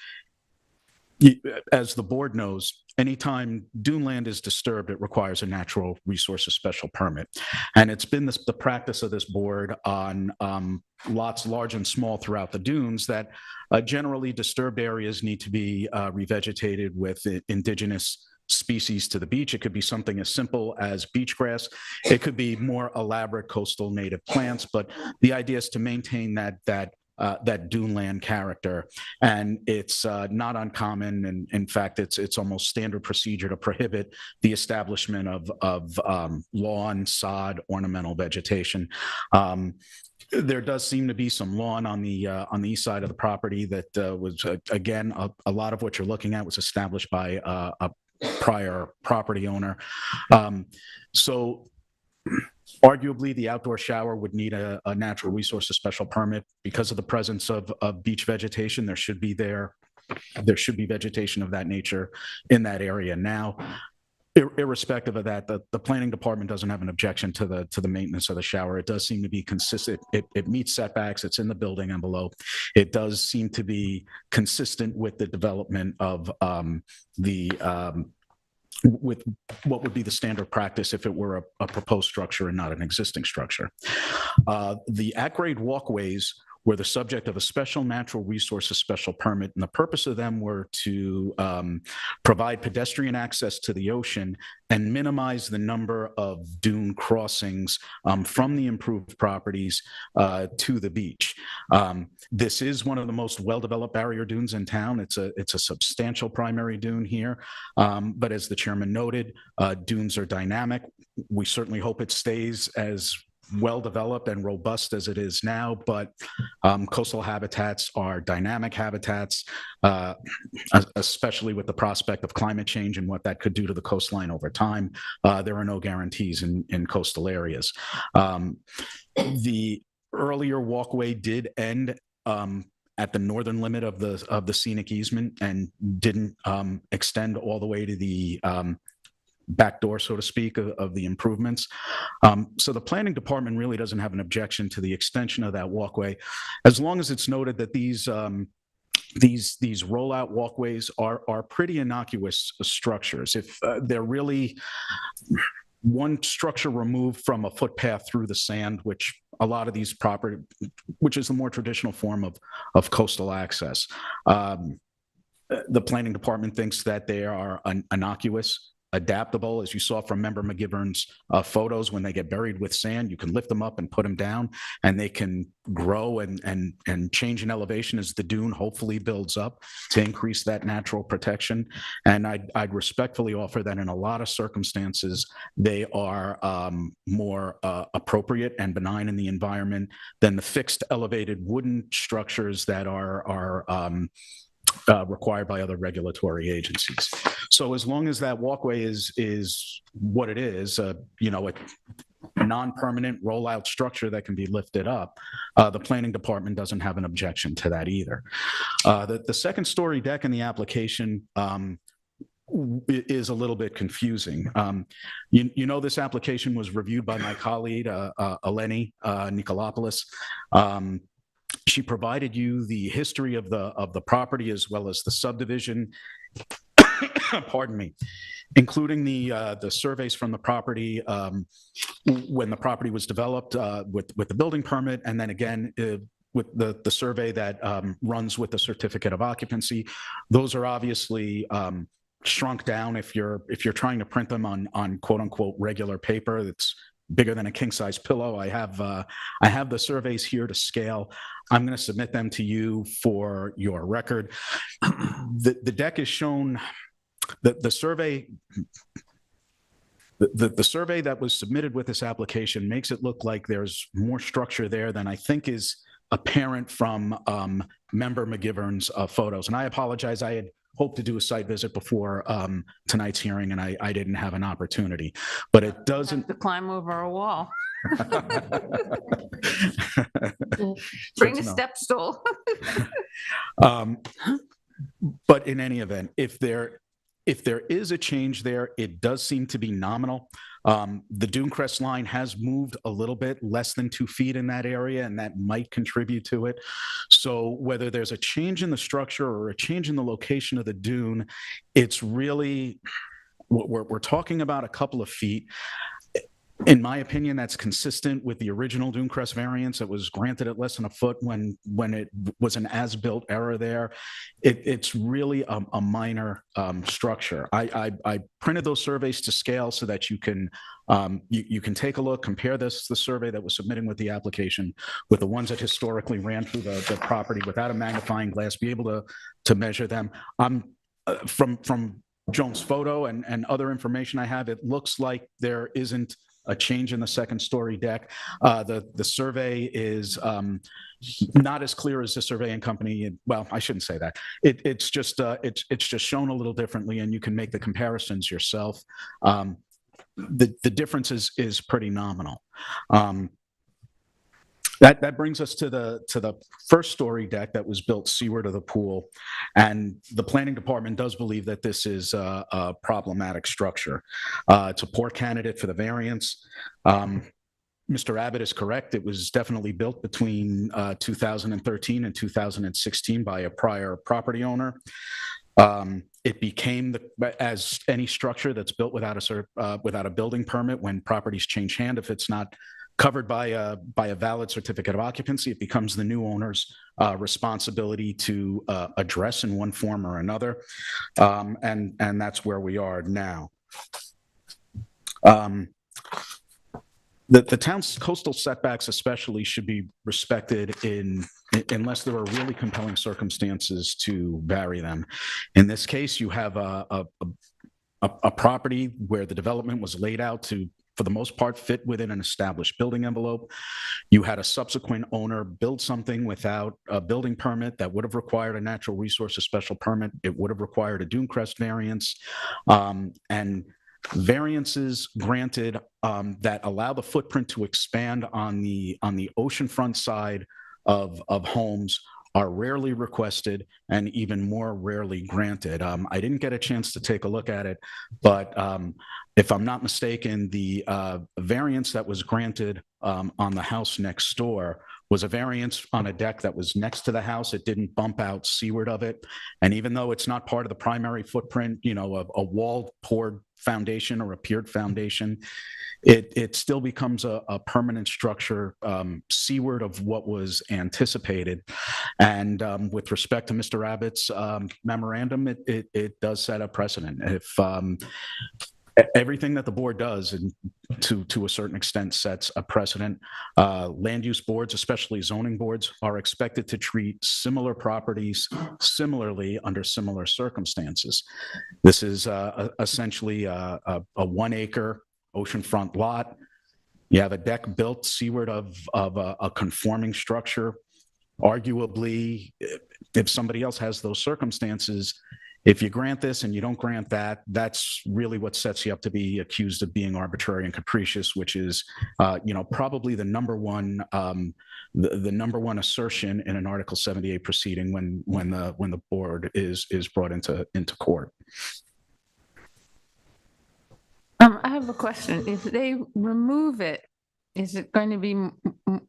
Speaker 15: as the board knows, anytime dune land is disturbed, it requires a natural resources special permit. And it's been the practice of this board on lots large and small throughout the dunes that generally disturbed areas need to be revegetated with indigenous species to the beach. It could be something as simple as beach grass. It could be more elaborate coastal native plants, but the idea is to maintain that dune land character. And it's not uncommon, and in fact, it's almost standard procedure to prohibit the establishment of lawn, sod, ornamental vegetation. There does seem to be some lawn on the east side of the property that was, again, a lot of what you're looking at was established by a prior property owner. So arguably, the outdoor shower would need a natural resources special permit because of the presence of beach vegetation. There should be vegetation of that nature in that area now. Irrespective of that, the planning department doesn't have an objection to the maintenance of the shower. It does seem to be consistent. It meets setbacks. It's in the building envelope. It does seem to be consistent with the development of with what would be the standard practice if it were a proposed structure and not an existing structure. The at-grade walkways were the subject of a special natural resources special permit, and the purpose of them were to provide pedestrian access to the ocean and minimize the number of dune crossings from the improved properties to the beach. This is one of the most well-developed barrier dunes in town. It's a substantial primary dune here, but as the chairman noted, dunes are dynamic. We certainly hope it stays as well-developed and robust as it is now, but coastal habitats are dynamic habitats, especially with the prospect of climate change and what that could do to the coastline over time. There are no guarantees in coastal areas. The earlier walkway did end at the northern limit of the scenic easement and didn't extend all the way to the back door, so to speak, of the improvements. So the planning department really doesn't have an objection to the extension of that walkway, as long as it's noted that these rollout walkways are pretty innocuous structures. If they're really one structure removed from a footpath through the sand, which a lot of these property, which is the more traditional form of coastal access. The planning department thinks that they are innocuous, adaptable. As you saw from Member McGivern's photos, when they get buried with sand, you can lift them up and put them down, and they can grow and change in elevation as the dune hopefully builds up to increase that natural protection. And I'd respectfully offer that in a lot of circumstances, they are more appropriate and benign in the environment than the fixed elevated wooden structures that are required by other regulatory agencies. So as long as that walkway is what it is, a non-permanent rollout structure that can be lifted up, the planning department doesn't have an objection to that either. The second story deck in the application is a little bit confusing. This application was reviewed by my colleague, Eleni Nikolopoulos. She provided you the history of the property as well as the subdivision, pardon me, including the surveys from the property when the property was developed with the building permit, and then again with the survey that runs with the certificate of occupancy. Those are obviously shrunk down if you're trying to print them on quote unquote regular paper that's bigger than a king-size pillow. I have the surveys here to scale. I'm going to submit them to you for your record. The deck is shown, the survey that was submitted with this application makes it look like there's more structure there than I think is apparent from Member McGivern's photos. And I apologize, I had hoped to do a site visit before tonight's hearing, and I didn't have an opportunity. But it doesn't.
Speaker 6: To climb over a wall. Bring
Speaker 15: to
Speaker 6: a
Speaker 15: know.
Speaker 6: step stool.
Speaker 15: But in any event, if there is a change there, it does seem to be nominal. The Dunecrest line has moved a little bit, less than 2 feet in that area, and that might contribute to it. So whether there's a change in the structure or a change in the location of the dune, it's really, we're talking about a couple of feet. In my opinion, that's consistent with the original Dunecrest variance that was granted at less than a foot when it was an as-built error there. It's really a minor structure. I printed those surveys to scale so that you can you can take a look, compare the survey that was submitting with the application with the ones that historically ran through the property without a magnifying glass, be able to measure them. From Joan's photo and other information I have, it looks like there isn't a change in the second story deck. The survey is not as clear as the surveying company. Well, I shouldn't say that. It's just shown a little differently, and you can make the comparisons yourself. The difference is pretty nominal. That brings us to the first story deck that was built seaward of the pool, and the planning department does believe that this is a problematic structure. It's a poor candidate for the variance. Mr. Abbott is correct. It was definitely built between 2013 and 2016 by a prior property owner. It became, as any structure that's built without a building permit, when properties change hand, if it's not covered by a valid certificate of occupancy, it becomes the new owner's responsibility to address in one form or another, and that's where we are now. The town's coastal setbacks especially should be respected unless there are really compelling circumstances to vary them. In this case, you have a property where the development was laid out to, for the most part, fit within an established building envelope. You had a subsequent owner build something without a building permit that would have required a natural resources special permit. It would have required a Dunecrest variance, and variances granted that allow the footprint to expand on the oceanfront side of homes are rarely requested and even more rarely granted. I didn't get a chance to take a look at it, but if I'm not mistaken, the variance that was granted on the house next door was a variance on a deck that was next to the house. It didn't bump out seaward of it. And even though it's not part of the primary footprint, you know, a walled poured foundation or a piered foundation, it still becomes a permanent structure seaward of what was anticipated. And with respect to Mr. Abbott's memorandum, it does set a precedent. If everything that the board does, and to a certain extent, sets a precedent. Land use boards, especially zoning boards, are expected to treat similar properties similarly under similar circumstances. This is essentially a 1 acre oceanfront lot. You have a deck built seaward of a conforming structure. Arguably, if somebody else has those circumstances, if you grant this and you don't grant that, that's really what sets you up to be accused of being arbitrary and capricious, which is, probably the number one assertion in an Article 78 proceeding when the board is brought into court.
Speaker 6: I have a question. If they remove it, is it going to be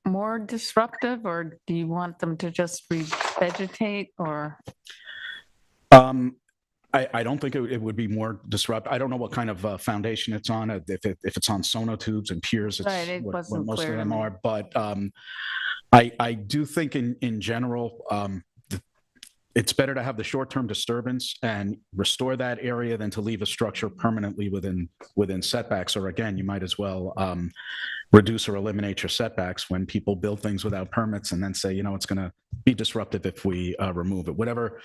Speaker 6: more disruptive, or do you want them to just revegetate, or?
Speaker 15: I don't think it would be more disruptive. I don't know what kind of foundation it's on. If it's on sonotubes and piers, it's
Speaker 6: right,
Speaker 15: what
Speaker 6: wasn't
Speaker 15: most
Speaker 6: clear
Speaker 15: of them
Speaker 6: to me.
Speaker 15: are. But I do think in general, it's better to have the short-term disturbance and restore that area than to leave a structure permanently within setbacks. Or again, you might as well reduce or eliminate your setbacks when people build things without permits and then say, it's going to be disruptive if we remove it. Whatever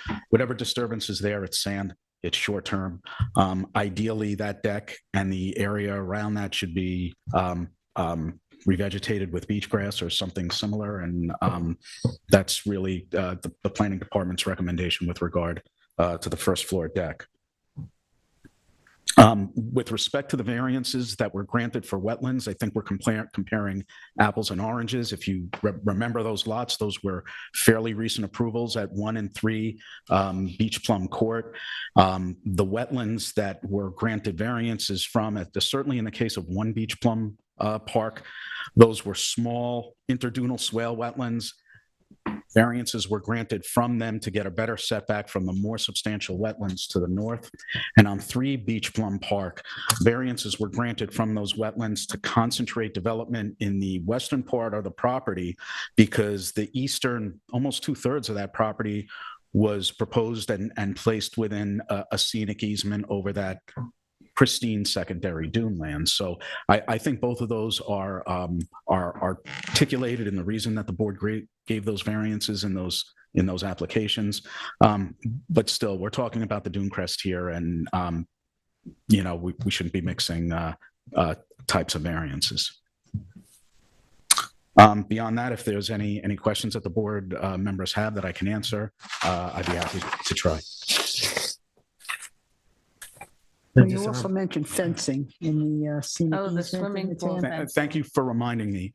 Speaker 15: disturbance is there, it's sand, it's short-term. Ideally, that deck and the area around that should be revegetated with beach grass or something similar. And that's really the planning department's recommendation with regard to the first floor deck. With respect to the variances that were granted for wetlands, I think we're comparing apples and oranges. If you remember those lots, those were fairly recent approvals at 1 and 3 Beach Plum Court. The wetlands that were granted variances from, certainly in the case of 1 Beach Plum Park, those were small interdunal swale wetlands. Variances were granted from them to get a better setback from the more substantial wetlands to the north. And on 3 Beach Plum Park, variances were granted from those wetlands to concentrate development in the western part of the property, because the eastern, almost 2/3 of that property was proposed and placed within a scenic easement over that pristine secondary dune land. So I think both of those are articulated in the reason that the board gave those variances in those applications. But still, we're talking about the dune crest here, and we shouldn't be mixing types of variances. Beyond that, if there's any questions that the board members have that I can answer, I'd be happy to try.
Speaker 8: Well, you also mentioned fencing in the scenic
Speaker 6: Oh, the
Speaker 8: easement
Speaker 6: swimming
Speaker 8: and it's
Speaker 6: pool.
Speaker 15: Thank you for reminding me.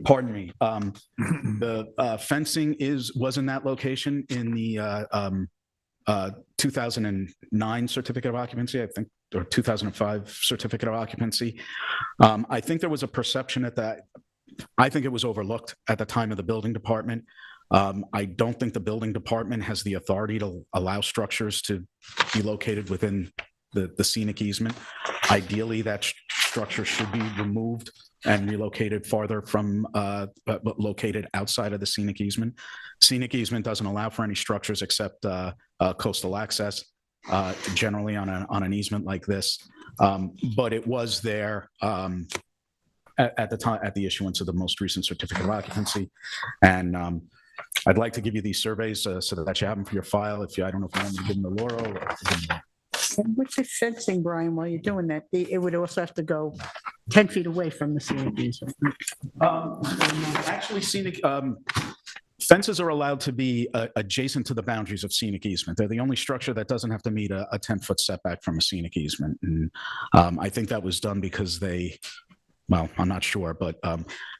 Speaker 15: Pardon me. The fencing was in that location in the 2009 certificate of occupancy, I think, or 2005 certificate of occupancy. I think there was a perception I think it was overlooked at the time of the building department. I don't think the building department has the authority to allow structures to be located within the scenic easement. Ideally, that structure should be removed and relocated farther from, located outside of the scenic easement. Scenic easement doesn't allow for any structures except coastal access, generally on an easement like this. But it was there at the time, at the issuance of the most recent certificate of occupancy. And I'd like to give you these surveys so that you have them for your file. I don't know if you want me to give them to Laura or
Speaker 8: And with the fencing, Brian, while you're doing that, it would also have to go 10 feet away from the scenic easement.
Speaker 15: Actually, fences are allowed to be adjacent to the boundaries of scenic easement. They're the only structure that doesn't have to meet a 10-foot setback from a scenic easement. And I think that was done because well, I'm not sure, but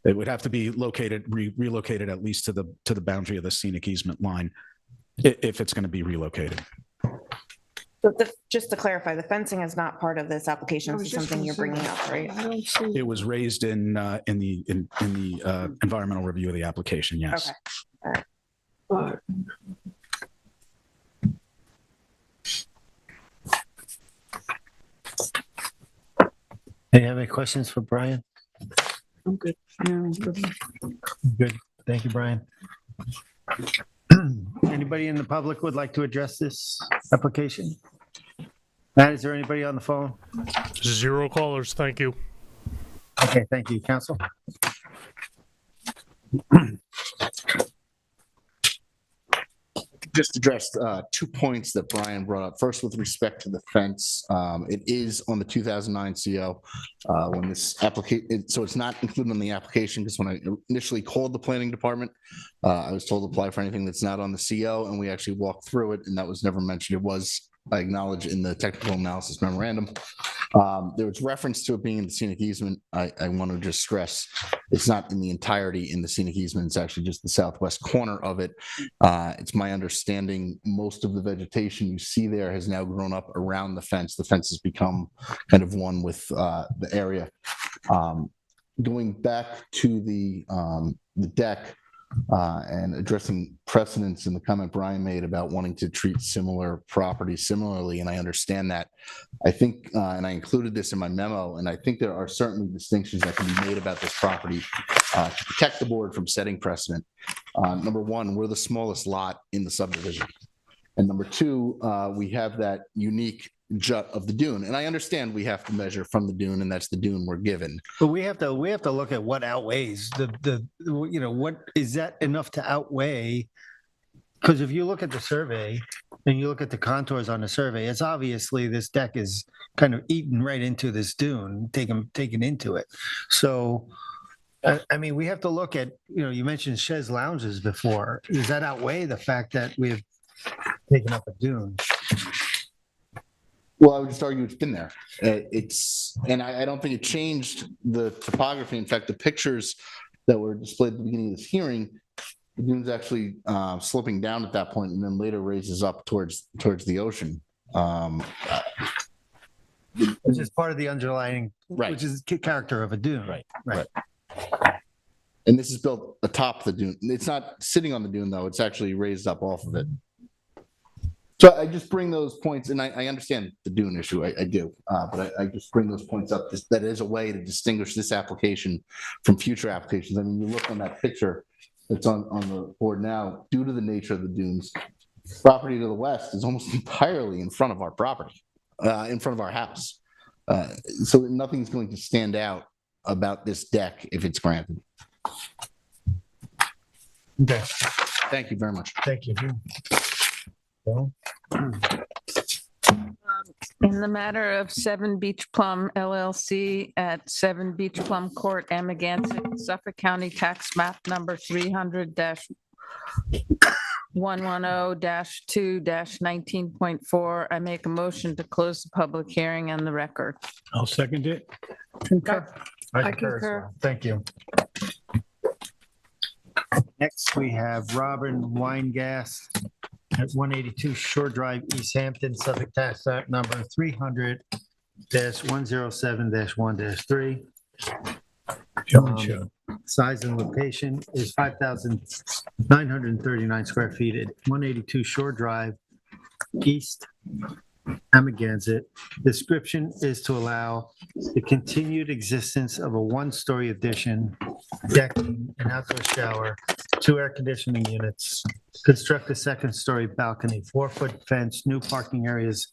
Speaker 15: it would have to be relocated at least to the boundary of the scenic easement line if it's going to be relocated.
Speaker 3: But just to clarify, the fencing is not part of this application. This is something you're bringing up, right?
Speaker 15: It was raised in the environmental review of the application. Yes.
Speaker 3: Okay. All right.
Speaker 2: Do you have any questions for Brian?
Speaker 8: I'm good. No, I'm good.
Speaker 2: Good. Thank you, Brian. Anybody in the public would like to address this application? Matt, is there anybody on the phone?
Speaker 1: 0 callers, thank you.
Speaker 2: Okay, thank you, counsel.
Speaker 14: Just addressed 2 points that Brian brought up. First, with respect to the fence, it is on the 2009 CO. When this application, so it's not included in the application, because when I initially called the planning department, I was told to apply for anything that's not on the CO, and we actually walked through it, and that was never mentioned. It was acknowledged in the technical analysis memorandum. There was reference to it being in the scenic easement. I want to just stress it's not in the entirety in the scenic easement. It's actually just the southwest corner of it. It's my understanding most of the vegetation you see there has now grown up around the fence. The fence has become kind of one with the area. Going back to the deck, and addressing precedents in the comment Brian made about wanting to treat similar properties similarly, and I understand that. I think, and I included this in my memo, and I think there are certainly distinctions that can be made about this property to protect the board from setting precedent. Number one, we're the smallest lot in the subdivision. And number two, we have that unique jut of the dune, and I understand we have to measure from the dune, and that's the dune we're given.
Speaker 2: But we have to look at what outweighs what is that enough to outweigh? Because if you look at the survey and you look at the contours on the survey, it's obviously this deck is kind of eaten right into this dune, taken into it. So, I mean, we have to look at, you mentioned chaise lounges before. Does that outweigh the fact that we've taken up a dune?
Speaker 14: Well, I would just argue it's been there. And I don't think it changed the topography. In fact, the pictures that were displayed at the beginning of this hearing, the dune's actually sloping down at that point and then later raises up towards the ocean.
Speaker 2: Which is part of the underlying,
Speaker 14: Right.
Speaker 2: which is character of a dune.
Speaker 14: Right. And this is built atop the dune. It's not sitting on the dune, though. It's actually raised up off of it. So I just bring those points, and I understand the dune issue, I do, but I just bring those points up. That is a way to distinguish this application from future applications. I mean, you look on that picture that's on the board now, due to the nature of the dunes, property to the west is almost entirely in front of our property, in front of our house. So nothing's going to stand out about this deck if it's granted.
Speaker 2: Okay,
Speaker 14: Thank you very much.
Speaker 2: thank you. Well,
Speaker 6: In the matter of 7 Beach Plum LLC at 7 Beach Plum Court, Amagansett, Suffolk County Tax Map Number 300-110-2-19.4, I make a motion to close the public hearing and the record.
Speaker 7: I'll second it.
Speaker 4: Concur.
Speaker 2: I
Speaker 6: concur.
Speaker 2: as well. Thank you. Next, we have Robin Weingas at 182 Shore Drive, East Hampton, Suffolk Tax Act number 300-107-1-3. Size and location is 5,939 square feet at 182 Shore Drive, East Amagansett. Description is to allow the continued existence of a one-story addition, decking, an outdoor shower, 2 air conditioning units, construct a second-story balcony, 4-foot fence, new parking areas,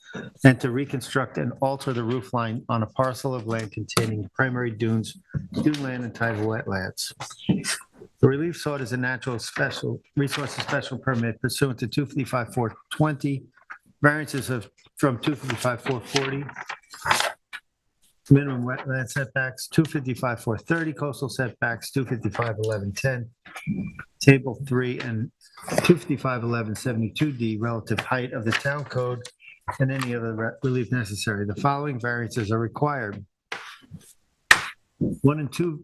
Speaker 2: and to reconstruct and alter the roof line on a parcel of land containing primary dunes, dune land, and tidal wetlands. The relief sought is a natural special resources special permit pursuant to 255-420, variances from 255-440, minimum wetland setbacks, 255-430, coastal setbacks, 255-1110, table 3, and 255-1172D, relative height of the town code, and any other relief necessary. The following variances are required. 1 and 2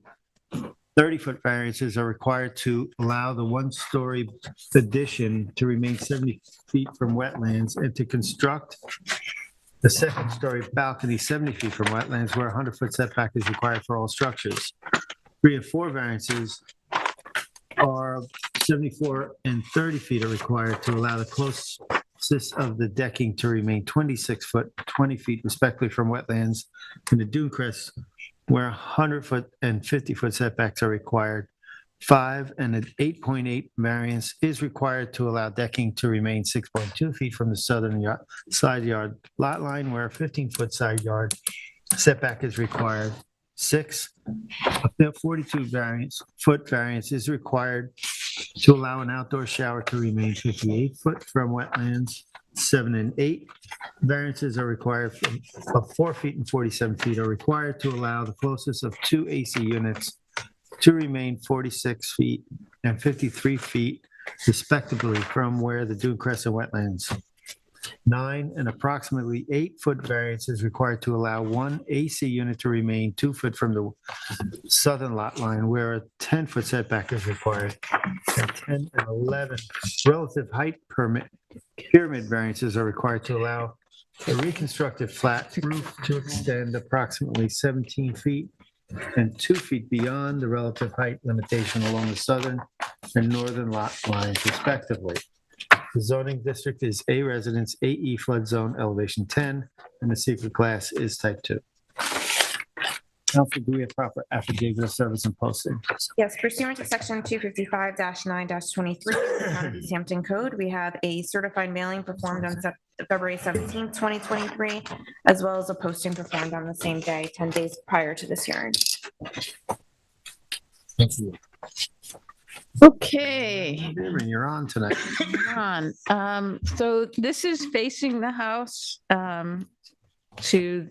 Speaker 2: 30-foot variances are required to allow the one-story addition to remain 70 feet from wetlands and to construct the second-story balcony 70 feet from wetlands where a 100-foot setback is required for all structures. 3 and 4 variances are 74 and 30 feet are required to allow the closest of the decking to remain 26 foot, 20 feet respectively from wetlands in the dune crest where 100-foot and 50-foot setbacks are required. 5 and an 8.8 variance is required to allow decking to remain 6.2 feet from the southern side yard lot line where a 15-foot side yard setback is required. 6, a 42-foot variance is required to allow an outdoor shower to remain 58 foot from wetlands. 7 and 8 variances are required of 4 feet and 47 feet are required to allow the closest of 2 AC units to remain 46 feet and 53 feet respectively from where the dune crest and wetlands. 9, an approximately 8-foot variance is required to allow 1 AC unit to remain 2 foot from the southern lot line where a 10-foot setback is required. And 10 and 11 relative height pyramid variances are required to allow a reconstructed flat roof to extend approximately 17 feet and 2 feet beyond the relative height limitation along the southern and northern lot lines respectively. The zoning district is A residence, AE flood zone, elevation 10, and the secret class is type 2. Council, do we have proper affidavit of service and posting?
Speaker 3: Yes, pursuant to section 255-9-23 of the Town of East Hampton Code, we have a certified mailing performed on February 17th, 2023, as well as a posting performed on the same day, 10 days prior to this hearing.
Speaker 2: Thank you.
Speaker 6: Okay.
Speaker 2: You're on tonight.
Speaker 6: So this is facing the house to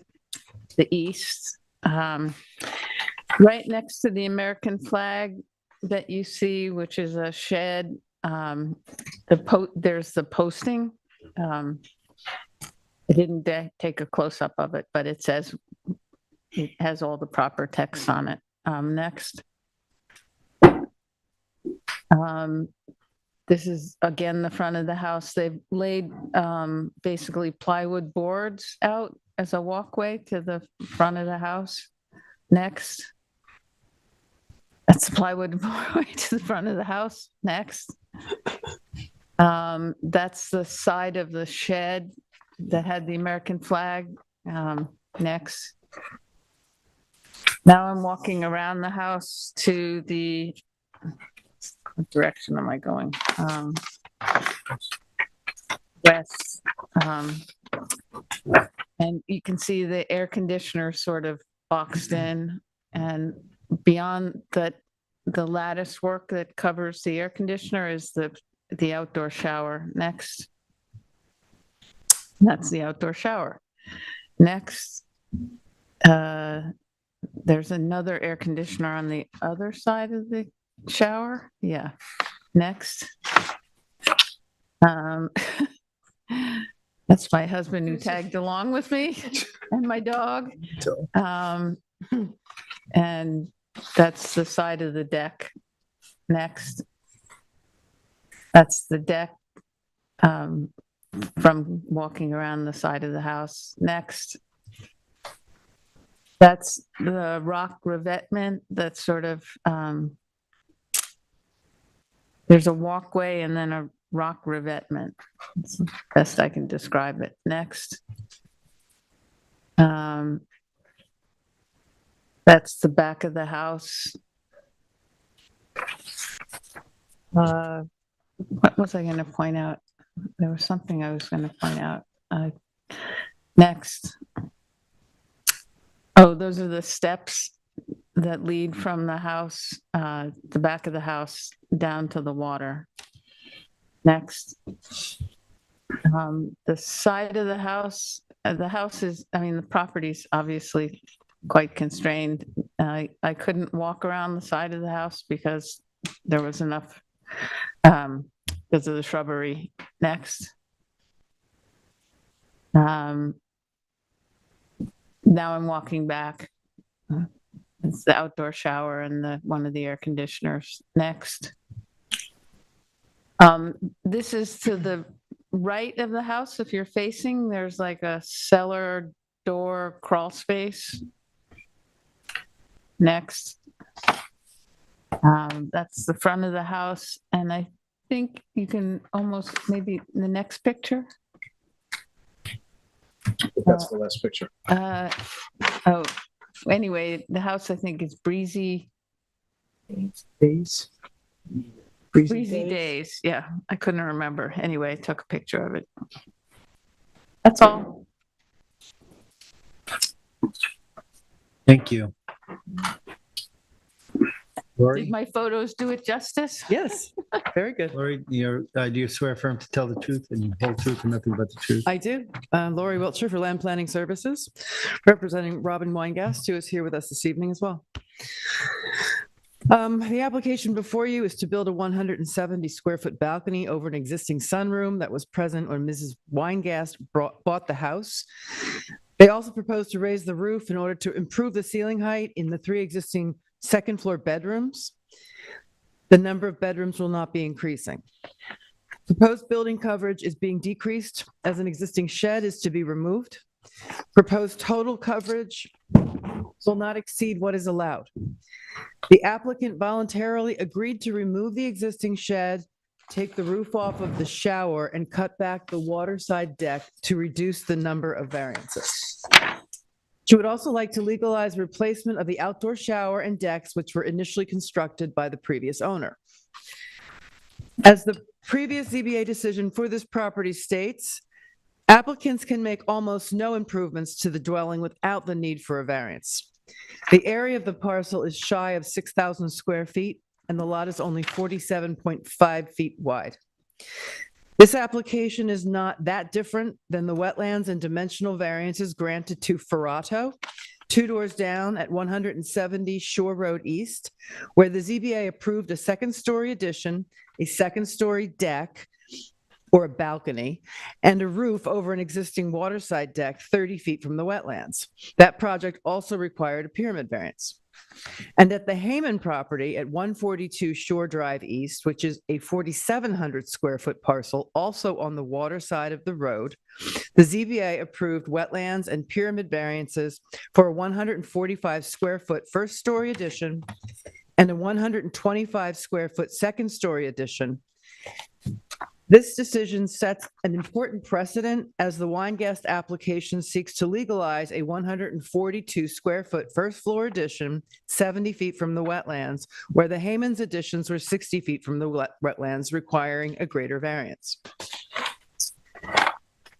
Speaker 6: the east, right next to the American flag that you see, which is a shed. There's the posting. I didn't take a close-up of it, but it says, it has all the proper text on it. Next. This is, again, the front of the house. They've laid basically plywood boards out as a walkway to the front of the house. Next. That's the plywood walkway to the front of the house. Next. That's the side of the shed that had the American flag. Next. Now I'm walking around the house to the, what direction am I going? West. And you can see the air conditioner sort of boxed in, and beyond that, the lattice work that covers the air conditioner is the outdoor shower. Next. That's the outdoor shower. Next. There's another air conditioner on the other side of the shower. Yeah. Next. That's my husband who tagged along with me and my dog. And that's the side of the deck. Next. That's the deck from walking around the side of the house. Next. That's the rock revetment that's sort of, there's a walkway and then a rock revetment. That's the best I can describe it. Next. That's the back of the house. What was I going to point out? There was something I was going to point out. Next. Oh, those are the steps that lead from the house, the back of the house, down to the water. Next. The side of the house is, I mean, the property's obviously quite constrained. I couldn't walk around the side of the house because there was enough, because of the shrubbery. Next. Now I'm walking back. It's the outdoor shower and one of the air conditioners. Next. This is to the right of the house. If you're facing, there's like a cellar door crawl space. Next. That's the front of the house. And I think you can almost, maybe the next picture.
Speaker 15: That's the last picture.
Speaker 6: Anyway, the house I think is Breezy
Speaker 8: Days.
Speaker 6: Days. Yeah, I couldn't remember. Anyway, I took a picture of it. That's all.
Speaker 2: Thank you.
Speaker 6: Did
Speaker 2: Lori,
Speaker 6: my photos do it justice?
Speaker 16: Yes, very good.
Speaker 2: Lori, do you swear firm to tell the truth and the whole truth and nothing but the truth?
Speaker 16: I do. Lori Wiltshire for Land Planning Services, representing Robin Weingast, who is here with us this evening as well. The application before you is to build a 170 square foot balcony over an existing sunroom that was present when Mrs. Weingast bought the house. They also propose to raise the roof in order to improve the ceiling height in the 3 existing second floor bedrooms. The number of bedrooms will not be increasing. Proposed building coverage is being decreased as an existing shed is to be removed. Proposed total coverage will not exceed what is allowed. The applicant voluntarily agreed to remove the existing shed, take the roof off of the shower, and cut back the waterside deck to reduce the number of variances. She would also like to legalize replacement of the outdoor shower and decks, which were initially constructed by the previous owner. As the previous ZBA decision for this property states, applicants can make almost no improvements to the dwelling without the need for a variance. The area of the parcel is shy of 6,000 square feet, and the lot is only 47.5 feet wide. This application is not that different than the wetlands and dimensional variances granted to Ferrato, 2 doors down at 170 Shore Road East, where the ZBA approved a second-story addition, a second-story deck, or a balcony, and a roof over an existing waterside deck 30 feet from the wetlands. That project also required a pyramid variance. And at the Heyman property at 142 Shore Drive East, which is a 4,700 square foot parcel, also on the water side of the road, the ZBA approved wetlands and pyramid variances for a 145 square foot first story addition and a 125 square foot second story addition. This decision sets an important precedent as the Weingast application seeks to legalize a 142 square foot first floor addition 70 feet from the wetlands, where the Heyman's additions were 60 feet from the wetlands, requiring a greater variance.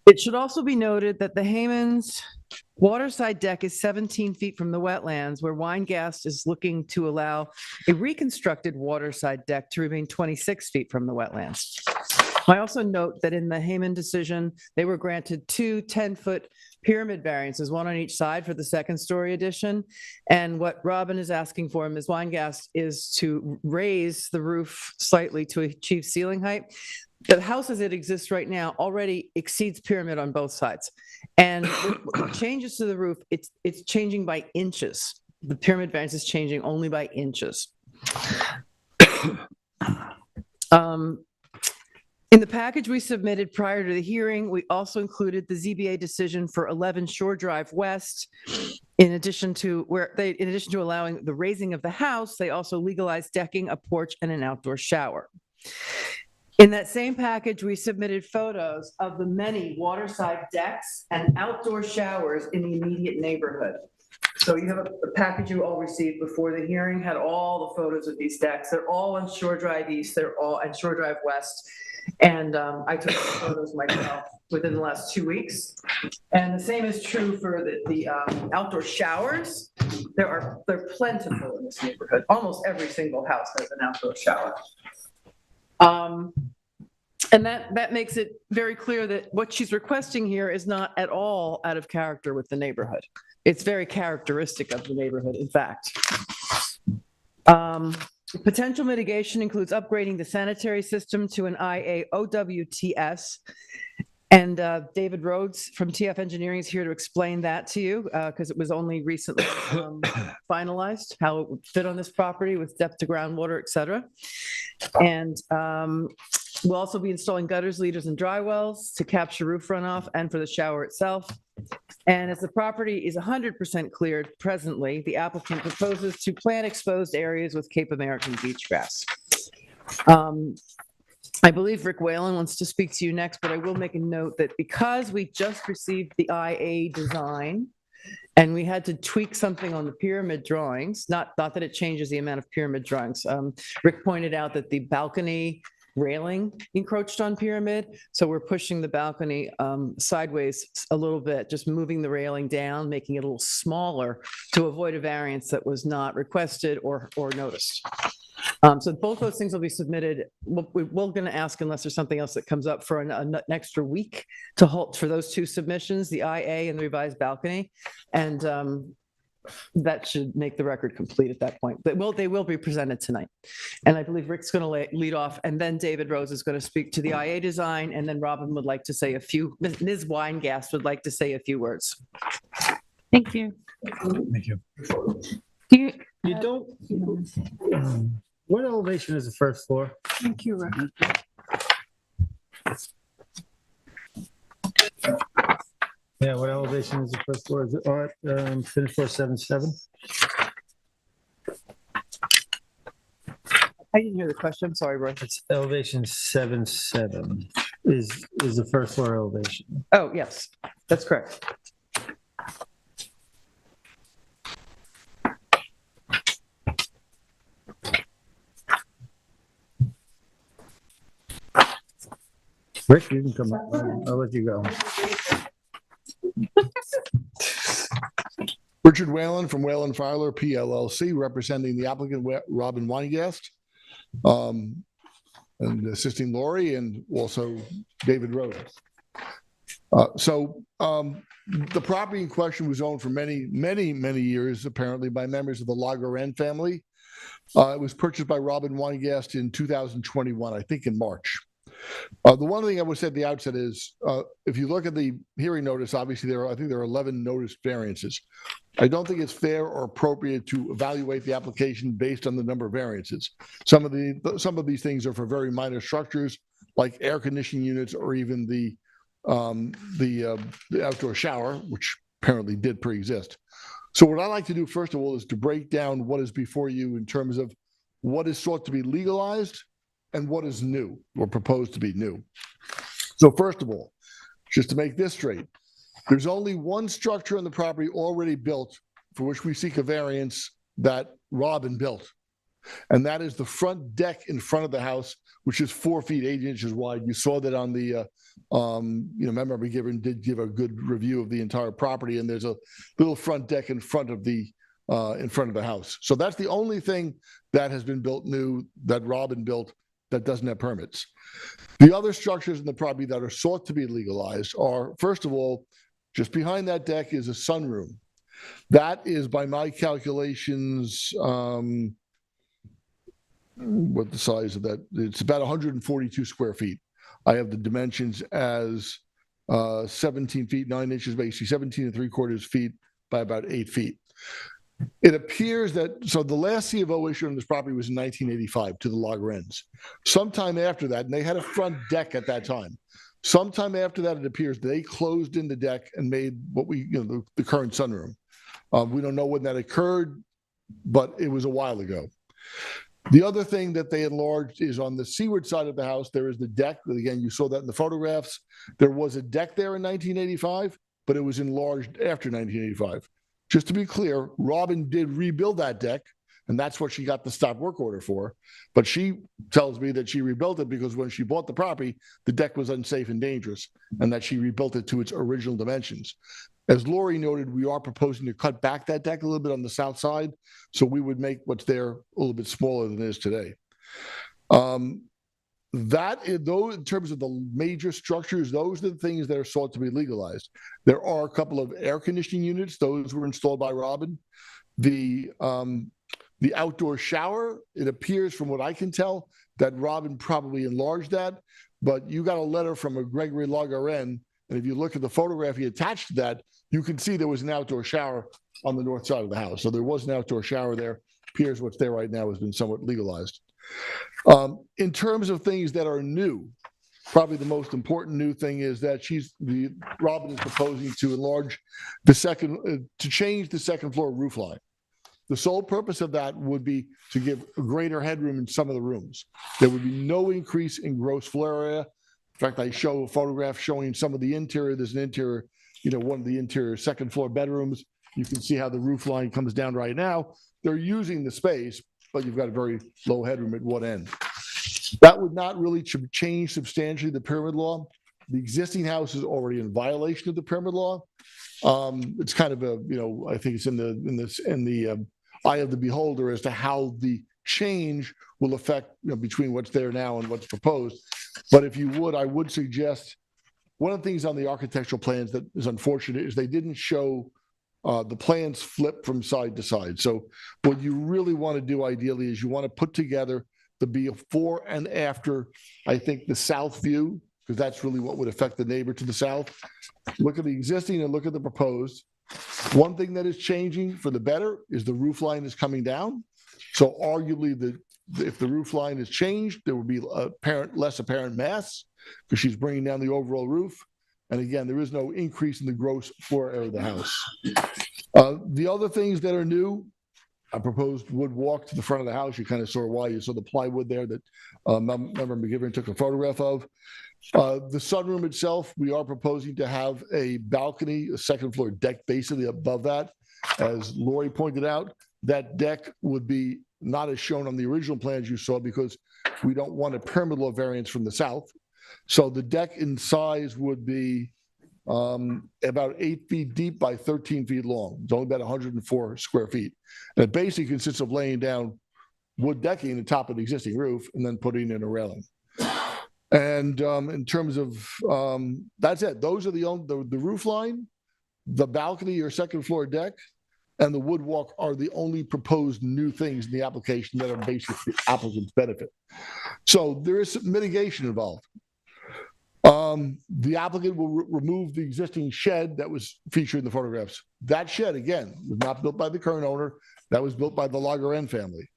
Speaker 16: It should also be noted that the Heyman's waterside deck is 17 feet from the wetlands, where Weingast is looking to allow a reconstructed waterside deck to remain 26 feet from the wetlands. I also note that in the Heyman decision, they were granted two 10-foot pyramid variances, one on each side for the second story addition. And what Robin is asking for, Ms. Weingast, is to raise the roof slightly to achieve ceiling height. The house as it exists right now already exceeds pyramid on both sides. And with changes to the roof, it's changing by inches. The pyramid variance is changing only by inches. In the package we submitted prior to the hearing, we also included the ZBA decision for 11 Shore Drive West. In addition to allowing the raising of the house, they also legalized decking, a porch, and an outdoor shower. In that same package, we submitted photos of the many waterside decks and outdoor showers in the immediate neighborhood. So you have a package you all received before the hearing, had all the photos of these decks. They're all on Shore Drive East, they're all on Shore Drive West. And I took the photos myself within the last 2 weeks. And the same is true for the outdoor showers. They're plentiful in this neighborhood. Almost every single house has an outdoor shower. And that makes it very clear that what she's requesting here is not at all out of character with the neighborhood. It's very characteristic of the neighborhood, in fact. Potential mitigation includes upgrading the sanitary system to an IAOWTS. And David Rhodes from TF Engineering is here to explain that to you because it was only recently finalized, how it would fit on this property with depth to groundwater, et cetera. And we'll also be installing gutters, leaders, and dry wells to capture roof runoff and for the shower itself. And as the property is 100% cleared presently, the applicant proposes to plant exposed areas with Cape American beach grass. I believe Rick Whalen wants to speak to you next, but I will make a note that because we just received the IA design and we had to tweak something on the pyramid drawings, not that it changes the amount of pyramid drawings. Rick pointed out that the balcony railing encroached on pyramid. So we're pushing the balcony sideways a little bit, just moving the railing down, making it a little smaller to avoid a variance that was not requested or noticed. So both those things will be submitted. We're going to ask, unless there's something else that comes up, for an extra week to halt for those two submissions, the IA and the revised balcony. And that should make the record complete at that point. But they will be presented tonight. And I believe Rick's going to lead off, and then David Rose is going to speak to the IA design, and then Robin would like to say a few, Ms. Weingast would like to say a few words.
Speaker 6: Thank you.
Speaker 7: Thank you.
Speaker 2: You don't, what elevation is the first floor?
Speaker 6: Thank you, Rick.
Speaker 2: Yeah, what elevation is the first floor? Is it art, finished floor 7.7?
Speaker 16: I didn't hear the question. I'm sorry, Roy.
Speaker 2: It's elevation 7.7 is the first floor elevation.
Speaker 16: Oh, yes, that's correct.
Speaker 2: Rick, you can come up. I'll let you go.
Speaker 14: Richard Whalen from Whalen Filer PLLC, representing the applicant Robin Weingast, and assisting Lori, and also David Rhodes. The property in question was owned for many years, apparently, by members of the Lager family. It was purchased by Robin Weingast in 2021, I think in March.
Speaker 17: The one thing I would say at the outset is, if you look at the hearing notice, obviously I think there are 11 noticed variances. I don't think it's fair or appropriate to evaluate the application based on the number of variances. Some of these things are for very minor structures, like air conditioning units, or even the outdoor shower, which apparently did pre-exist. So what I like to do, first of all, is to break down what is before you in terms of what is sought to be legalized and what is new or proposed to be new. So first of all, just to make this straight, there's only one structure on the property already built for which we seek a variance that Robin built. And that is the front deck in front of the house, which is 4 feet 8 inches wide. You saw that on the Member McGivern did give a good review of the entire property, and there's a little front deck in front of the house. So that's the only thing that has been built new that Robin built that doesn't have permits. The other structures in the property that are sought to be legalized are, first of all, just behind that deck is a sunroom. That is, by my calculations, what the size of that? It's about 142 square feet. I have the dimensions as 17 feet 9 inches, basically 17 3/4 feet by about 8 feet. It appears that, so the last C of O issue on this property was in 1985 to the Loggerens. Sometime after that, and they had a front deck at that time. Sometime after that, it appears they closed in the deck and made what the current sunroom. We don't know when that occurred, but it was a while ago. The other thing that they enlarged is on the seaward side of the house, there is the deck. Again, you saw that in the photographs. There was a deck there in 1985, but it was enlarged after 1985. Just to be clear, Robin did rebuild that deck, and that's what she got the stop work order for. But she tells me that she rebuilt it because when she bought the property, the deck was unsafe and dangerous, and that she rebuilt it to its original dimensions. As Lori noted, we are proposing to cut back that deck a little bit on the south side, so we would make what's there a little bit smaller than it is today. Though, in terms of the major structures, those are the things that are sought to be legalized. There are a couple of air conditioning units; those were installed by Robin. The outdoor shower, it appears from what I can tell that Robin probably enlarged that, but you got a letter from a Gregory Logaren, and if you look at the photograph he attached to that, you can see there was an outdoor shower on the north side of the house. So there was an outdoor shower there. Appears what's there right now has been somewhat legalized. In terms of things that are new, probably the most important new thing is that Robin is proposing to enlarge to change the second floor roof line. The sole purpose of that would be to give greater headroom in some of the rooms. There would be no increase in gross floor area. In fact, I show a photograph showing some of the interior. There's an interior, one of the interior second floor bedrooms. You can see how the roof line comes down right now. They're using the space, but you've got a very low headroom at one end. That would not really change substantially the pyramid law. The existing house is already in violation of the pyramid law. It's kind of I think it's in the eye of the beholder as to how the change will affect, between what's there now and what's proposed. But if you would, I would suggest one of the things on the architectural plans that is unfortunate is they didn't show the plans flip from side to side. So what you really want to do ideally is you want to put together the before and after, I think, the south view, because that's really what would affect the neighbor to the south. Look at the existing and look at the proposed. One thing that is changing for the better is the roof line is coming down. So arguably, if the roof line is changed, there would be less apparent mass because she's bringing down the overall roof. And again, there is no increase in the gross floor area of the house. The other things that are new, I proposed wood walk to the front of the house. You kind of saw why. You saw the plywood there that Member McGivern took a photograph of. The sunroom itself, we are proposing to have a balcony, a second floor deck basically above that. As Lori pointed out, that deck would be not as shown on the original plans you saw because we don't want a pyramid law variance from the south. So the deck in size would be about 8 feet deep by 13 feet long. It's only about 104 square feet. And it basically consists of laying down wood decking on the top of the existing roof and then putting in a railing. And in terms of, that's it. Those are the roof line, the balcony or second floor deck, and the wood walk are the only proposed new things in the application that are basically applicant's benefit. So there is some mitigation involved. The applicant will remove the existing shed that was featured in the photographs. That shed, again, was not built by the current owner. That was built by the Lageran family.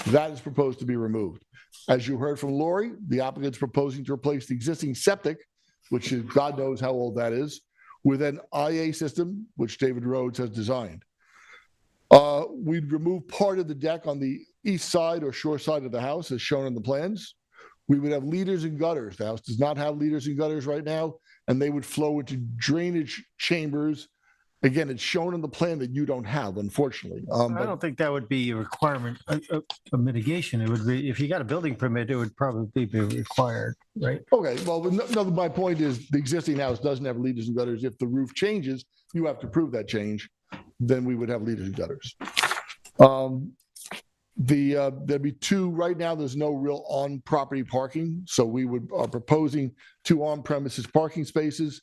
Speaker 17: That is proposed to be removed. As you heard from Lori, the applicant's proposing to replace the existing septic, which is, God knows how old that is, with an IA system, which David Rhodes has designed. We'd remove part of the deck on the east side or shore side of the house, as shown in the plans. We would have leaders and gutters. The house does not have leaders and gutters right now, and they would flow into drainage chambers. Again, it's shown in the plan that you don't have, unfortunately.
Speaker 2: I don't think that would be a requirement, a mitigation. It would be, if you got a building permit, it would probably be required, right?
Speaker 17: Okay, well, no, my point is the existing house doesn't have leaders and gutters. If the roof changes, you have to prove that change, then we would have leaders and gutters. There'd be two, right now, there's no real on-property parking. So we are proposing 2 on-premises parking spaces.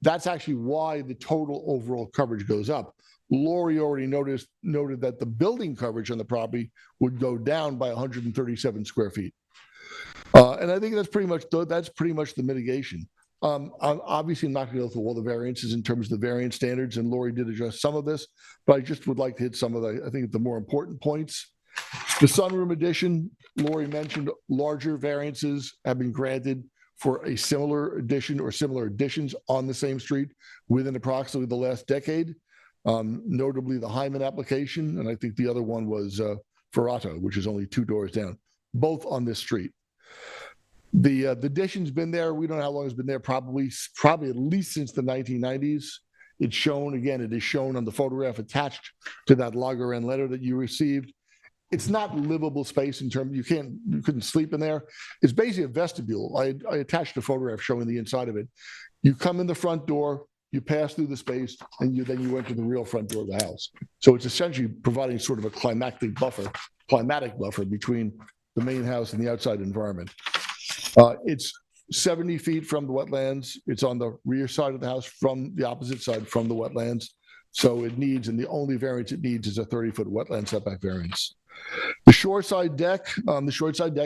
Speaker 17: That's actually why the total overall coverage goes up. Lori already noted that the building coverage on the property would go down by 137 square feet. And I think that's pretty much the mitigation. I'm obviously not going to go through all the variances in terms of the variance standards, and Lori did address some of this, but I just would like to hit some of I think, the more important points. The sunroom addition, Lori mentioned larger variances have been granted for a similar addition or similar additions on the same street within approximately the last decade, notably the Hyman application, and I think the other one was Ferrato, which is only 2 doors down, both on this street. The addition's been there. We don't know how long it's been there, probably at least since the 1990s. It's shown, again, it is shown on the photograph attached to that Lageran letter that you received. It's not livable space in terms, you couldn't sleep in there. It's basically a vestibule. I attached a photograph showing the inside of it. You come in the front door, you pass through the space, and then you enter the real front door of the house. So it's essentially providing sort of a climatic buffer between the main house and the outside environment. It's 70 feet from the wetlands. It's on the rear side of the house from the opposite side from the wetlands. So it needs, and the only variance it needs is a 30-foot wetland setback variance. The shoreside deck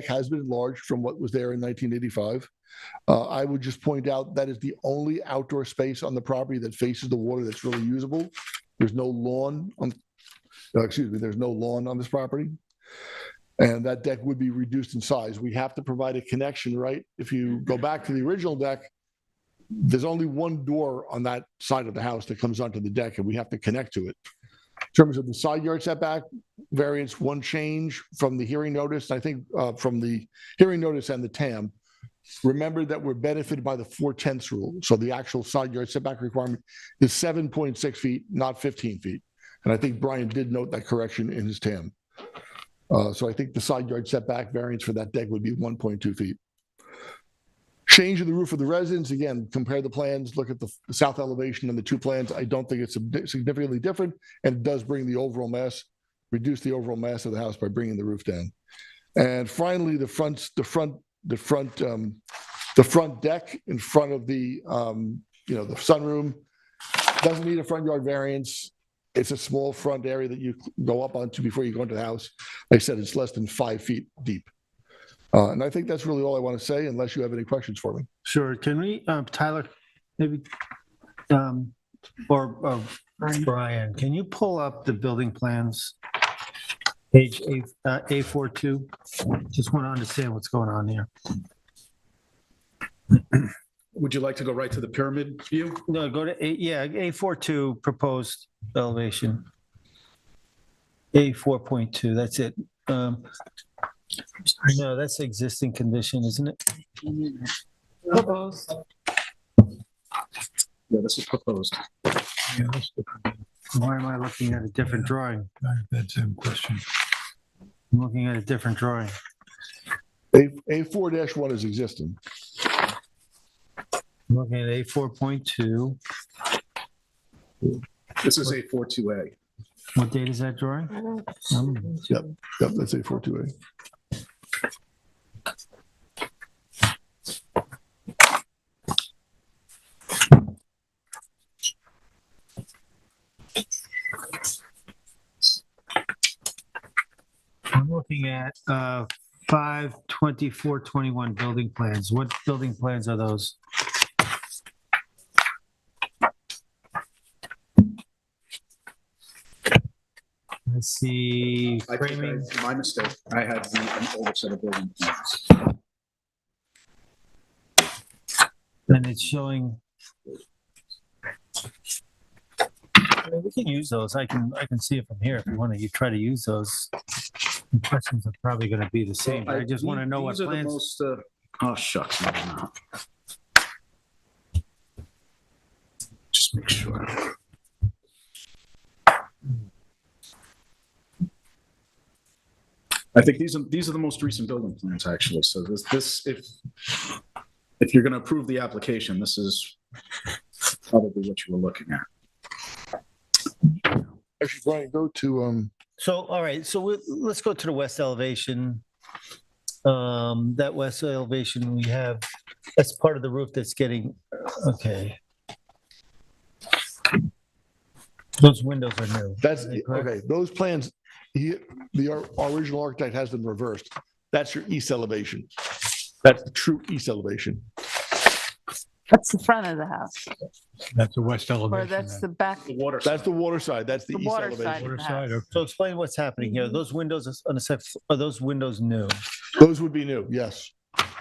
Speaker 17: has been enlarged from what was there in 1985. I would just point out that is the only outdoor space on the property that faces the water that's really usable. There's no lawn on, there's no lawn on this property. And that deck would be reduced in size. We have to provide a connection, right? If you go back to the original deck, there's only one door on that side of the house that comes onto the deck, and we have to connect to it. In terms of the side yard setback variance, one change from the hearing notice, I think from the hearing notice and the TAM, remember that we're benefited by the 4/10 rule. So the actual side yard setback requirement is 7.6 feet, not 15 feet. And I think Brian did note that correction in his TAM. So I think the side yard setback variance for that deck would be 1.2 feet. Change of the roof of the residence, again, compare the plans, look at the south elevation and the 2 plans. I don't think it's significantly different, and it does bring the overall mass, reduce the overall mass of the house by bringing the roof down. And finally, the front deck in front of the the sunroom doesn't need a front yard variance. It's a small front area that you go up onto before you go into the house. Like I said, it's less than 5 feet deep. And I think that's really all I want to say, unless you have any questions for me.
Speaker 2: Sure. Can we, Tyler, maybe, or Brian, can you pull up the building plans? Page A42. Just want to understand what's going on here.
Speaker 15: Would you like to go right to the pyramid view?
Speaker 2: No, go to A42 proposed elevation. A4.2, that's it. No, that's existing condition, isn't it?
Speaker 6: Proposed.
Speaker 15: Yeah, this is proposed.
Speaker 2: Why am I looking at a different drawing?
Speaker 7: That's a question.
Speaker 2: I'm looking at a different drawing.
Speaker 17: A4-1 is existing.
Speaker 2: I'm looking at A4.2.
Speaker 15: This is A42A.
Speaker 2: What date is that drawing?
Speaker 17: Yep, that's A42A.
Speaker 2: I'm looking at 5/24/21 building plans. What building plans are those?
Speaker 16: see
Speaker 15: I think
Speaker 16: framing.
Speaker 15: my mistake. I had an older set of building plans.
Speaker 16: And it's showing. I mean, we can use those. I can see it from here if you want to. You try to use those. The questions are probably going to be the same. But I just want to know what
Speaker 15: These are the
Speaker 16: plans.
Speaker 15: most, oh, shucks, maybe not. Just make sure. I think these are the most recent building plans, actually. So if you're going to approve the application, this is probably what you were looking at.
Speaker 17: Actually, Brian, go to,
Speaker 2: So, all right, so let's go to the west elevation. That west elevation we have, that's part of the roof that's getting, okay. Those windows are new.
Speaker 17: that's,
Speaker 2: Are they correct?
Speaker 17: okay, those plans, our original architect has them reversed. That's your east elevation. That's the true east elevation.
Speaker 6: That's the front of the house,
Speaker 7: That's the west
Speaker 6: or
Speaker 7: elevation.
Speaker 6: that's the back,
Speaker 17: That's the water side, that's the
Speaker 6: the
Speaker 17: east
Speaker 6: water side
Speaker 17: elevation.
Speaker 6: of the house.
Speaker 2: So explain what's happening here. Those windows on the second, are those windows new?
Speaker 17: Those would be new, yes.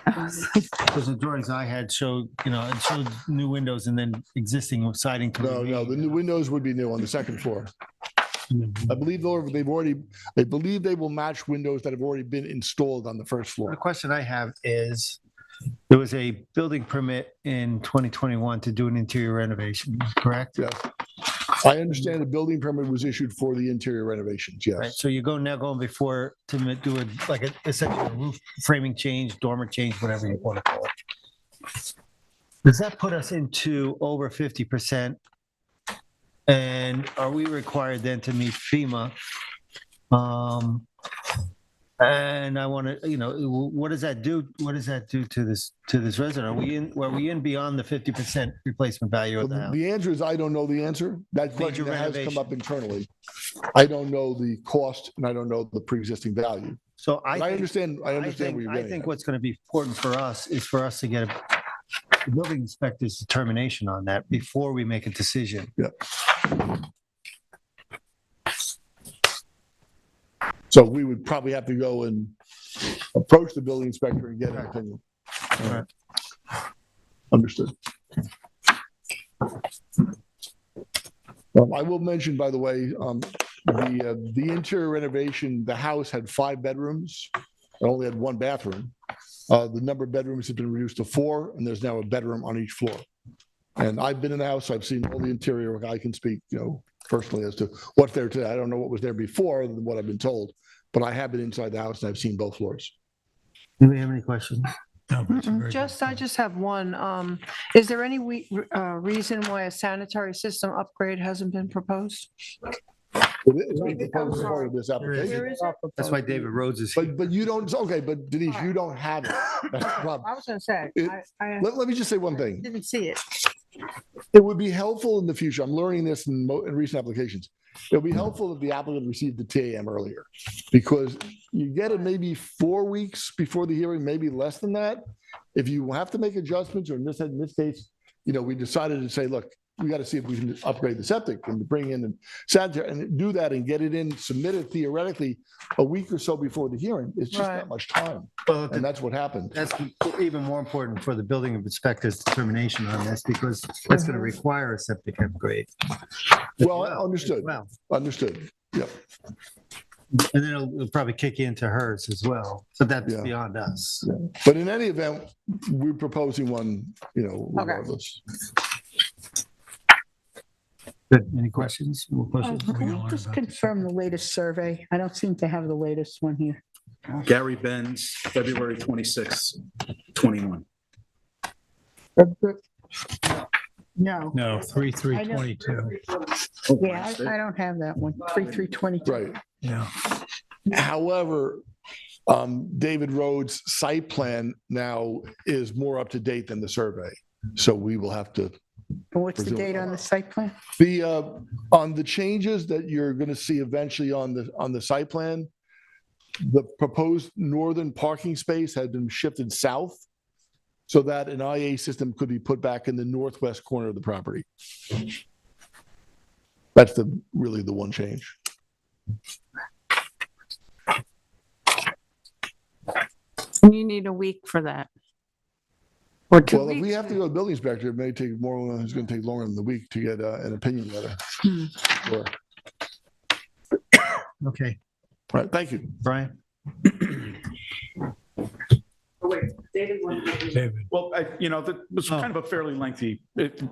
Speaker 2: Because the drawings I had showed, it showed new windows and then existing siding. to
Speaker 17: No,
Speaker 2: remain.
Speaker 17: the new windows would be new on the second floor. I believe they will match windows that have already been installed on the first
Speaker 2: The
Speaker 17: floor.
Speaker 2: question I have is, there was a building permit in 2021 to do an interior renovation, correct?
Speaker 17: Yes. I understand the building permit was issued for the interior renovations,
Speaker 2: Right,
Speaker 17: yes.
Speaker 2: so you're going before to do essentially a roof framing change, dormer change, whatever you want to call it. Does that put us into over 50%? And are we required then to meet FEMA? And I want to, what does that do? What does that do to this resident? Are we in beyond the 50% replacement value of the house?
Speaker 17: The answer is, I don't know the answer. That
Speaker 2: Major
Speaker 17: question has come
Speaker 2: renovation.
Speaker 17: up internally. I don't know the cost and I don't know the pre-existing value.
Speaker 2: So
Speaker 17: But I understand where you're
Speaker 2: I
Speaker 17: getting
Speaker 2: think
Speaker 17: at.
Speaker 2: what's going to be important for us is for us to get the building inspector's determination on that before we make a decision.
Speaker 17: Yeah. So we would probably have to go and approach the building inspector and get an opinion. All right. Understood. I will mention, by the way, the interior renovation, the house had 5 bedrooms. It only had 1 bathroom. The number of bedrooms has been reduced to 4, and there's now a bedroom on each floor. And I've been in the house, I've seen all the interior. I can speak, personally as to what's there today. I don't know what was there before than what I've been told, but I have been inside the house and I've seen both floors.
Speaker 2: Do we have any questions?
Speaker 4: I just have one. Is there any reason why a sanitary system upgrade hasn't been proposed?
Speaker 17: It is being proposed as part of this application.
Speaker 2: That's why David Rhodes is here.
Speaker 17: But you don't, okay, but Denise, you don't have it. That's the problem.
Speaker 4: I was gonna say,
Speaker 17: Let me just say one thing.
Speaker 4: didn't see it.
Speaker 17: It would be helpful in the future. I'm learning this in recent applications. It would be helpful if the applicant received the TAM earlier, because you get it maybe 4 weeks before the hearing, maybe less than that. If you have to make adjustments, or in this case, we decided to say, look, we got to see if we can upgrade the septic and bring in and sanitary and do that and get it in, submit it theoretically a week or so before the hearing. It's just not much time. And that's what happened.
Speaker 2: That's even more important for the building inspector's determination on this, because that's going to require a septic upgrade.
Speaker 17: Well, understood.
Speaker 2: Well,
Speaker 17: Understood. Yep.
Speaker 2: and then it'll probably kick into hers as well. So that's beyond us.
Speaker 17: Yeah. But in any event, we're proposing one, regardless.
Speaker 2: Good. Any questions? More questions?
Speaker 8: Can you just confirm the latest survey? I don't seem to have the latest one here.
Speaker 15: Gary Benz, February 26th, 21.
Speaker 8: No.
Speaker 7: No, 3/3/22.
Speaker 8: Yeah, I don't have that one. 3/3/22.
Speaker 17: Right.
Speaker 7: Yeah.
Speaker 17: However, David Rhodes' site plan now is more up to date than the survey. So we will have to.
Speaker 8: What's the date on the site plan?
Speaker 17: On the changes that you're going to see eventually on the site plan, the proposed northern parking space had been shifted south so that an IA system could be put back in the northwest corner of the property. That's really the one change.
Speaker 6: And you need a week for that. Or 2
Speaker 17: Well, if we
Speaker 6: weeks.
Speaker 17: have to go to the building inspector, it may take more, it's going to take longer than the week to get an opinion letter. Sure.
Speaker 2: Okay,
Speaker 17: All right, thank you.
Speaker 2: Brian?
Speaker 7: David.
Speaker 15: Well, that was kind of a fairly lengthy,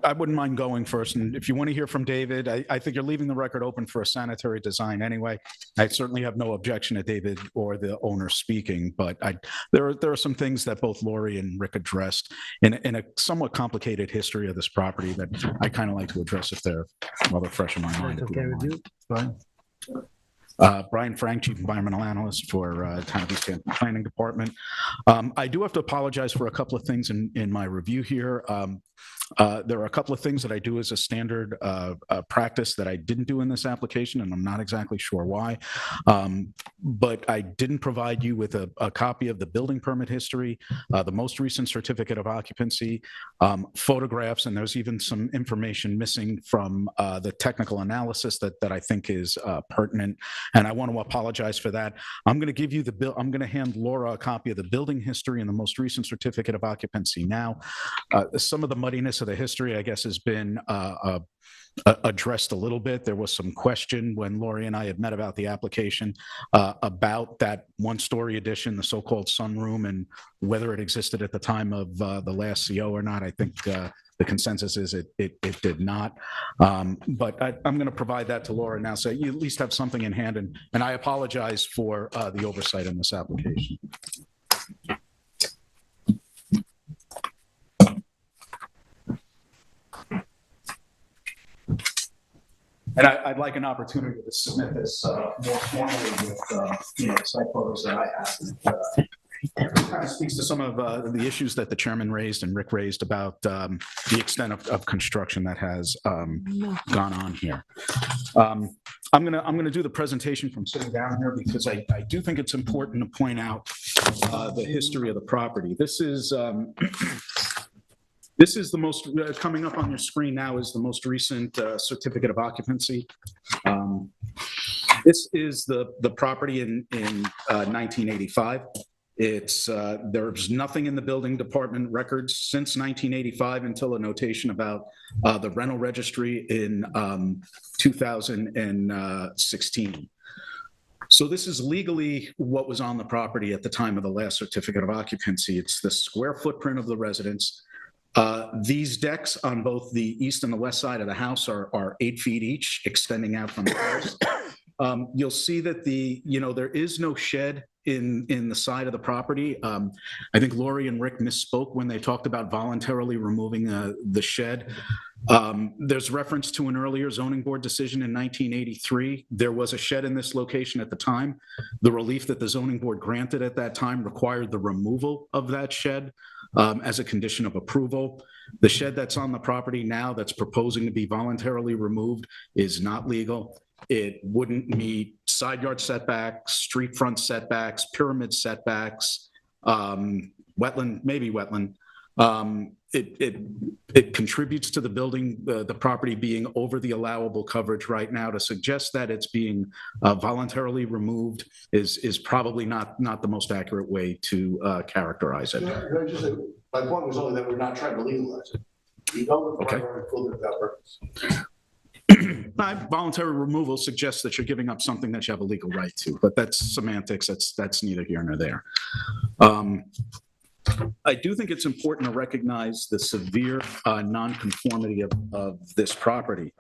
Speaker 15: I wouldn't mind going first. And if you want to hear from David, I think you're leaving the record open for a sanitary design anyway. I certainly have no objection to David or the owner speaking, but there are some things that both Lori and Rick addressed in a somewhat complicated history of this property that I kind of like to address if they're rather fresh in my mind. if you
Speaker 2: Okay
Speaker 15: don't
Speaker 2: with
Speaker 15: mind.
Speaker 2: you? Fine.
Speaker 15: Brian Frank, Chief Environmental Analyst for Town of East Hampton Planning Department. I do have to apologize for a couple of things in my review here. There are a couple of things that I do as a standard practice that I didn't do in this application, and I'm not exactly sure why. But I didn't provide you with a copy of the building permit history, the most recent certificate of occupancy, photographs, and there's even some information missing from the technical analysis that I think is pertinent. And I want to apologize for that. I'm going to give you I'm going to hand Laura a copy of the building history and the most recent certificate of occupancy now. Some of the muddiness of the history, I guess, has been addressed a little bit. There was some question when Lori and I had met about the application about that one-story addition, the so-called sunroom, and whether it existed at the time of the last CO or not. I think the consensus is it did not. But I'm going to provide that to Laura now, so you at least have something in hand. And I apologize for the oversight in this application. And I'd like an opportunity to submit this more formally with the site photos that I have. It kind of speaks to some of the issues that the chairman raised and Rick raised about the extent of construction that has gone on here. I'm gonna do the presentation from sitting down here because I do think it's important to point out the history of the property. This is the most, coming up on your screen now is the most recent certificate of occupancy. This is the property in 1985. There's nothing in the building department records since 1985 until a notation about the rental registry in 2016. So this is legally what was on the property at the time of the last certificate of occupancy. It's the square footprint of the residence. These decks on both the east and the west side of the house are 8 feet each, extending out from the house. You'll see that there is no shed in the side of the property. I think Lori and Rick misspoke when they talked about voluntarily removing the shed. There's reference to an earlier zoning board decision in 1983. There was a shed in this location at the time. The relief that the zoning board granted at that time required the removal of that shed as a condition of approval. The shed that's on the property now that's proposing to be voluntarily removed is not legal. It wouldn't meet side yard setbacks, street front setbacks, pyramid setbacks, wetland, maybe wetland. It contributes to the building, the property being over the allowable coverage right now. To suggest that it's being voluntarily removed is probably not the most accurate way to characterize it.
Speaker 14: Can I just say, my point was only that we're not trying to legalize it. You don't
Speaker 15: Okay.
Speaker 14: without purpose.
Speaker 15: Voluntary removal suggests that you're giving up something that you have a legal right to, but that's semantics. That's neither here nor there. I do think it's important to recognize the severe nonconformity of this property.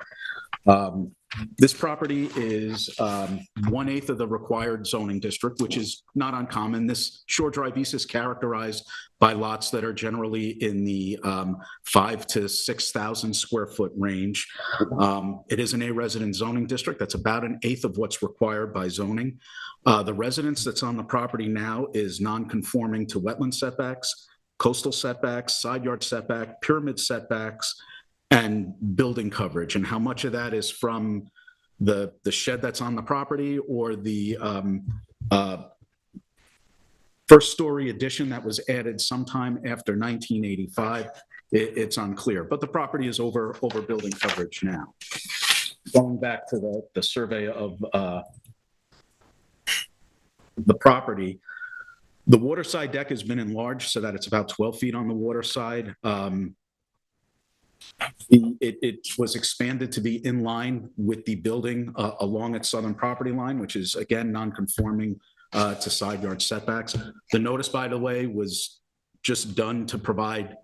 Speaker 15: This property is 1/8 of the required zoning district, which is not uncommon. This Shore Drive East is characterized by lots that are generally in the 5,000 to 6,000 square foot range. It is an A resident zoning district. That's about 1/8 of what's required by zoning. The residence that's on the property now is non-conforming to wetland setbacks, coastal setbacks, side yard setback, pyramid setbacks, and building coverage. And how much of that is from the shed that's on the property or the first story addition that was added sometime after 1985, it's unclear. But the property is over building coverage now. Going back to the survey of the property. The waterside deck has been enlarged so that it's about 12 feet on the water side. It was expanded to be in line with the building along its southern property line, which is again non-conforming to side yard setbacks. The notice, by the way, was just done to provide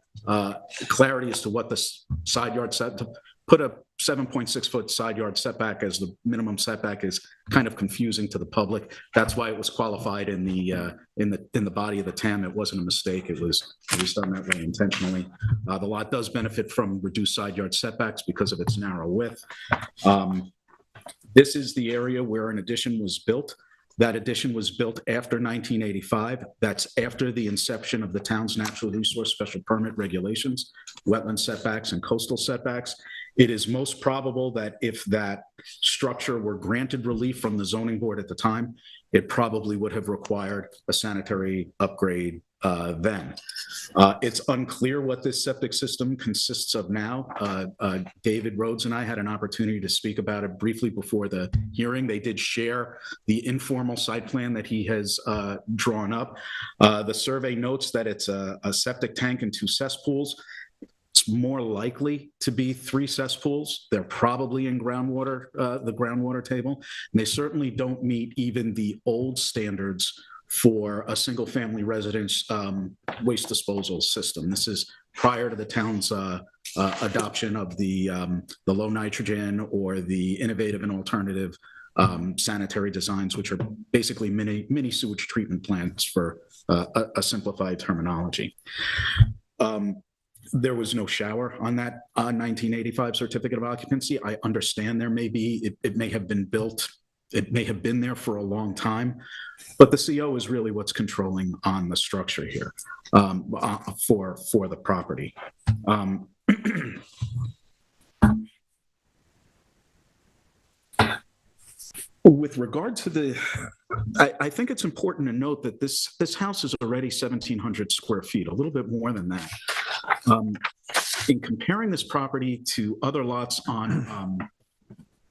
Speaker 15: clarity as to what the side yard set, to put a 7.6 foot side yard setback as the minimum setback is kind of confusing to the public. That's why it was qualified in the body of the TAM. It wasn't a mistake. It was done that way intentionally. The lot does benefit from reduced side yard setbacks because of its narrow width. This is the area where an addition was built. That addition was built after 1985. That's after the inception of the town's natural resource special permit regulations, wetland setbacks, and coastal setbacks. It is most probable that if that structure were granted relief from the zoning board at the time, it probably would have required a sanitary upgrade then. It's unclear what this septic system consists of now. David Rhodes and I had an opportunity to speak about it briefly before the hearing. They did share the informal site plan that he has drawn up. The survey notes that it's a septic tank and 2 cesspools. It's more likely to be 3 cesspools. They're probably in groundwater, the groundwater table. And they certainly don't meet even the old standards for a single family residence waste disposal system. This is prior to the town's adoption of the low nitrogen or the innovative and alternative sanitary designs, which are basically mini sewage treatment plants for a simplified terminology. There was no shower on that 1985 certificate of occupancy. I understand there may be, it may have been built, it may have been there for a long time, but the CO is really what's controlling on the structure here for the property. With regard to the, I think it's important to note that this house is already 1,700 square feet, a little bit more than that. In comparing this property to other lots on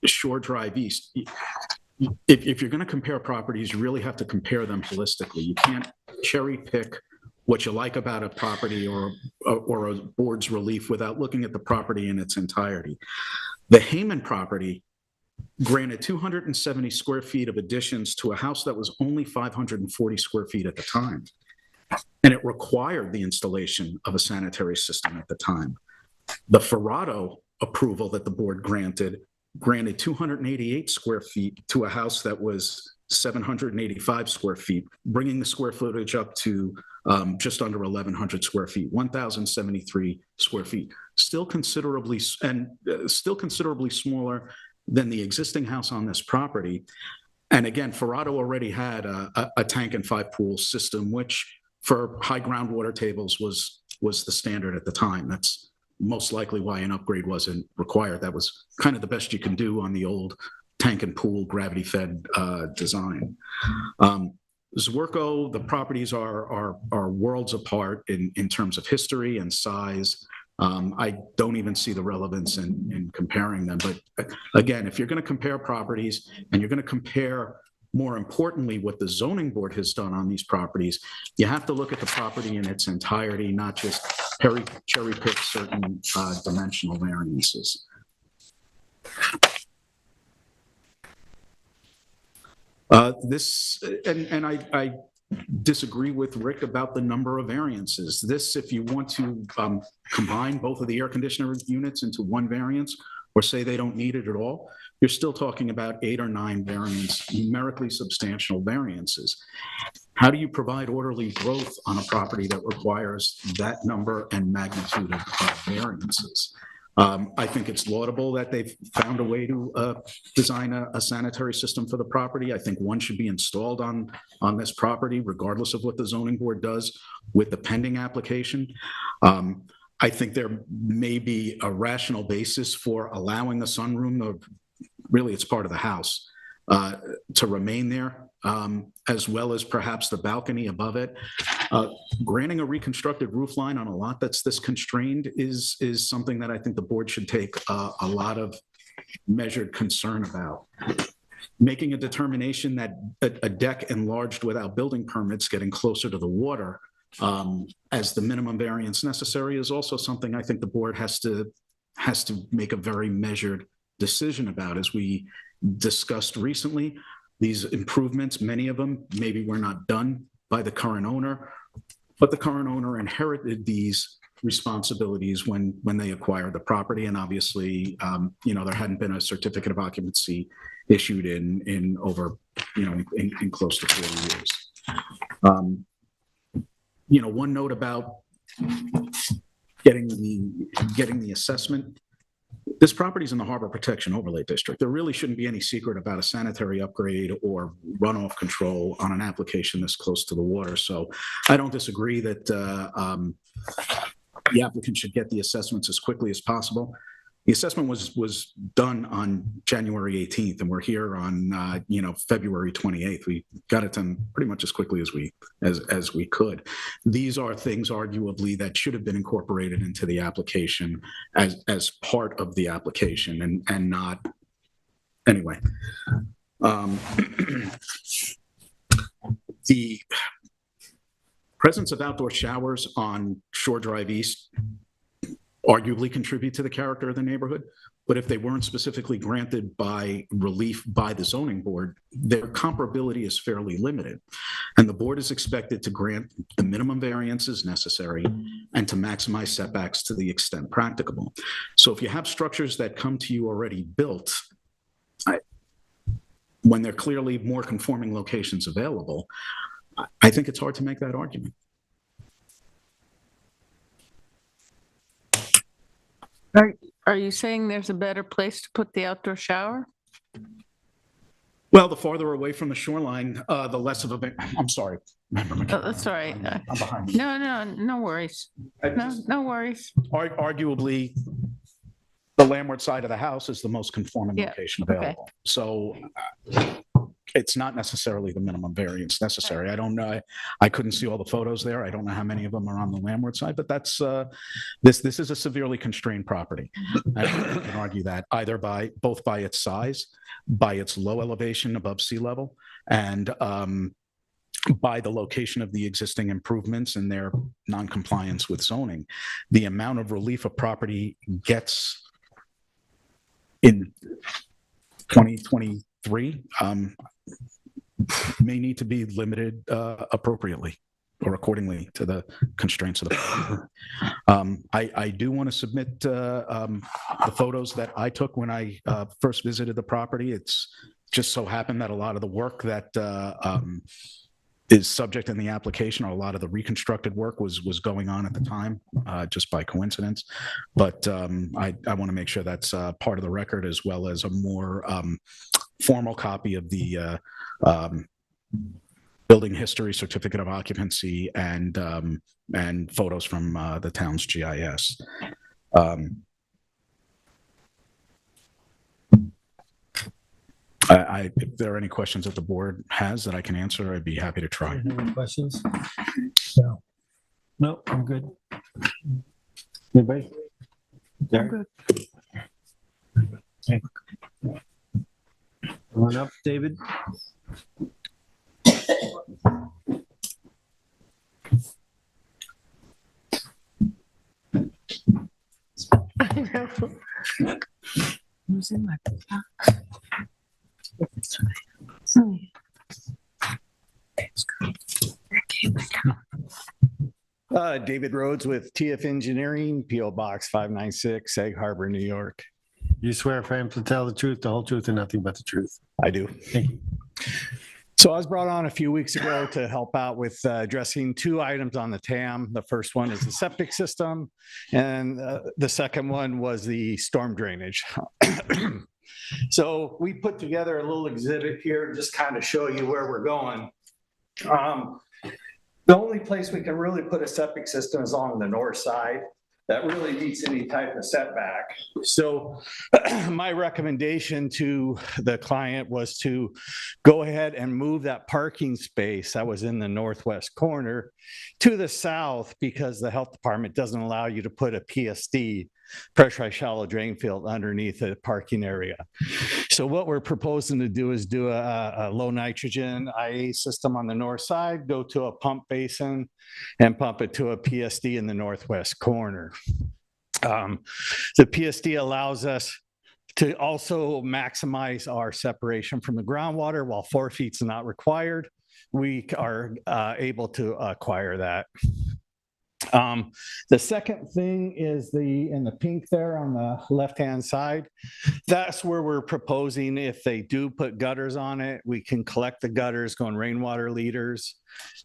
Speaker 15: Shore Drive East, if you're going to compare properties, you really have to compare them holistically. You can't cherry pick what you like about a property or a board's relief without looking at the property in its entirety. The Heyman property granted 270 square feet of additions to a house that was only 540 square feet at the time. And it required the installation of a sanitary system at the time. The Ferrado approval that the board granted 288 square feet to a house that was 785 square feet, bringing the square footage up to just under 1,100 square feet, 1,073 square feet, still considerably smaller than the existing house on this property. And again, Ferrado already had a tank and 5 pool system, which for high groundwater tables was the standard at the time. That's most likely why an upgrade wasn't required. That was kind of the best you can do on the old tank and pool gravity fed design. Zwerko, the properties are worlds apart in terms of history and size. I don't even see the relevance in comparing them. But again, if you're going to compare properties and you're going to compare, more importantly, what the zoning board has done on these properties, you have to look at the property in its entirety, not just cherry pick certain dimensional variances. I disagree with Rick about the number of variances. This, if you want to combine both of the air conditioner units into one variance, or say they don't need it at all, you're still talking about 8 or 9 variants, numerically substantial variances. How do you provide orderly growth on a property that requires that number and magnitude of variances? I think it's laudable that they've found a way to design a sanitary system for the property. I think one should be installed on this property, regardless of what the zoning board does with the pending application. I think there may be a rational basis for allowing the sunroom, really it's part of the house, to remain there, as well as perhaps the balcony above it. Granting a reconstructed roof line on a lot that's this constrained is something that I think the board should take a lot of measured concern about. making a determination that a deck enlarged without building permits getting closer to the water as the minimum variance necessary is also something I think the board has to make a very measured decision about. As we discussed recently, these improvements, many of them maybe were not done by the current owner, but the current owner inherited these responsibilities when they acquired the property. And obviously, there hadn't been a certificate of occupancy issued in over, in close to 4 years. One note about getting the assessment. This property is in the Harbor Protection Overlay District. There really shouldn't be any secret about a sanitary upgrade or runoff control on an application this close to the water. So I don't disagree that the applicant should get the assessments as quickly as possible. The assessment was done on January 18th, and we're here on February 28th. We got it done pretty much as quickly as we could. These are things arguably that should have been incorporated into the application as part of the application and not anyway. The presence of outdoor showers on Shore Drive East arguably contribute to the character of the neighborhood, but if they weren't specifically granted by relief by the zoning board, their comparability is fairly limited. And the board is expected to grant the minimum variances necessary and to maximize setbacks to the extent practicable. So if you have structures that come to you already built, when there are clearly more conforming locations available, I think it's hard to make that argument.
Speaker 6: Are you saying there's a better place to put the outdoor shower?
Speaker 15: Well, the farther away from the shoreline, the less of a, I'm sorry.
Speaker 6: That's all right.
Speaker 15: I'm behind you.
Speaker 6: No worries. No worries.
Speaker 15: Arguably, the landward side of the house is the most conforming location available.
Speaker 6: Okay.
Speaker 15: So it's not necessarily the minimum variance necessary. I don't know. I couldn't see all the photos there. I don't know how many of them are on the landward side, but that's this is a severely constrained property. I can argue that either both by its size, by its low elevation above sea level, and by the location of the existing improvements and their non-compliance with zoning. The amount of relief a property gets in 2023 may need to be limited appropriately or accordingly to the constraints of the property. I do want to submit the photos that I took when I first visited the property. It's just so happened that a lot of the work that is subject in the application, or a lot of the reconstructed work was going on at the time, just by coincidence. But I want to make sure that's part of the record, as well as a more formal copy of the building history, certificate of occupancy, and photos from the town's GIS. If there are any questions that the board has that I can answer, I'd be happy to try.
Speaker 2: Any questions? No. No, I'm good. Anybody? Derek?
Speaker 6: Good.
Speaker 2: Okay. Come on up, David.
Speaker 6: Using my
Speaker 18: David Rhodes with TF Engineering, PO Box 596, Egg Harbor, New York.
Speaker 2: You swear affirm to tell the truth, the whole truth, and nothing but the truth.
Speaker 18: I do.
Speaker 2: Thank you.
Speaker 18: So I was brought on a few weeks ago to help out with addressing two items on the TAM. The first one is the septic system, and the second one was the storm drainage. So we put together a little exhibit here to just kind of show you where we're going. The only place we can really put a septic system is on the north side. that really meets any type of setback. So my recommendation to the client was to go ahead and move that parking space that was in the northwest corner to the south, because the health department doesn't allow you to put a PSD, pressurized shallow drain field, underneath the parking area. So what we're proposing to do is do a low nitrogen IA system on the north side, go to a pump basin and pump it to a PSD in the northwest corner. The PSD allows us to also maximize our separation from the groundwater. While 4 feet is not required, we are able to acquire that. The second thing is in the pink there on the left-hand side. That's where we're proposing, if they do put gutters on it, we can collect the gutters, go in rainwater leaders,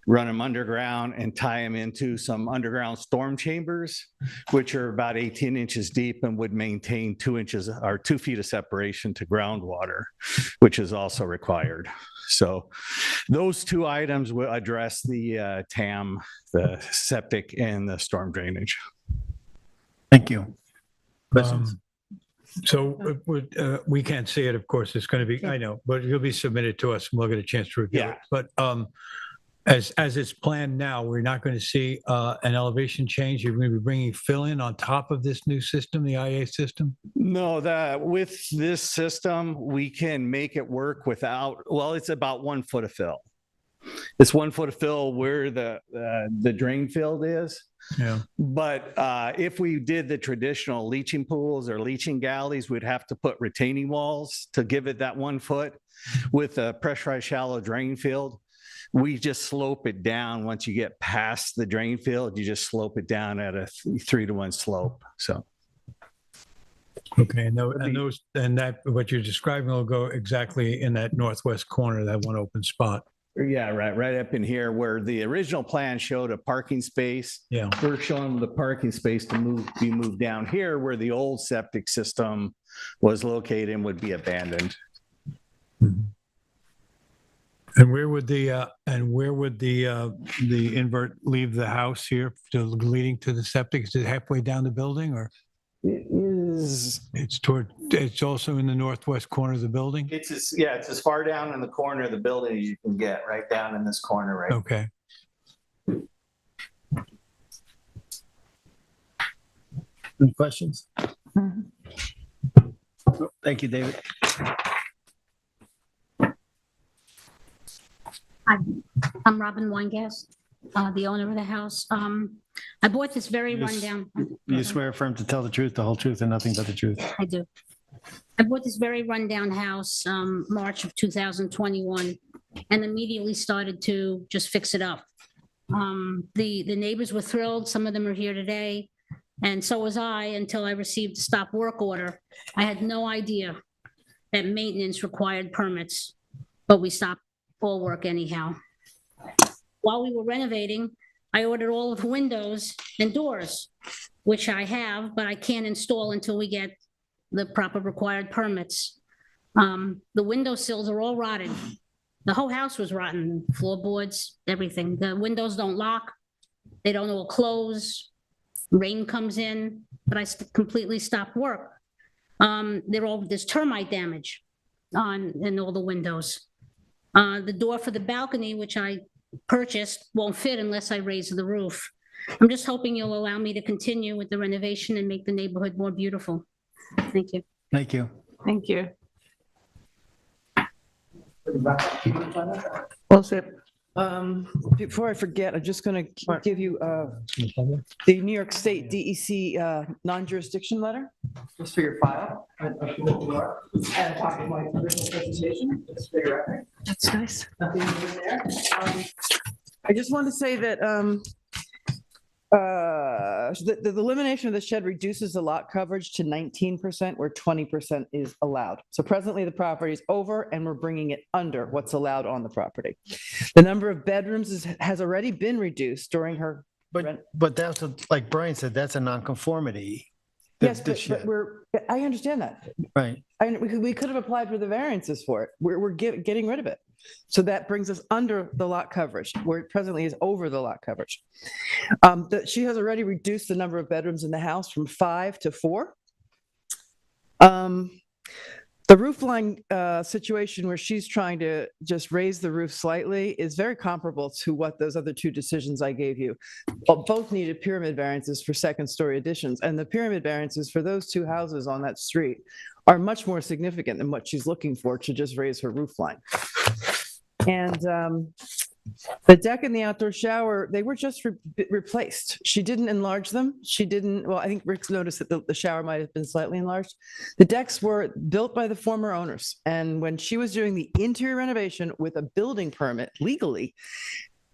Speaker 18: run them underground and tie them into some underground storm chambers, which are about 18 inches deep and would maintain 2 inches or 2 feet of separation to groundwater, which is also required. So those two items will address the TAM, the septic, and the storm drainage.
Speaker 2: Thank you.
Speaker 7: So we can't see it, of course. It's going to be, I know, but it'll be submitted to us and we'll get a chance to review it. But as it's planned now, we're not going to see an elevation change. You're going to be bringing fill in on top of this new system, the IA system?
Speaker 18: No, with this system, we can make it work without, well, it's about 1 foot of fill. It's 1 foot of fill where the drain field is.
Speaker 7: Yeah.
Speaker 18: But if we did the traditional leaching pools or leaching galleys, we'd have to put retaining walls to give it that 1 foot. With a pressurized shallow drain field, we just slope it down. Once you get past the drain field, you just slope it down at a 3-to-1 slope. So.
Speaker 7: Okay, and that what you're describing will go exactly in that northwest corner, that one open spot.
Speaker 18: Yeah, right up in here where the original plan showed a parking space.
Speaker 7: Yeah.
Speaker 18: We're showing the parking space to be moved down here where the old septic system was located and would be abandoned.
Speaker 7: Mm-hmm. And where would the invert leave the house here leading to the septic? Is it halfway down the building, or?
Speaker 18: It is.
Speaker 7: It's also in the northwest corner of the building?
Speaker 18: It's as far down in the corner of the building as you can get, right down in this corner, right?
Speaker 7: Okay.
Speaker 2: Any questions? Thank you, David.
Speaker 19: Hi, I'm Robin Weingast, the owner of the house. I bought this very rundown.
Speaker 2: You swear affirm to tell the truth, the whole truth, and nothing but the truth?
Speaker 19: I do. I bought this very rundown house, March of 2021, and immediately started to just fix it up. The neighbors were thrilled. Some of them are here today, and so was I until I received a stop work order. I had no idea that maintenance required permits, but we stopped all work anyhow. While we were renovating, I ordered all of the windows and doors, which I have, but I can't install until we get the proper required permits. The windowsills are all rotted. The whole house was rotten, floorboards, everything. The windows don't lock. They don't all close. Rain comes in, but I completely stopped work. There's termite damage in all the windows. The door for the balcony, which I purchased, won't fit unless I raise the roof. I'm just hoping you'll allow me to continue with the renovation and make the neighborhood more beautiful. Thank you.
Speaker 2: Thank you.
Speaker 6: Thank you.
Speaker 16: Well said. Before I forget, I'm just going to give you the New York State DEC non-jurisdiction letter, just for your file. And a copy of my original presentation, just for your record.
Speaker 6: That's nice.
Speaker 16: Nothing in there. I just want to say that the elimination of the shed reduces the lot coverage to 19%, where 20% is allowed. So presently the property is over and we're bringing it under what's allowed on the property. The number of bedrooms has already been reduced during her.
Speaker 2: But that's like Brian said, that's a nonconformity.
Speaker 16: Yes, but I understand that.
Speaker 2: Right.
Speaker 16: We could have applied for the variances for it. We're getting rid of it. So that brings us under the lot coverage, where it presently is over the lot coverage. She has already reduced the number of bedrooms in the house from 5 to 4. The roof line situation where she's trying to just raise the roof slightly is very comparable to what those other two decisions I gave you. Both needed pyramid variances for second-story additions, and the pyramid variances for those two houses on that street are much more significant than what she's looking for to just raise her roof line. And the deck and the outdoor shower, they were just replaced. She didn't enlarge them. She didn't, well, I think Rick's noticed that the shower might have been slightly enlarged. The decks were built by the former owners. And when she was doing the interior renovation with a building permit legally,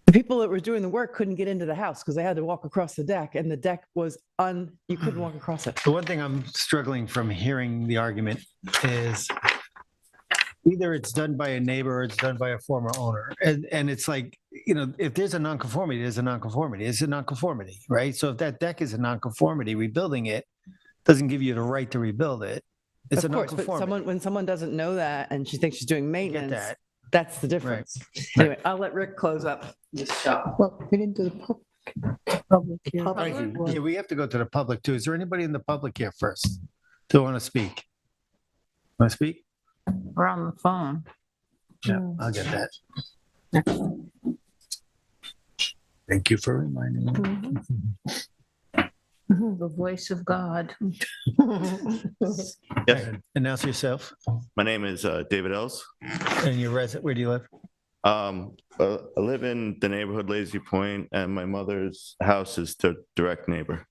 Speaker 16: the people that were doing the work couldn't get into the house because they had to walk across the deck, and the deck was you couldn't walk across it.
Speaker 2: The one thing I'm struggling from hearing the argument is either it's done by a neighbor or it's done by a former owner. And it's like, if there's a nonconformity, there's a nonconformity. It's a nonconformity, right? So if that deck is a nonconformity, rebuilding it doesn't give you the right to rebuild it. It's
Speaker 16: Of
Speaker 2: a
Speaker 16: course, but
Speaker 2: nonconformity.
Speaker 16: when someone doesn't know that and she thinks she's doing maintenance,
Speaker 2: that.
Speaker 16: that's the difference. Anyway, I'll let Rick close up this shop.
Speaker 8: Well, we didn't do the public here.
Speaker 2: Thank you. Yeah, we have to go to the public too. Is there anybody in the public here first who want to speak? Want to speak?
Speaker 6: We're on the phone.
Speaker 2: Yeah, I'll get that. Thank you for reminding me.
Speaker 6: The voice of God.
Speaker 20: Yes,
Speaker 2: Announce yourself
Speaker 20: my name is David Ells.
Speaker 2: and your resident. Where do you live?
Speaker 20: I live in the neighborhood Lazy Point, and my mother's house is the direct neighbor.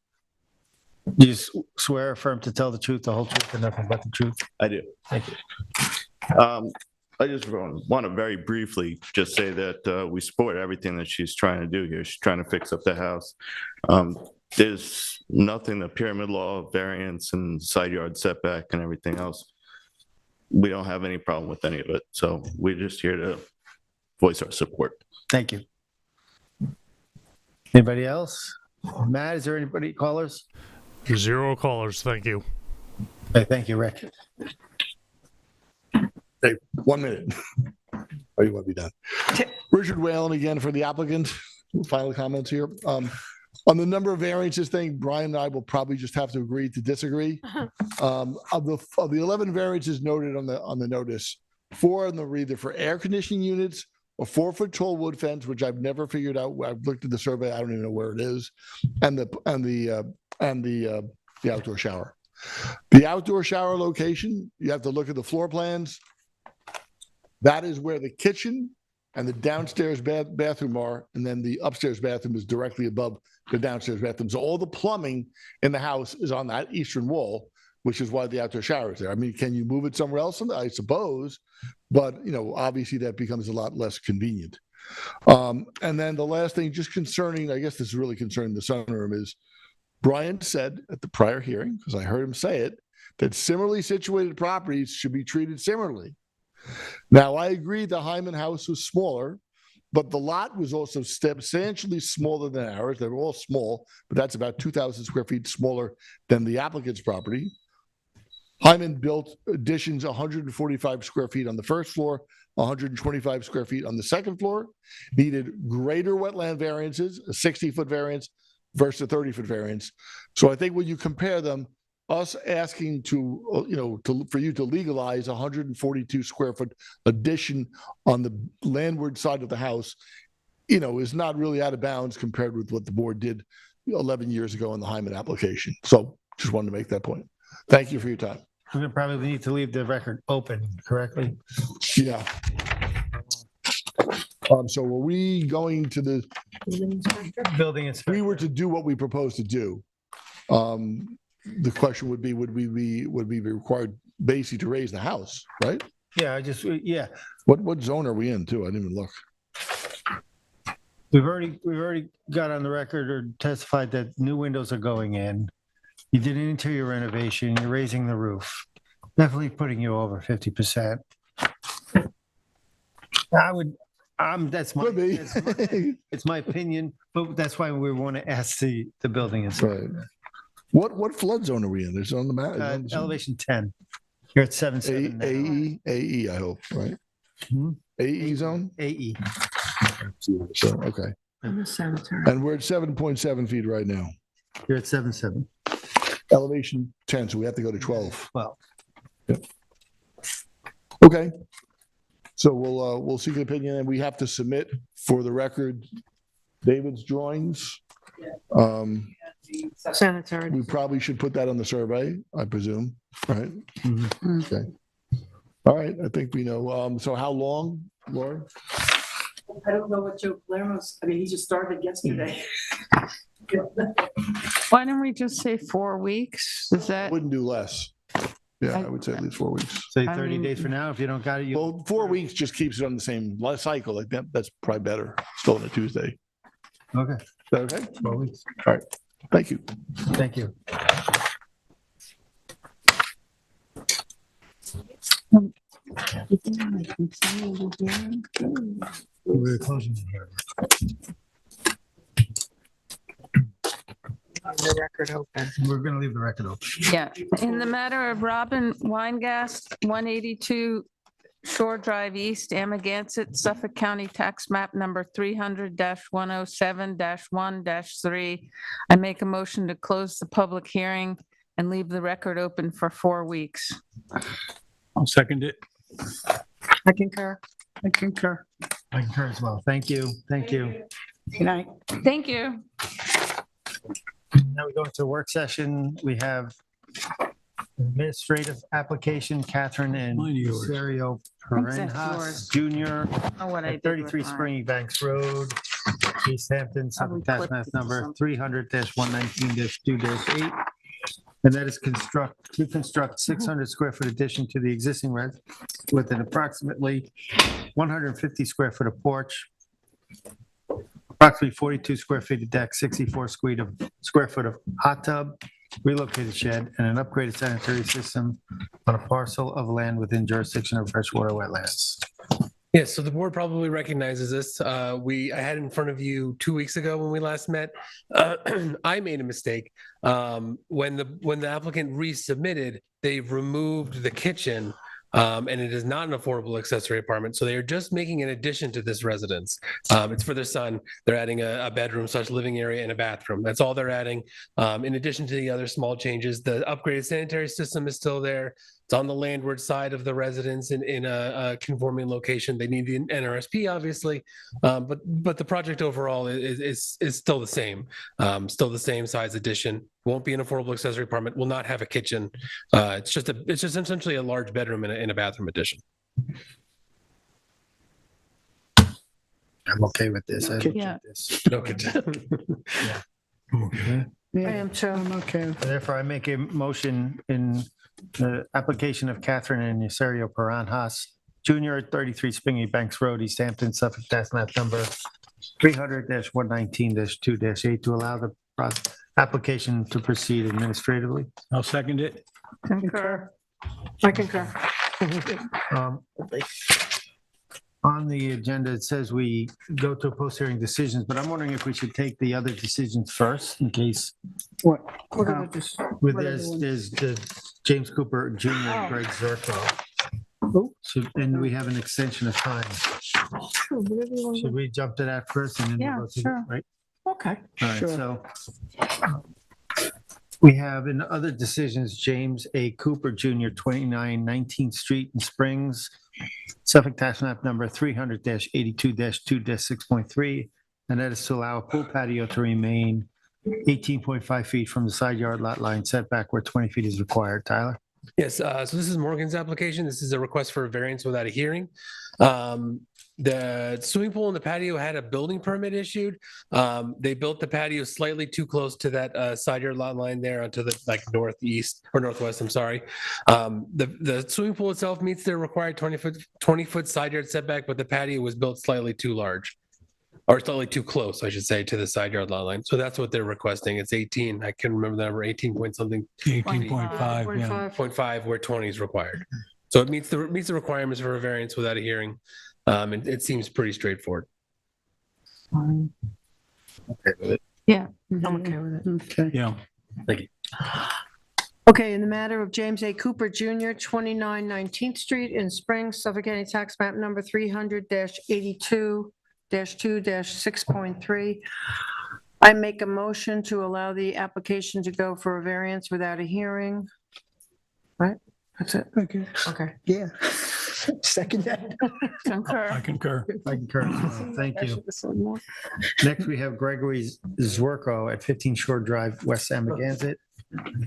Speaker 2: Do you swear or affirm to tell the truth, the whole truth, and nothing but the truth?
Speaker 20: I do.
Speaker 2: Thank you.
Speaker 20: I just want to very briefly just say that we support everything that she's trying to do here. She's trying to fix up the house. There's nothing, the pyramid law, variance, and side yard setback and everything else. We don't have any problem with any of it. So we're just here to voice our support.
Speaker 2: Thank you. Anybody else? Matt, is there anybody, callers?
Speaker 1: 0 callers, thank you.
Speaker 2: Okay, thank you, Rick.
Speaker 17: Hey, 1 minute. Or you want to be done? Richard Whalen again for the applicant. Final comments here. On the number of variances thing, Brian and I will probably just have to agree to disagree. Of the 11 variances noted on the notice, 4 of them are either for air conditioning units, a 4-foot tall wood fence, which I've never figured out. I've looked at the survey, I don't even know where it is, and the outdoor shower. The outdoor shower location, you have to look at the floor plans. That is where the kitchen and the downstairs bathroom are, and then the upstairs bathroom is directly above the downstairs bathroom. So all the plumbing in the house is on that eastern wall, which is why the outdoor shower is there. I mean, can you move it somewhere else? I suppose, but obviously that becomes a lot less convenient. And then the last thing, just concerning, I guess this is really concerning the sunroom, is Brian said at the prior hearing, because I heard him say it, that similarly situated properties should be treated similarly. Now, I agree the Hyman house was smaller, but the lot was also substantially smaller than ours. They were all small, but that's about 2,000 square feet smaller than the applicant's property. Hyman built additions 145 square feet on the first floor, 125 square feet on the second floor, needed greater wetland variances, a 60-foot variance versus a 30-foot variance. So I think when you compare them, us asking for you to legalize 142 square foot addition on the landward side of the house, is not really out of bounds compared with what the board did 11 years ago in the Hyman application. So just wanted to make that point. Thank you for your time.
Speaker 2: We're going to probably need to leave the record open correctly.
Speaker 17: Yeah. So are we going to the
Speaker 2: building inspector?
Speaker 17: We were to do what we proposed to do. The question would be, would we be required basically to raise the house, right?
Speaker 2: Yeah, yeah.
Speaker 17: What zone are we in too? I didn't even look.
Speaker 2: We've already got on the record or testified that new windows are going in. You did an interior renovation, you're raising the roof. Definitely putting you over 50%. That's my opinion, but that's why we want to ask the building inspector.
Speaker 17: Right. What flood zone are we in? There's on the map.
Speaker 2: Elevation 10. You're at 779.
Speaker 17: AE, I hope, right? AE zone?
Speaker 2: AE.
Speaker 17: So, okay.
Speaker 6: I'm a cemetery.
Speaker 17: And we're at 7.7 feet right now.
Speaker 2: You're at 7.7.
Speaker 17: Elevation 10, so we have to go to 12.
Speaker 2: Well,
Speaker 17: Okay. So we'll seek an opinion, and we have to submit for the record David's drawings.
Speaker 6: Sanitary.
Speaker 17: We probably should put that on the survey, I presume, right?
Speaker 2: Mm-hmm.
Speaker 17: Okay. All right, I think we know. So how long, Laura?
Speaker 21: I don't know what Joe Palermo's, I mean, he just started yesterday.
Speaker 6: Why don't we just say 4 weeks? Is that?
Speaker 17: Wouldn't do less. Yeah, I would say at least 4 weeks.
Speaker 2: Say 30 days from now, if you don't got it, you.
Speaker 17: Well, 4 weeks just keeps it on the same life cycle. Like that, that's probably better. Still on a Tuesday.
Speaker 2: Okay.
Speaker 17: Is that okay?
Speaker 2: 4 weeks.
Speaker 17: All right. Thank you.
Speaker 2: Thank you. We're closing the hearing.
Speaker 6: The record open.
Speaker 2: We're going to leave the record open.
Speaker 6: Yeah, in the matter of Robin Weingast, 182 Shore Drive East, Amagansett, Suffolk County Tax Map Number 300-107-1-3, I make a motion to close the public hearing and leave the record open for 4 weeks.
Speaker 7: I'll second it.
Speaker 6: I concur. I concur.
Speaker 2: I concur as well. Thank you. Thank you.
Speaker 8: Good night.
Speaker 6: Thank you.
Speaker 2: Now we go into a work session. We have administrative application, Catherine and
Speaker 7: Mine are yours.
Speaker 2: Serio
Speaker 6: Thanks, that's
Speaker 2: Perenjas
Speaker 6: yours.
Speaker 2: Jr.
Speaker 6: Know what I
Speaker 2: at
Speaker 6: did
Speaker 2: 33
Speaker 6: with mine.
Speaker 2: Springy Banks Road, East Hampton, Suffolk Tax
Speaker 6: clipped
Speaker 2: Map
Speaker 6: it
Speaker 2: number
Speaker 6: something.
Speaker 2: 300-119-2-8. And that is reconstruct 600 square foot addition to the existing res with an approximately 150 square foot of porch, approximately 42 square feet of deck, 64 square foot of hot tub, relocated shed, and an upgraded sanitary system on a parcel of land within jurisdiction of freshwater wetlands.
Speaker 9: Yes, so the board probably recognizes this. I had it in front of you 2 weeks ago when we last met. I made a mistake. When the applicant resubmitted, they've removed the kitchen, and it is not an affordable accessory apartment. So they are just making an addition to this residence. It's for their son. They're adding a bedroom, such living area, and a bathroom. That's all they're adding. In addition to the other small changes, the upgraded sanitary system is still there. It's on the landward side of the residence in a conforming location. They need the NRSP, obviously, but the project overall is still the same. Still the same size addition. Won't be an affordable accessory apartment. Will not have a kitchen. It's just essentially a large bedroom in a bathroom addition.
Speaker 2: I'm okay with this. I don't
Speaker 6: Yeah.
Speaker 2: think this-
Speaker 9: No kitchen.
Speaker 2: Okay.
Speaker 4: I am too. I'm okay.
Speaker 2: Therefore, I make a motion in the application of Catherine and Yuserio Paranjas Jr. at 33 Springy Banks Road, East Hampton, Suffolk, tax map number 300-119-2-8 to allow the application to proceed administratively.
Speaker 7: I'll second it.
Speaker 6: Concur.
Speaker 4: I concur.
Speaker 2: On the agenda, it says we go to post-hearing decisions, but I'm wondering if we should take the other decisions first in case.
Speaker 8: What?
Speaker 2: With there's the James Cooper Jr. and Greg Zerko. So, and we have an extension of time. Should we jump to that first and then we'll
Speaker 6: Yeah,
Speaker 2: go to,
Speaker 6: sure.
Speaker 2: right?
Speaker 8: Okay.
Speaker 2: All right,
Speaker 8: Sure.
Speaker 2: so we have in other decisions, James A. Cooper Jr., 29 19th Street in Springs, Suffolk tax map number 300-82-2-6.3, and that is to allow a pool patio to remain 18.5 feet from the side yard lot line setback where 20 feet is required. Tyler?
Speaker 9: Yes, so this is Morgan's application. This is a request for a variance without a hearing. The swimming pool and the patio had a building permit issued. They built the patio slightly too close to that side yard lot line there onto the northeast or northwest, I'm sorry. The swimming pool itself meets their required 20-foot side yard setback, but the patio was built slightly too large. Or slightly too close, I should say, to the side yard lot line. So that's what they're requesting. It's 18. I can remember the number, 18 point something.
Speaker 7: 18.5, yeah.
Speaker 9: 0.5 where 20 is required. So it meets the requirements for a variance without a hearing. And it seems pretty straightforward.
Speaker 2: Okay with it.
Speaker 6: Yeah, I'm okay with it.
Speaker 8: Okay.
Speaker 7: Yeah.
Speaker 9: Thank you.
Speaker 4: Okay, in the matter of James A. Cooper Jr., 29 19th Street in Springs, Suffolk County Tax Map Number 300-82-2-6.3, I make a motion to allow the application to go for a variance without a hearing. Right? That's it?
Speaker 8: Okay.
Speaker 4: Okay.
Speaker 8: Yeah. Second that.
Speaker 6: Concur.
Speaker 7: I concur.
Speaker 2: I concur as well. Thank you. Next, we have Gregory Zwerko at 15 Shore Drive, West Amagansett,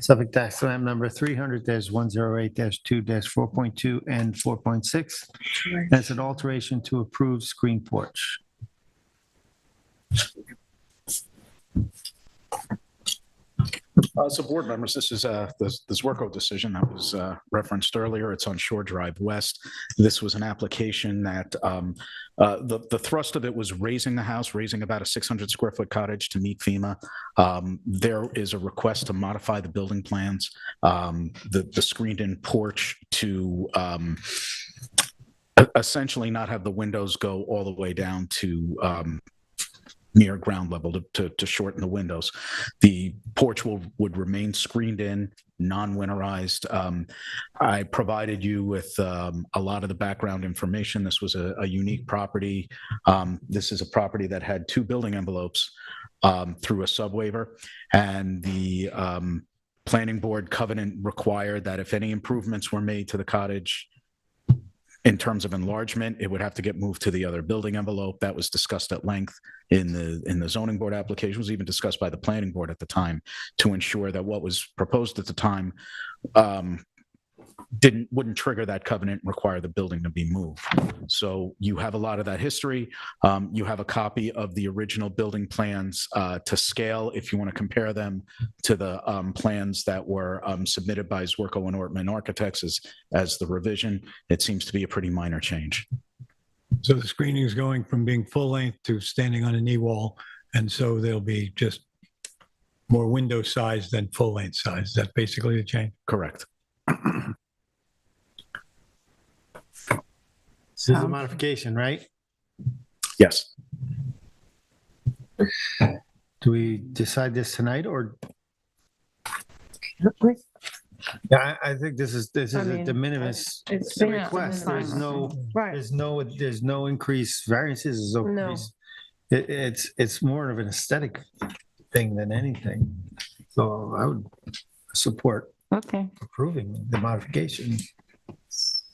Speaker 2: Suffolk Tax Map Number 300-108-2-4.2 and 4.6. That's an alteration to approved screen porch.
Speaker 15: So board members, this is the Zwerko decision that was referenced earlier. It's on Shore Drive West. This was an application that the thrust of it was raising the house, raising about a 600 square foot cottage to meet FEMA. There is a request to modify the building plans, the screened in porch to essentially not have the windows go all the way down to near ground level to shorten the windows. The porch would remain screened in, non-winterized. I provided you with a lot of the background information. This was a unique property. This is a property that had 2 building envelopes through a sub-waiver, and the planning board covenant required that if any improvements were made to the cottage in terms of enlargement, it would have to get moved to the other building envelope. That was discussed at length in the zoning board application, was even discussed by the planning board at the time, to ensure that what was proposed at the time wouldn't trigger that covenant and require the building to be moved. So you have a lot of that history. You have a copy of the original building plans to scale if you want to compare them to the plans that were submitted by Zwerko and Ortman Architects as the revision. It seems to be a pretty minor change.
Speaker 7: So the screening is going from being full length to standing on a knee wall, and so there'll be just more window size than full length size. Is that basically the change?
Speaker 15: Correct.
Speaker 2: This is a modification, right?
Speaker 15: Yes.
Speaker 2: Do we decide this tonight or? Yeah, I think this is a de minimis
Speaker 4: it's
Speaker 2: request.
Speaker 4: fine.
Speaker 2: There's no,
Speaker 4: Right.
Speaker 2: there's no increase variances. There's no
Speaker 4: No.
Speaker 2: increase. It's more of an aesthetic thing than anything. So I would support
Speaker 6: Okay.
Speaker 2: approving the modification.
Speaker 7: Is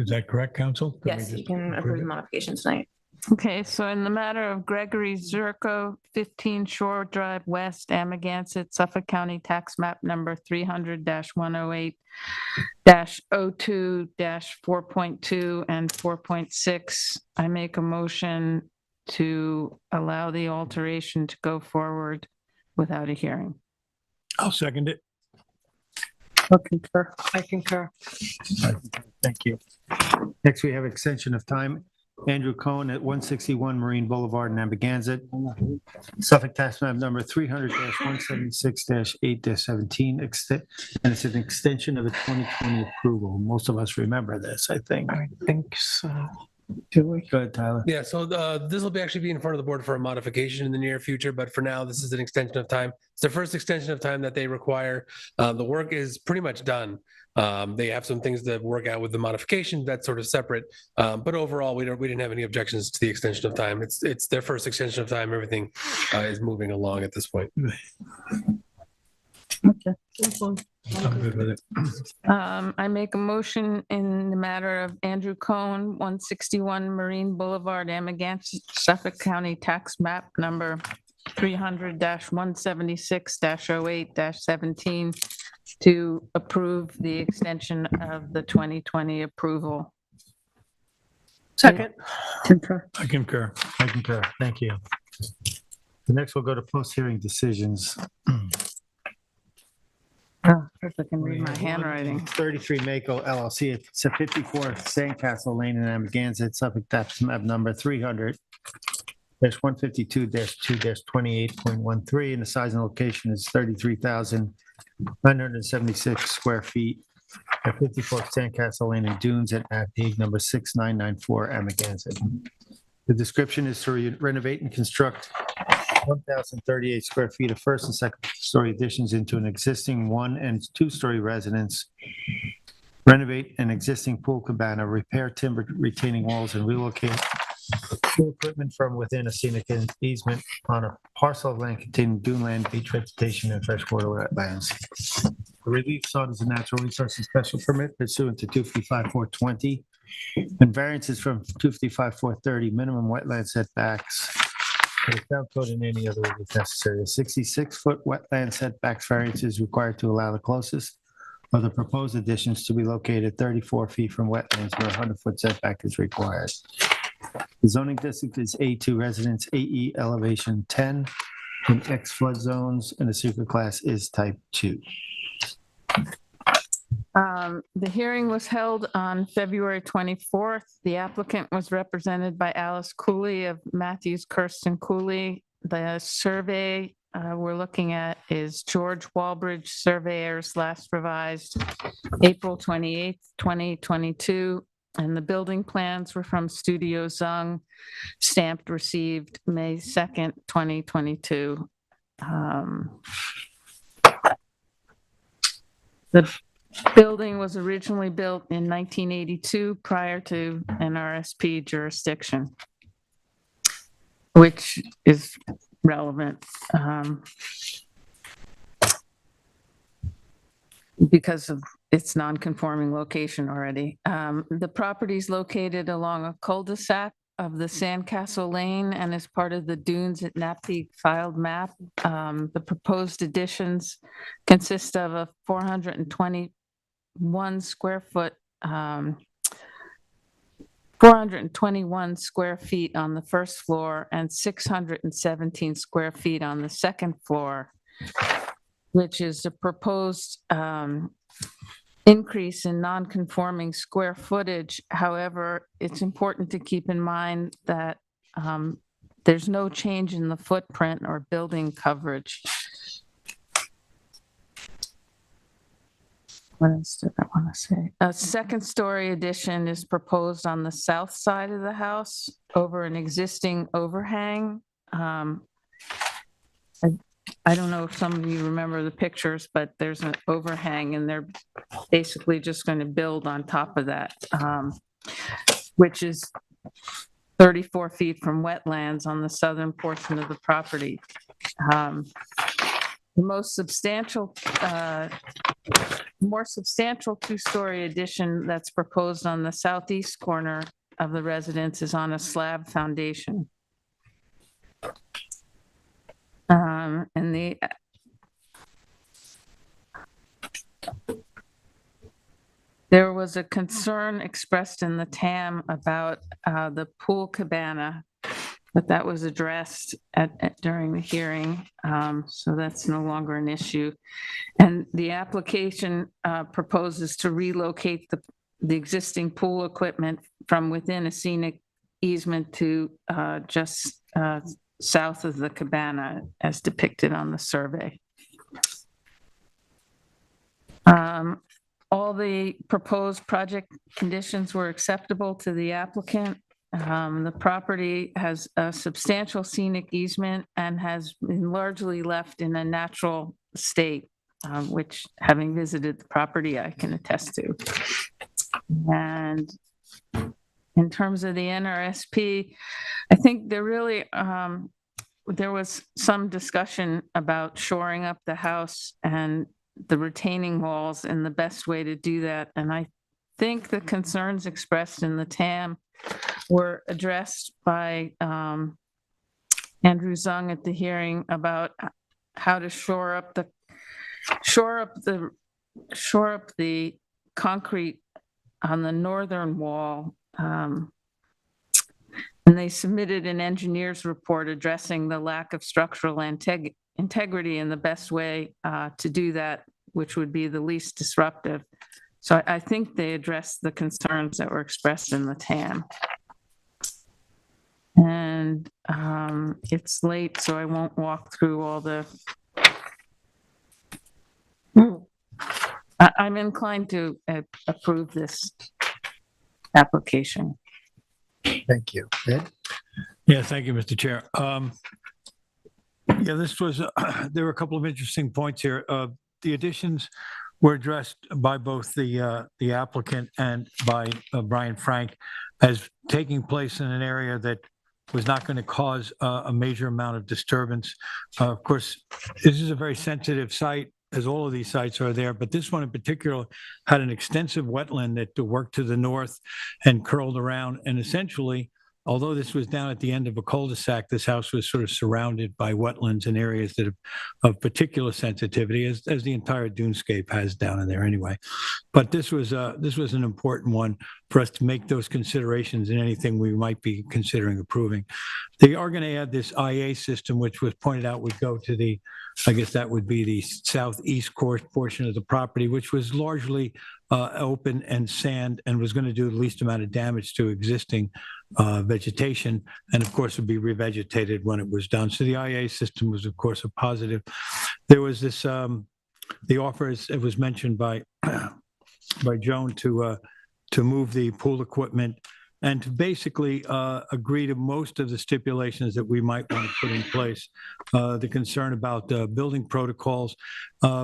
Speaker 7: that correct, counsel? Can we
Speaker 3: Yes, you
Speaker 7: just
Speaker 3: can approve the modification tonight.
Speaker 6: Okay, so in the matter of Gregory Zerko, 15 Shore Drive West, Amagansett, Suffolk County Tax Map Number 300-108-02-4.2 and 4.6, I make a motion to allow the alteration to go forward without a hearing.
Speaker 7: I'll second it.
Speaker 4: I concur. I concur.
Speaker 2: Thank you. Next, we have extension of time. Andrew Cohen at 161 Marine Boulevard in Amagansett. Suffolk Tax Map Number 300-176-8-17, and it's an extension of a 2020 approval. Most of us remember this, I think.
Speaker 4: I think so. Do we?
Speaker 2: Go ahead, Tyler.
Speaker 9: Yeah, so this will actually be in front of the board for a modification in the near future, but for now, this is an extension of time. It's the first extension of time that they require. The work is pretty much done. They have some things to work out with the modification, that's sort of separate. But overall, we didn't have any objections to the extension of time. It's their first extension of time. Everything is moving along at this point.
Speaker 4: Okay.
Speaker 7: I'm good with it.
Speaker 6: I make a motion in the matter of Andrew Cohen, 161 Marine Boulevard, Amagansett, Suffolk County Tax Map Number 300-176-08-17 to approve the extension of the 2020 approval.
Speaker 4: Second. Concur.
Speaker 7: I concur.
Speaker 2: I concur. Thank you. The next we'll go to post-hearing decisions.
Speaker 6: If I can read my handwriting.
Speaker 2: 33 Mako LLC, it's a 54 Sandcastle Lane in Amagansett, Suffolk Tax Map Number 300-152-2-28.13, and the size and location is 33,976 square feet at 54 Sandcastle Lane in Dunes at Page Number 6994 Amagansett. The description is to renovate and construct 1,038 square feet of first and second story additions into an existing 1- and 2-story residence, renovate an existing pool cabana, repair timber retaining walls, and relocate pool equipment from within a scenic easement on a parcel of land containing dune land, beach vegetation, and freshwater wetlands. The relief sought is a natural resources special permit pursuant to 255-420 and variances from 255-430, minimum wetland setbacks for the town code and any other relief necessary. A 66-foot wetland setbacks variance is required to allow the closest of the proposed additions to be located 34 feet from wetlands where a 100-foot setback is required. The zoning district is A2 residence, AE elevation 10 in X flood zones, and the secret class is type 2.
Speaker 6: The hearing was held on February 24th. The applicant was represented by Alice Cooley of Matthews, Kirsten Cooley. The survey we're looking at is George Walbridge Surveyors, last revised April 28th, 2022. And the building plans were from Studio Zung, stamped, received May 2nd, 2022. The building was originally built in 1982 prior to NRSP jurisdiction, which is relevant because of its non-conforming location already. The property is located along a cul-de-sac of the Sandcastle Lane and is part of the Dunes at Napeague filed map. The proposed additions consist of a 421 square foot 421 square feet on the first floor and 617 square feet on the second floor, which is a proposed increase in non-conforming square footage. However, it's important to keep in mind that there's no change in the footprint or building coverage. What else did I want to say? A second story addition is proposed on the south side of the house over an existing overhang. I don't know if some of you remember the pictures, but there's an overhang and they're basically just going to build on top of that, which is 34 feet from wetlands on the southern portion of the property. The more substantial two-story addition that's proposed on the southeast corner of the residence is on a slab foundation. And there was a concern expressed in the TAM about the pool cabana, but that was addressed during the hearing, so that's no longer an issue. And the application proposes to relocate the existing pool equipment from within a scenic easement to just south of the cabana as depicted on the survey. All the proposed project conditions were acceptable to the applicant. The property has a substantial scenic easement and has been largely left in a natural state, which, having visited the property, I can attest to. And in terms of the NRSP, I think there really, there was some discussion about shoring up the house and the retaining walls and the best way to do that. And I think the concerns expressed in the TAM were addressed by Andrew Zung at the hearing about how to shore up the concrete on the northern wall. And they submitted an engineer's report addressing the lack of structural integrity and the best way to do that, which would be the least disruptive. So I think they addressed the concerns that were expressed in the TAM. And it's late, so I won't walk through all the... I'm inclined to approve this application.
Speaker 2: Thank you. Ed?
Speaker 7: Yeah, thank you, Mr. Chair. Yeah, this was, there were a couple of interesting points here. The additions were addressed by both the applicant and by Brian Frank as taking place in an area that was not going to cause a major amount of disturbance. Of course, this is a very sensitive site, as all of these sites are there, but this one in particular had an extensive wetland that worked to the north and curled around. And essentially, although this was down at the end of a cul-de-sac, this house was sort of surrounded by wetlands and areas that of particular sensitivity, as the entire dunescape has down in there anyway. But this was an important one for us to make those considerations in anything we might be considering approving. They are going to add this IA system, which was pointed out would go to the, I guess that would be the southeast portion of the property, which was largely open and sand and was going to do the least amount of damage to existing vegetation, and of course would be revegetated when it was done. So the IA system was of course a positive. There was this, the offer, as it was mentioned by Joan, to move the pool equipment and to basically agree to most of the stipulations that we might want to put in place. The concern about building protocols.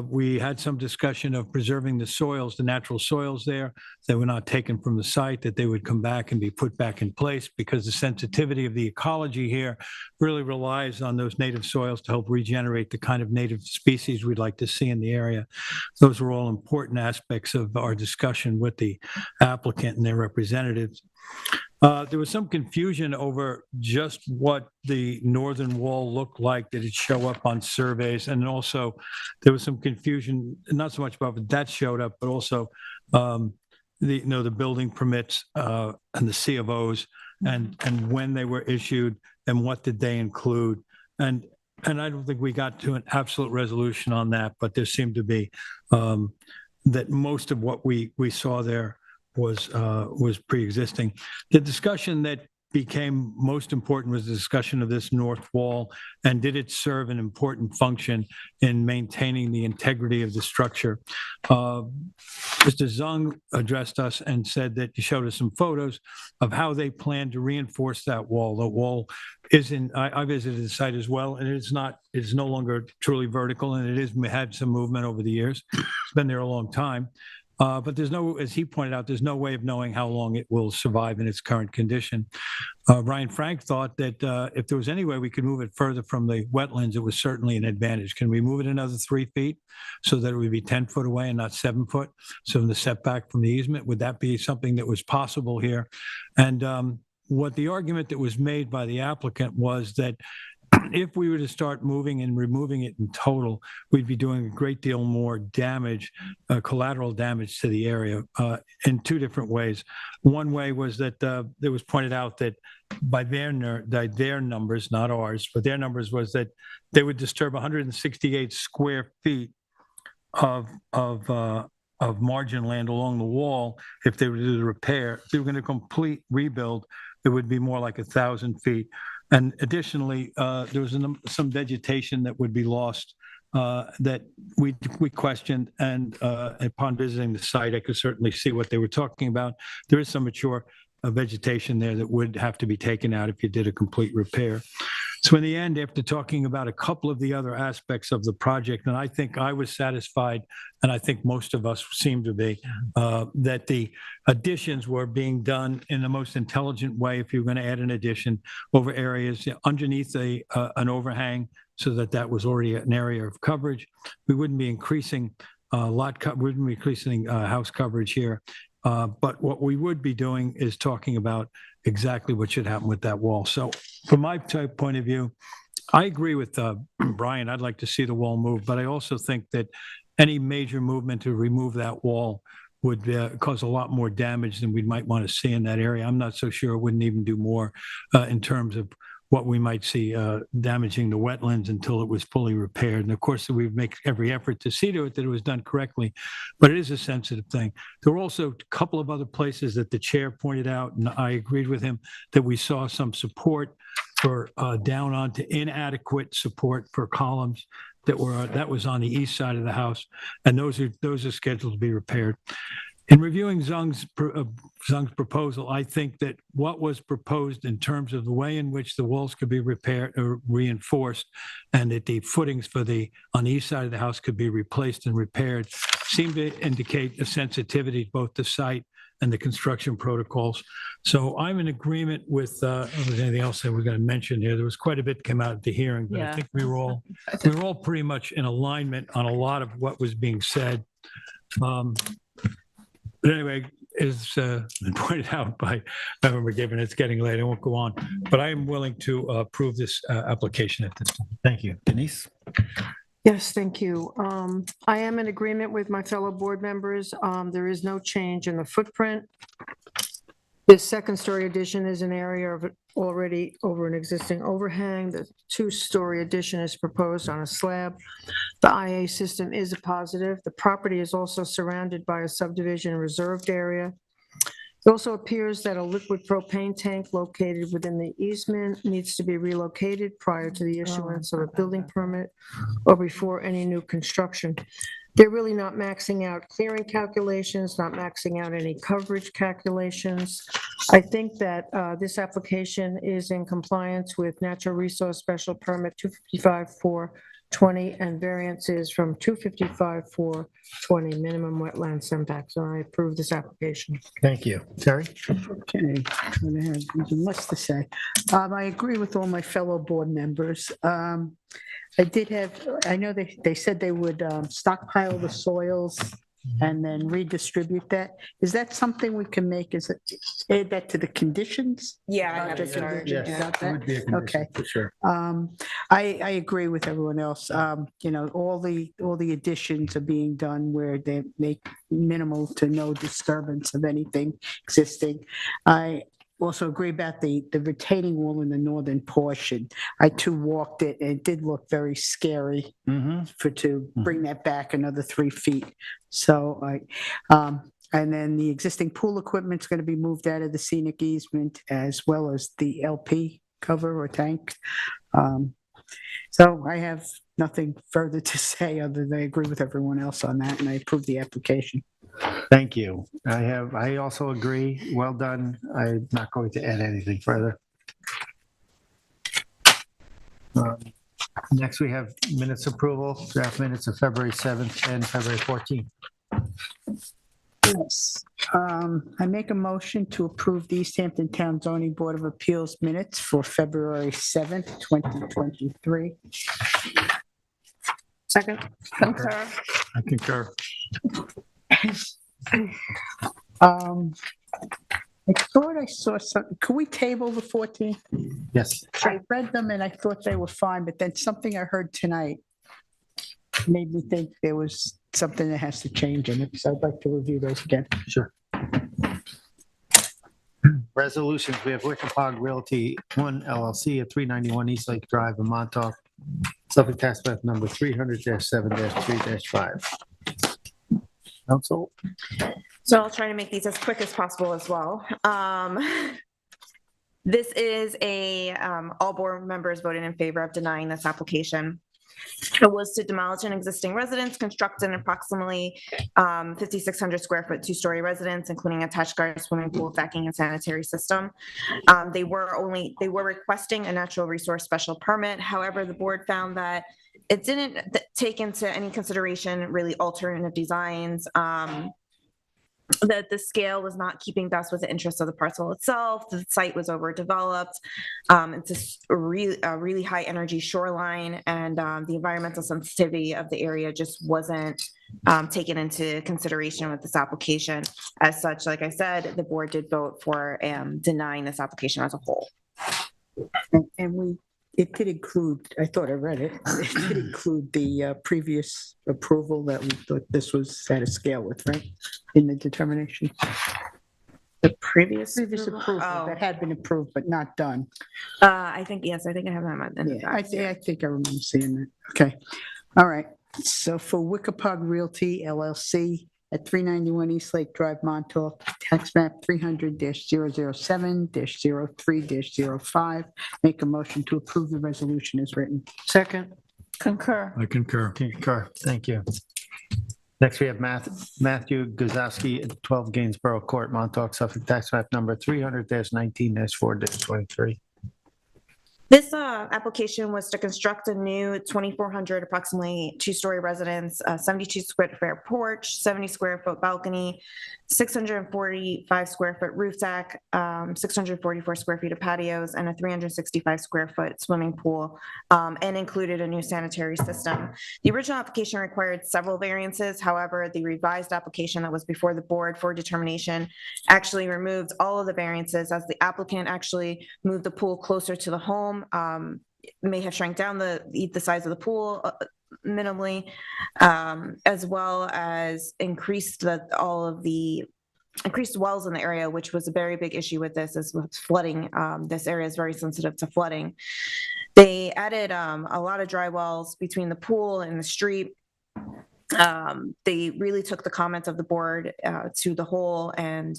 Speaker 7: We had some discussion of preserving the soils, the natural soils there that were not taken from the site, that they would come back and be put back in place, because the sensitivity of the ecology here really relies on those native soils to help regenerate the kind of native species we'd like to see in the area. Those were all important aspects of our discussion with the applicant and their representatives. There was some confusion over just what the northern wall looked like. Did it show up on surveys? And also there was some confusion, not so much about what that showed up, but also the building permits and the C of Os and when they were issued and what did they include. And I don't think we got to an absolute resolution on that, but there seemed to be that most of what we saw there was pre-existing. The discussion that became most important was the discussion of this north wall, and did it serve an important function in maintaining the integrity of the structure. Mr. Zung addressed us and said that he showed us some photos of how they plan to reinforce that wall. The wall isn't, I visited the site as well, and it's no longer truly vertical, and it has had some movement over the years. It's been there a long time. But there's no, as he pointed out, there's no way of knowing how long it will survive in its current condition. Brian Frank thought that if there was any way we could move it further from the wetlands, it was certainly an advantage. Can we move it another 3 feet so that it would be 10 foot away and not 7 foot? So in the setback from the easement, would that be something that was possible here? And what the argument that was made by the applicant was that if we were to start moving and removing it in total, we'd be doing a great deal more damage, collateral damage to the area in two different ways. One way was that it was pointed out that by their numbers, not ours, but their numbers was that they would disturb 168 square feet of margin land along the wall if they were to do the repair. If they were going to complete rebuild, it would be more like 1,000 feet. And additionally, there was some vegetation that would be lost that we questioned. And upon visiting the site, I could certainly see what they were talking about. There is some mature vegetation there that would have to be taken out if you did a complete repair. So in the end, after talking about a couple of the other aspects of the project, and I think I was satisfied, and I think most of us seem to be, that the additions were being done in the most intelligent way. If you're going to add an addition over areas underneath an overhang, so that was already an area of coverage, we wouldn't be increasing house coverage here. But what we would be doing is talking about exactly what should happen with that wall. So from my point of view, I agree with Brian. I'd like to see the wall move, but I also think that any major movement to remove that wall would cause a lot more damage than we might want to see in that area. I'm not so sure it wouldn't even do more in terms of what we might see damaging the wetlands until it was fully repaired. And of course, we would make every effort to see to it that it was done correctly, but it is a sensitive thing. There were also a couple of other places that the chair pointed out, and I agreed with him, that we saw some support for down onto inadequate support for columns that was on the east side of the house, and those are scheduled to be repaired. In reviewing Zung's proposal, I think that what was proposed in terms of the way in which the walls could be repaired or reinforced, and that the footings on the east side of the house could be replaced and repaired, seemed to indicate a sensitivity to both the site and the construction protocols. So I'm in agreement with, if there's anything else that we're going to mention here. There was quite a bit that came out at the hearing, but I
Speaker 6: Yeah.
Speaker 7: think we were all pretty much in alignment on a lot of what was being said. But anyway, as been pointed out by Member McGivern, it's getting late. I won't go on. But I am willing to approve this application at this time. Thank you. Denise?
Speaker 4: Yes, thank you. I am in agreement with my fellow board members. There is no change in the footprint. This second-story addition is an area of already over an existing overhang. The two-story addition is proposed on a slab. The IA system is a positive. The property is also surrounded by a subdivision reserved area. It also appears that a liquid propane tank located within the easement needs to be relocated prior to the issuance of a building permit or before any new construction. They're really not maxing out clearing calculations, not maxing out any coverage calculations. I think that this application is in compliance with Natural Resource Special Permit 255-420 and variances from 255-420 minimum wetland setbacks. So I approve this application.
Speaker 2: Thank you. Terry?
Speaker 8: Okay, there's much to say. I agree with all my fellow board members. I know they said they would stockpile the soils and then redistribute that. Is that something we can make? Is it add that to the conditions?
Speaker 3: Yeah, I have it started.
Speaker 8: Yes,
Speaker 3: Yeah.
Speaker 8: got that?
Speaker 7: Would be a condition,
Speaker 8: Okay.
Speaker 7: for sure.
Speaker 8: I agree with everyone else. All the additions are being done where they make minimal to no disturbance of anything existing. I also agree about the retaining wall in the northern portion. I too walked it, and it did look very scary to bring that back another 3 feet. So and then the existing pool equipment's going to be moved out of the scenic easement as well as the LP cover or tank. So I have nothing further to say other than I agree with everyone else on that, and I approve the application.
Speaker 2: Thank you. I also agree. Well done. I'm not going to add anything further. Next, we have minutes approval, draft minutes of February 7th and February 14th.
Speaker 8: Yes. I make a motion to approve the East Hampton Town Zoning Board of Appeals minutes for February 7th, 2023.
Speaker 4: Second.
Speaker 6: Concur.
Speaker 7: I concur.
Speaker 8: I thought I saw something. Could we table the 14th?
Speaker 2: Yes.
Speaker 8: I read them and I thought they were fine, but then something I heard tonight made me think there was something that has to change in it. So I'd like to review those again.
Speaker 2: Sure. Resolutions, we have Wickapog Realty 1 LLC at 391 East Lake Drive in Montauk, Suffolk Tax Map number 300-7-3-5. Council?
Speaker 3: So I'll try to make these as quick as possible as well. This is all board members voted in favor of denying this application. It was to demolish an existing residence, construct an approximately 5,600 square foot two-story residence, including attached garden, swimming pool, decking, and sanitary system. They were requesting a natural resource special permit. However, the board found that it didn't take into any consideration really alternative designs. That the scale was not keeping best with the interests of the parcel itself. The site was overdeveloped. It's a really high energy shoreline, and the environmental sensitivity of the area just wasn't taken into consideration with this application. As such, like I said, the board did vote for denying this application as a whole.
Speaker 8: And it did include, I thought I read it, it did include the previous approval that we thought this was at a scale with, right? In the determination.
Speaker 3: The previous
Speaker 8: approval that had been approved but not done.
Speaker 3: I think, yes, I think I have that in the
Speaker 8: Yeah, I think I remember seeing that. Okay. All right. So for Wickapog Realty LLC at 391 East Lake Drive, Montauk, tax map 300-007-03-05. Make a motion to approve the resolution as written.
Speaker 4: Second.
Speaker 6: Concur.
Speaker 7: I concur.
Speaker 2: Concur. Thank you. Next, we have Matthew Guzowski at 12 Gainsborough Court, Montauk, Suffolk, tax map number 300-19-4-23.
Speaker 3: This application was to construct a new 2,400 approximately two-story residence, 72 square foot porch, 70 square foot balcony, 645 square foot roof deck, 644 square feet of patios, and a 365 square foot swimming pool, and included a new sanitary system. The original application required several variances. However, the revised application that was before the board for determination actually removed all of the variances, as the applicant actually moved the pool closer to the home. May have shrank down the size of the pool minimally, as well as increased increased wells in the area, which was a very big issue with this, is with flooding. This area is very sensitive to flooding. They added a lot of dry wells between the pool and the street. They really took the comments of the board to the whole, and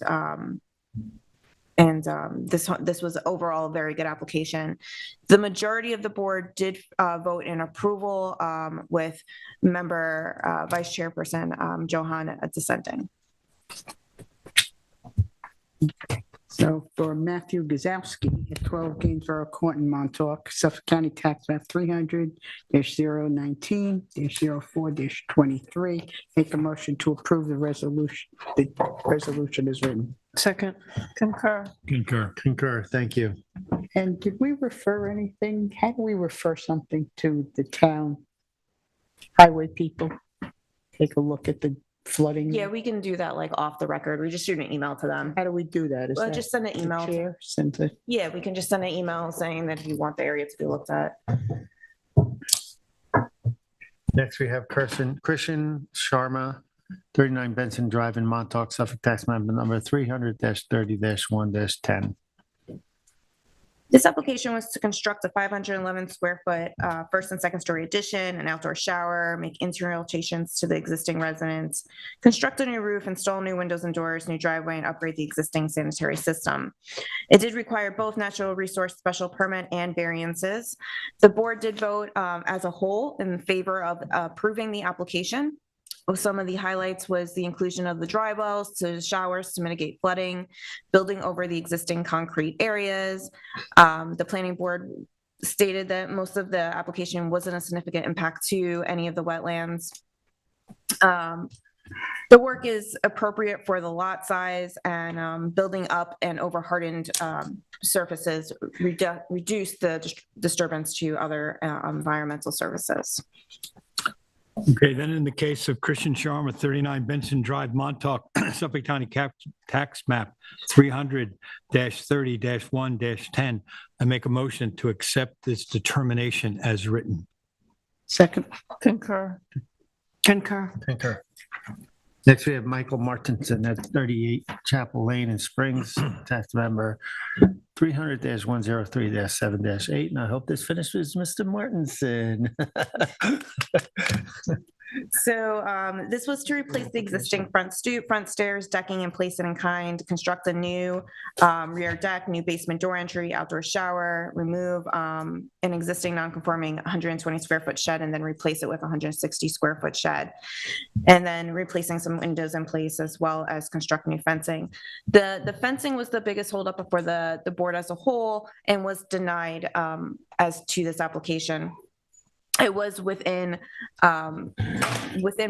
Speaker 3: this was overall a very good application. The majority of the board did vote in approval, with member Vice Chairperson Johan dissenting.
Speaker 8: So for Matthew Gazowski at 12 Gainsborough Court in Montauk, Suffolk County Tax Map 300-019-04-23, make a motion to approve the resolution. The resolution is written.
Speaker 4: Second.
Speaker 6: Concur.
Speaker 2: Concur, thank you.
Speaker 8: And did we refer anything? How do we refer something to the town highway people? Take a look at the flooding?
Speaker 3: Yeah, we can do that like off the record. We just shoot an email to them.
Speaker 8: How do we do that? Is
Speaker 3: Well,
Speaker 8: that
Speaker 3: just send an
Speaker 8: the
Speaker 3: email.
Speaker 8: chair sends it?
Speaker 3: Yeah, we can just send an email saying that you want the area to be looked at.
Speaker 2: Next, we have Christian Sharma, 39 Benson Drive in Montauk, Suffolk, tax map number 300-30-1-10.
Speaker 3: This application was to construct a 511 square foot first and second story addition, an outdoor shower, make interior alterations to the existing residence, construct a new roof, install new windows and doors, new driveway, and upgrade the existing sanitary system. It did require both natural resource special permit and variances. The board did vote as a whole in favor of approving the application. Some of the highlights was the inclusion of the dry wells to showers to mitigate flooding, building over the existing concrete areas. The planning board stated that most of the application wasn't a significant impact to any of the wetlands. The work is appropriate for the lot size, and building up and over hardened surfaces reduce the disturbance to other environmental services.
Speaker 7: Okay, then in the case of Christian Sharma, 39 Benson Drive, Montauk, Suffolk County Tax Map 300-30-1-10, I make a motion to accept this determination as written.
Speaker 8: Second.
Speaker 6: Concur.
Speaker 2: Concur. Next, we have Michael Martinson at 38 Chapel Lane in Springs, tax member 300-103-7-8, and I hope this finishes Mr. Martinson.
Speaker 3: So this was to replace the existing front stoop, front stairs, decking, and place it in kind, construct a new rear deck, new basement door entry, outdoor shower, remove an existing non-conforming 120 square foot shed, and then replace it with a 160 square foot shed. And then replacing some windows in place, as well as construct new fencing. The fencing was the biggest holdup for the board as a whole, and was denied as to this application. It was within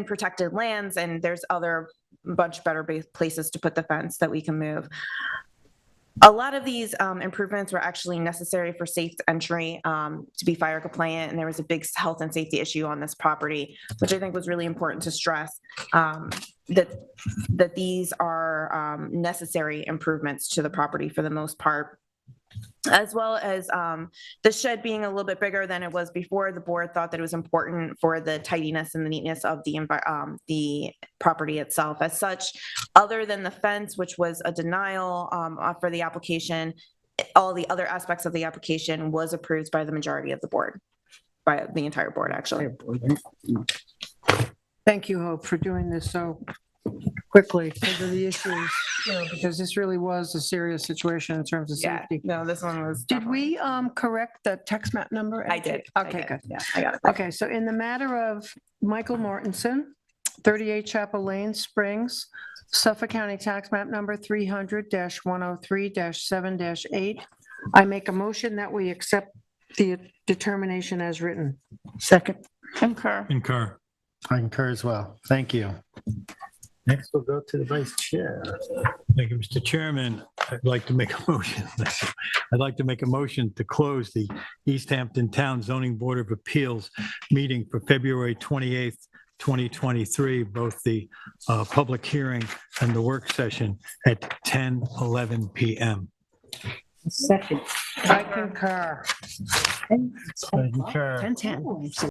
Speaker 3: protected lands, and there's other much better places to put the fence that we can move. A lot of these improvements were actually necessary for safe entry to be fire compliant, and there was a big health and safety issue on this property, which I think was really important to stress, that these are necessary improvements to the property for the most part. As well as the shed being a little bit bigger than it was before. The board thought that it was important for the tidiness and the neatness of the property itself. As such, other than the fence, which was a denial for the application, all the other aspects of the application was approved by the majority of the board, by the entire board, actually.
Speaker 4: Thank you, Hope, for doing this so quickly because of the issues, because this really was a serious situation in terms of safety.
Speaker 3: No, this one was.
Speaker 4: Did we correct the tax map number?
Speaker 3: I did.
Speaker 4: Okay, good.
Speaker 3: Yeah, I got it.
Speaker 4: Okay, so in the matter of Michael Martinson, 38 Chapel Lane, Springs, Suffolk County Tax Map Number 300-103-7-8. I make a motion that we accept the determination as written.
Speaker 8: Second.
Speaker 6: Concur.
Speaker 7: Concur.
Speaker 2: I concur as well. Thank you. Next, we'll go to the vice chair.
Speaker 7: Thank you, Mr. Chairman. I'd like to make a motion. I'd like to make a motion to close the East Hampton Town Zoning Board of Appeals meeting for February 28th, 2023, both the public hearing and the work session at 10:11 PM.
Speaker 8: Second.
Speaker 4: I concur.
Speaker 2: I concur.
Speaker 8: 10:10.